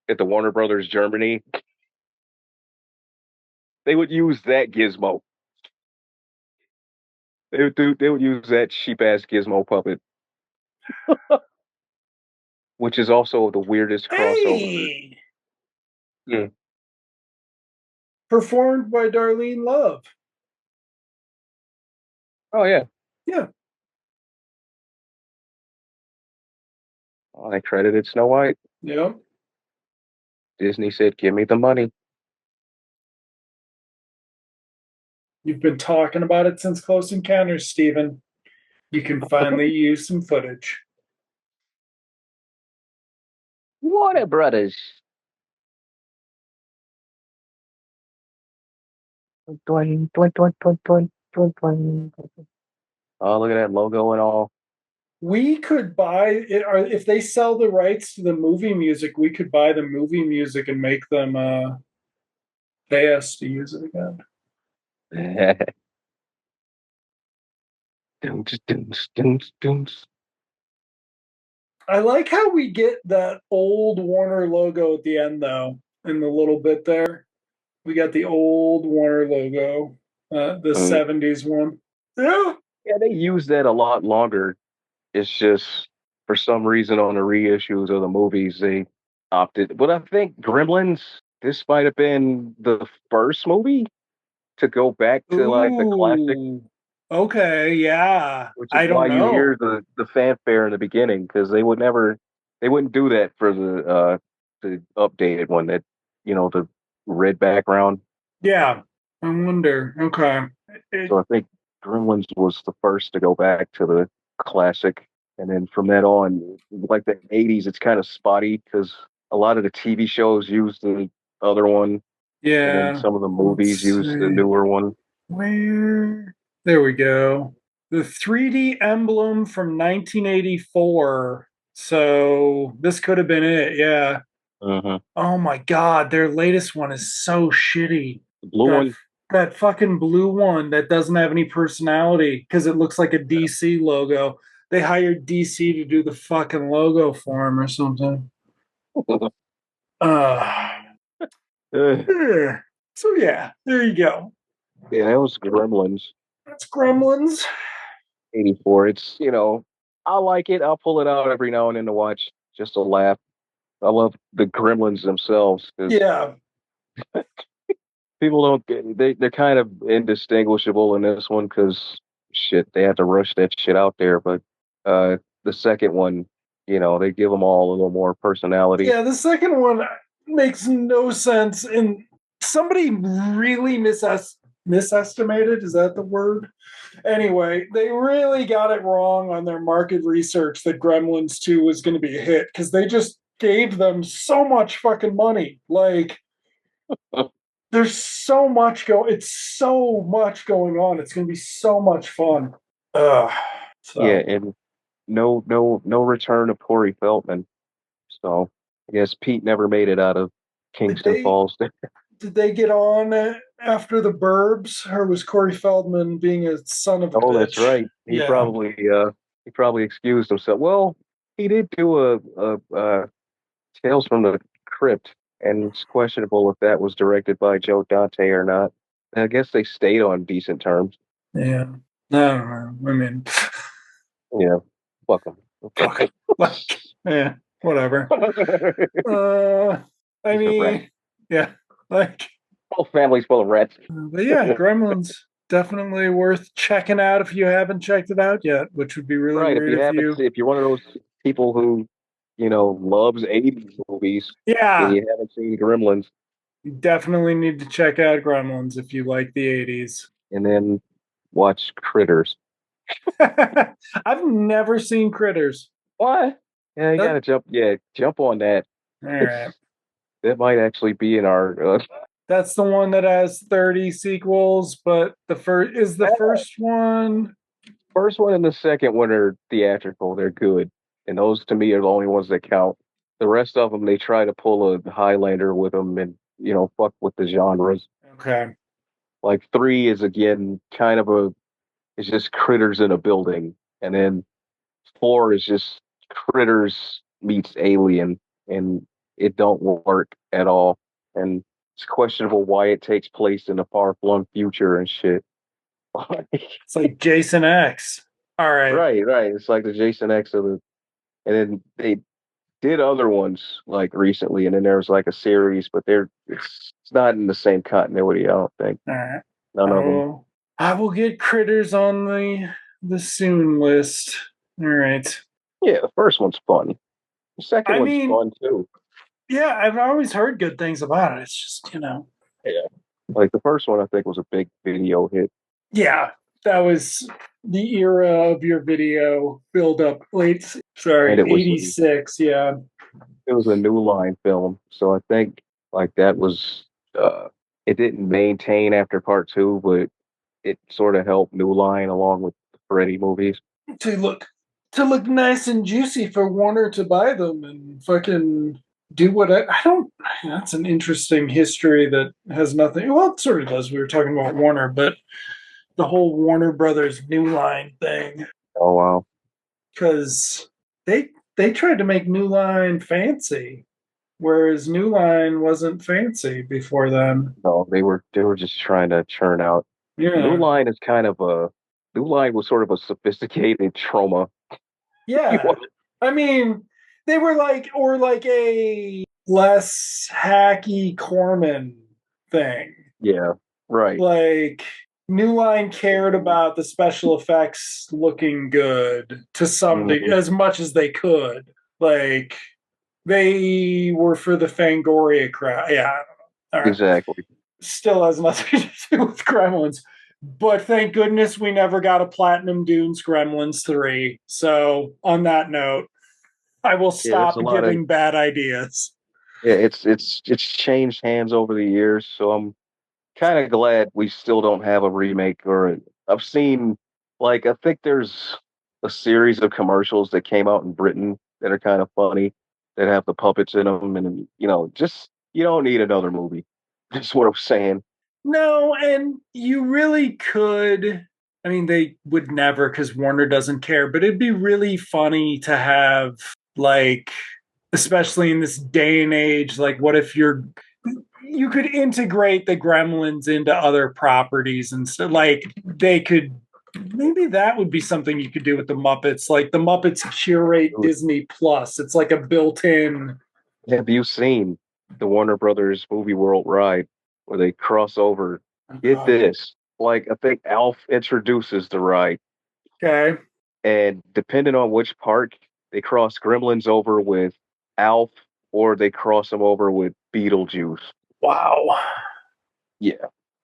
[SPEAKER 2] at the Warner Brothers Germany, they would use that gizmo. They would do. They would use that cheap ass gizmo puppet, which is also the weirdest crossover.
[SPEAKER 1] Hey,
[SPEAKER 2] Hmm.
[SPEAKER 1] performed by Darlene Love.
[SPEAKER 2] Oh yeah.
[SPEAKER 1] Yeah,
[SPEAKER 2] Oh, they credited Snow White.
[SPEAKER 1] yeah.
[SPEAKER 2] Disney said, "Give me the money."
[SPEAKER 1] You've been talking about it since Close Encounters, Stephen. You can finally use some footage.
[SPEAKER 2] Warner Brothers. Doing, doing, doing, doing, doing, doing, doing. Oh, look at that logo and all.
[SPEAKER 1] We could buy it, or if they sell the rights to the movie music, we could buy the movie music and make them pay us to use it again.
[SPEAKER 2] Dunce, dunce, dunce, dunce.
[SPEAKER 1] I like how we get that old Warner logo at the end, though, in the little bit there. We got the old Warner logo, the
[SPEAKER 2] Mm.
[SPEAKER 1] 70s one. Yeah.
[SPEAKER 2] Yeah, they use that a lot longer. It's just for some reason on the reissues of the movies they opted. But I think Gremlins, this might have been the first movie to go back to like the classic,
[SPEAKER 1] Ooh. Okay, yeah.
[SPEAKER 2] which is
[SPEAKER 1] I
[SPEAKER 2] why
[SPEAKER 1] don't
[SPEAKER 2] you hear
[SPEAKER 1] know.
[SPEAKER 2] the fanfare in the beginning because they wouldn't do that for the updated one that the red background.
[SPEAKER 1] Yeah. I wonder. Okay.
[SPEAKER 2] So I think Gremlins was the first to go back to the classic, and then from that on, like the '80s, it's kind of spotty because a lot of the TV shows use the other one, and then
[SPEAKER 1] Yeah.
[SPEAKER 2] some of the movies
[SPEAKER 1] Let's
[SPEAKER 2] use the
[SPEAKER 1] see.
[SPEAKER 2] newer one.
[SPEAKER 1] Where? There we go. The 3D emblem from 1984. So this could have been it. Yeah.
[SPEAKER 2] Uh-huh.
[SPEAKER 1] Oh my God. Their latest one is so shitty.
[SPEAKER 2] The blue
[SPEAKER 1] That
[SPEAKER 2] one.
[SPEAKER 1] that fucking blue one that doesn't have any personality because it looks like a DC logo. They hired DC to do the fucking logo for him or something. Uh,
[SPEAKER 2] Uh,
[SPEAKER 1] yeah. So yeah, there you go.
[SPEAKER 2] yeah, that was Gremlins
[SPEAKER 1] That's Gremlins.
[SPEAKER 2] '84. It's I like it. I'll pull it out every now and then to watch just to laugh. I love the Gremlins themselves because
[SPEAKER 1] Yeah,
[SPEAKER 2] people don't get they're kind of indistinguishable in this one because shit they had to rush that shit out there. But the second one, they give them all a little more personality.
[SPEAKER 1] yeah. The second one makes no sense, and somebody really misestimated. Is that the word? Anyway, they really got it wrong on their market research that Gremlins 2 was going to be a hit because they just gave them so much fucking money. Like, there's so much it's so much going on. It's going to be so much fun. Ugh.
[SPEAKER 2] Yeah,
[SPEAKER 1] So,
[SPEAKER 2] and no return of Corey Feldman. So I guess Pete never made it out of
[SPEAKER 1] did
[SPEAKER 2] Kingston
[SPEAKER 1] they
[SPEAKER 2] Falls.
[SPEAKER 1] did they get on after the Burbs, or was Corey Feldman being a son of a
[SPEAKER 2] Oh, that's
[SPEAKER 1] bitch?
[SPEAKER 2] right.
[SPEAKER 1] Yeah.
[SPEAKER 2] He probably excused himself. Well, he did do a Tales from the Crypt, and it's questionable if that was directed by Joe Dante or not. I guess they stayed on decent terms.
[SPEAKER 1] Yeah. I don't know. I mean,
[SPEAKER 2] Yeah, fuck them.
[SPEAKER 1] fuck. Like, yeah, whatever. Uh, I
[SPEAKER 2] He's a rat.
[SPEAKER 1] mean, yeah, like,
[SPEAKER 2] Whole family's full of rats.
[SPEAKER 1] but yeah, Gremlins definitely worth checking out if you haven't checked it out yet, which would be really
[SPEAKER 2] Right. If
[SPEAKER 1] weird
[SPEAKER 2] you
[SPEAKER 1] if
[SPEAKER 2] haven't,
[SPEAKER 1] you.
[SPEAKER 2] if you're one of those people who, loves '80s movies and
[SPEAKER 1] Yeah,
[SPEAKER 2] you haven't seen Gremlins,
[SPEAKER 1] you definitely need to check out Gremlins if you like the 80s.
[SPEAKER 2] and then watch Critters.
[SPEAKER 1] I've never seen Critters.
[SPEAKER 2] What? Yeah, you
[SPEAKER 1] That,
[SPEAKER 2] gotta jump. Yeah, jump on that.
[SPEAKER 1] all right.
[SPEAKER 2] That might actually be in our.
[SPEAKER 1] That's the one that has 30 sequels, but the first one.
[SPEAKER 2] First one and the second one are theatrical. They're good, and those to me are the only ones that count. The rest of them, they try to pull a Highlander with them, and fuck with the genres.
[SPEAKER 1] Okay.
[SPEAKER 2] Like three is again kind of it's just critters in a building, and then four is just critters meets alien, and it don't work at all. And it's questionable why it takes place in a far flung future and shit.
[SPEAKER 1] It's like Jason X. All right.
[SPEAKER 2] Right, right. It's like the Jason X of the, and then they did other ones like recently, and then there was like a series, but it's not in the same continuity. I don't think
[SPEAKER 1] All right.
[SPEAKER 2] none of them.
[SPEAKER 1] I will get Critters on the soon list. All right.
[SPEAKER 2] Yeah, the first one's fun. The second
[SPEAKER 1] I
[SPEAKER 2] one's
[SPEAKER 1] mean,
[SPEAKER 2] fun too.
[SPEAKER 1] yeah, I've always heard good things about it. It's just,
[SPEAKER 2] Yeah, like the first one I think was a big video hit,
[SPEAKER 1] yeah, that was the era of your video build up
[SPEAKER 2] and it was
[SPEAKER 1] 86. Yeah.
[SPEAKER 2] it was a New Line film, so I think like that was uh it didn't maintain after part two, but it sort of helped New Line along with the Freddy movies.
[SPEAKER 1] So look, to look nice and juicy for Warner to buy them and fucking do what I don't. That's an interesting history that has nothing. Well, it sort of does. We were talking about Warner, but the whole Warner Brothers New Line thing,
[SPEAKER 2] Oh wow.
[SPEAKER 1] because they tried to make New Line fancy, whereas New Line wasn't fancy before then.
[SPEAKER 2] No, they were just trying to churn out. New
[SPEAKER 1] Yeah,
[SPEAKER 2] Line is kind of a New Line was sort of a sophisticated trauma. You
[SPEAKER 1] yeah.
[SPEAKER 2] want-
[SPEAKER 1] I mean, they were like, or like a less hacky Corman thing.
[SPEAKER 2] yeah, right.
[SPEAKER 1] Like, New Line cared about the special effects looking good to some
[SPEAKER 2] Mhm.
[SPEAKER 1] as much as they could. Like, they were for the Fangoria crowd. Yeah, all right.
[SPEAKER 2] Exactly.
[SPEAKER 1] Still has nothing to do with Gremlins. But thank goodness we never got a Platinum Dunes Gremlins 3. So, on that note, I will
[SPEAKER 2] Yeah, there's a
[SPEAKER 1] stop
[SPEAKER 2] lot of
[SPEAKER 1] giving bad ideas.
[SPEAKER 2] yeah, it's changed hands over the years, so I'm kind of glad we still don't have a remake I've seen like I think there's a series of commercials that came out in Britain that are kind of funny that have the puppets in them and just you don't need another movie. That's what I'm saying.
[SPEAKER 1] No, and you really could. I mean, they would never because Warner doesn't care, but it'd be really funny to have, like, especially in this day and age, like, what if you could integrate the Gremlins into other properties and stuff. Like, they could, maybe that would be something you could do with the Muppets. Like, the Muppets curate
[SPEAKER 2] Dude,
[SPEAKER 1] Disney Plus, it's like a built in.
[SPEAKER 2] have you seen the Warner Brothers movie world ride where they cross over?
[SPEAKER 1] Oh,
[SPEAKER 2] Get
[SPEAKER 1] God.
[SPEAKER 2] this. Like I think Alf introduces the ride.
[SPEAKER 1] Okay.
[SPEAKER 2] And depending on which park, they cross Gremlins over with Alf or they cross them over with Beetlejuice.
[SPEAKER 1] Wow.
[SPEAKER 2] Yeah.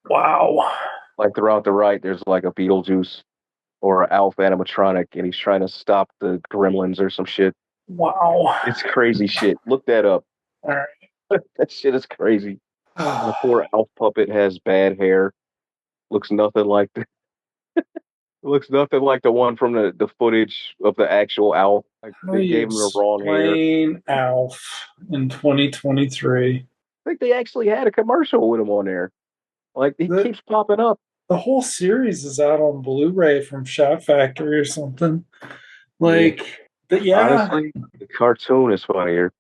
[SPEAKER 1] Wow.
[SPEAKER 2] Like throughout the ride, there's like a Beetlejuice or an Alf animatronic and he's trying to stop the Gremlins or some shit.
[SPEAKER 1] Wow.
[SPEAKER 2] It's crazy shit. Look that up.
[SPEAKER 1] All right.
[SPEAKER 2] That shit is crazy. And the poor Alf puppet has bad hair. Looks nothing like the looks nothing like the one from the footage of the actual Alf. Like
[SPEAKER 1] How do
[SPEAKER 2] they
[SPEAKER 1] you
[SPEAKER 2] gave him the wrong hair.
[SPEAKER 1] explain Alf in 2023?
[SPEAKER 2] I think they actually had a commercial with him on there. Like he
[SPEAKER 1] The
[SPEAKER 2] keeps popping up.
[SPEAKER 1] the whole series is out on Blu-ray from Shout Factory or something.
[SPEAKER 2] Yeah.
[SPEAKER 1] Like, but yeah,
[SPEAKER 2] Honestly, the cartoon is funnier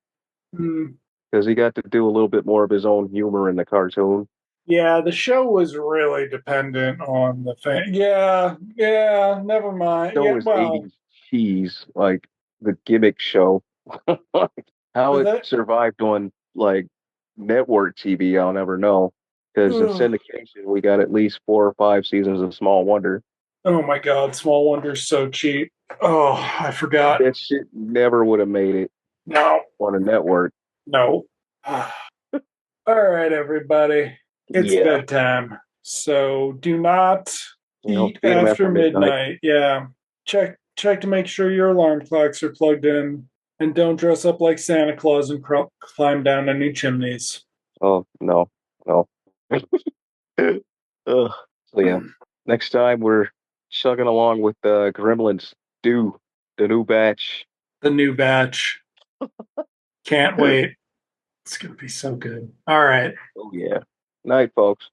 [SPEAKER 1] mm,
[SPEAKER 2] because he got to do a little bit more of his own humor in the cartoon.
[SPEAKER 1] yeah, the show was really dependent on the fan. Yeah, yeah, never mind.
[SPEAKER 2] Show
[SPEAKER 1] Yeah,
[SPEAKER 2] is
[SPEAKER 1] well,
[SPEAKER 2] 80s cheese, like the gimmick show. How
[SPEAKER 1] but
[SPEAKER 2] it
[SPEAKER 1] that,
[SPEAKER 2] survived on like network TV, I'll never know. Because in
[SPEAKER 1] ugh.
[SPEAKER 2] syndication, we got at least 4 or 5 seasons of Small Wonder.
[SPEAKER 1] Oh my God, Small Wonder's so cheap. Oh, I forgot.
[SPEAKER 2] That shit never would have made it
[SPEAKER 1] No,
[SPEAKER 2] on a network.
[SPEAKER 1] no. All right, everybody. It's
[SPEAKER 2] Yeah.
[SPEAKER 1] bedtime. So do not eat
[SPEAKER 2] Feed them
[SPEAKER 1] after
[SPEAKER 2] after midnight.
[SPEAKER 1] midnight. Yeah. Check to make sure your alarm clocks are plugged in and don't dress up like Santa Claus and climb down any chimneys.
[SPEAKER 2] Oh, no, no. Ugh. So yeah, next time we're chugging along with the Gremlins. Do the new batch.
[SPEAKER 1] The new batch. Can't
[SPEAKER 2] Oh
[SPEAKER 1] wait. It's going to be so good. All right.
[SPEAKER 2] yeah. Night, folks.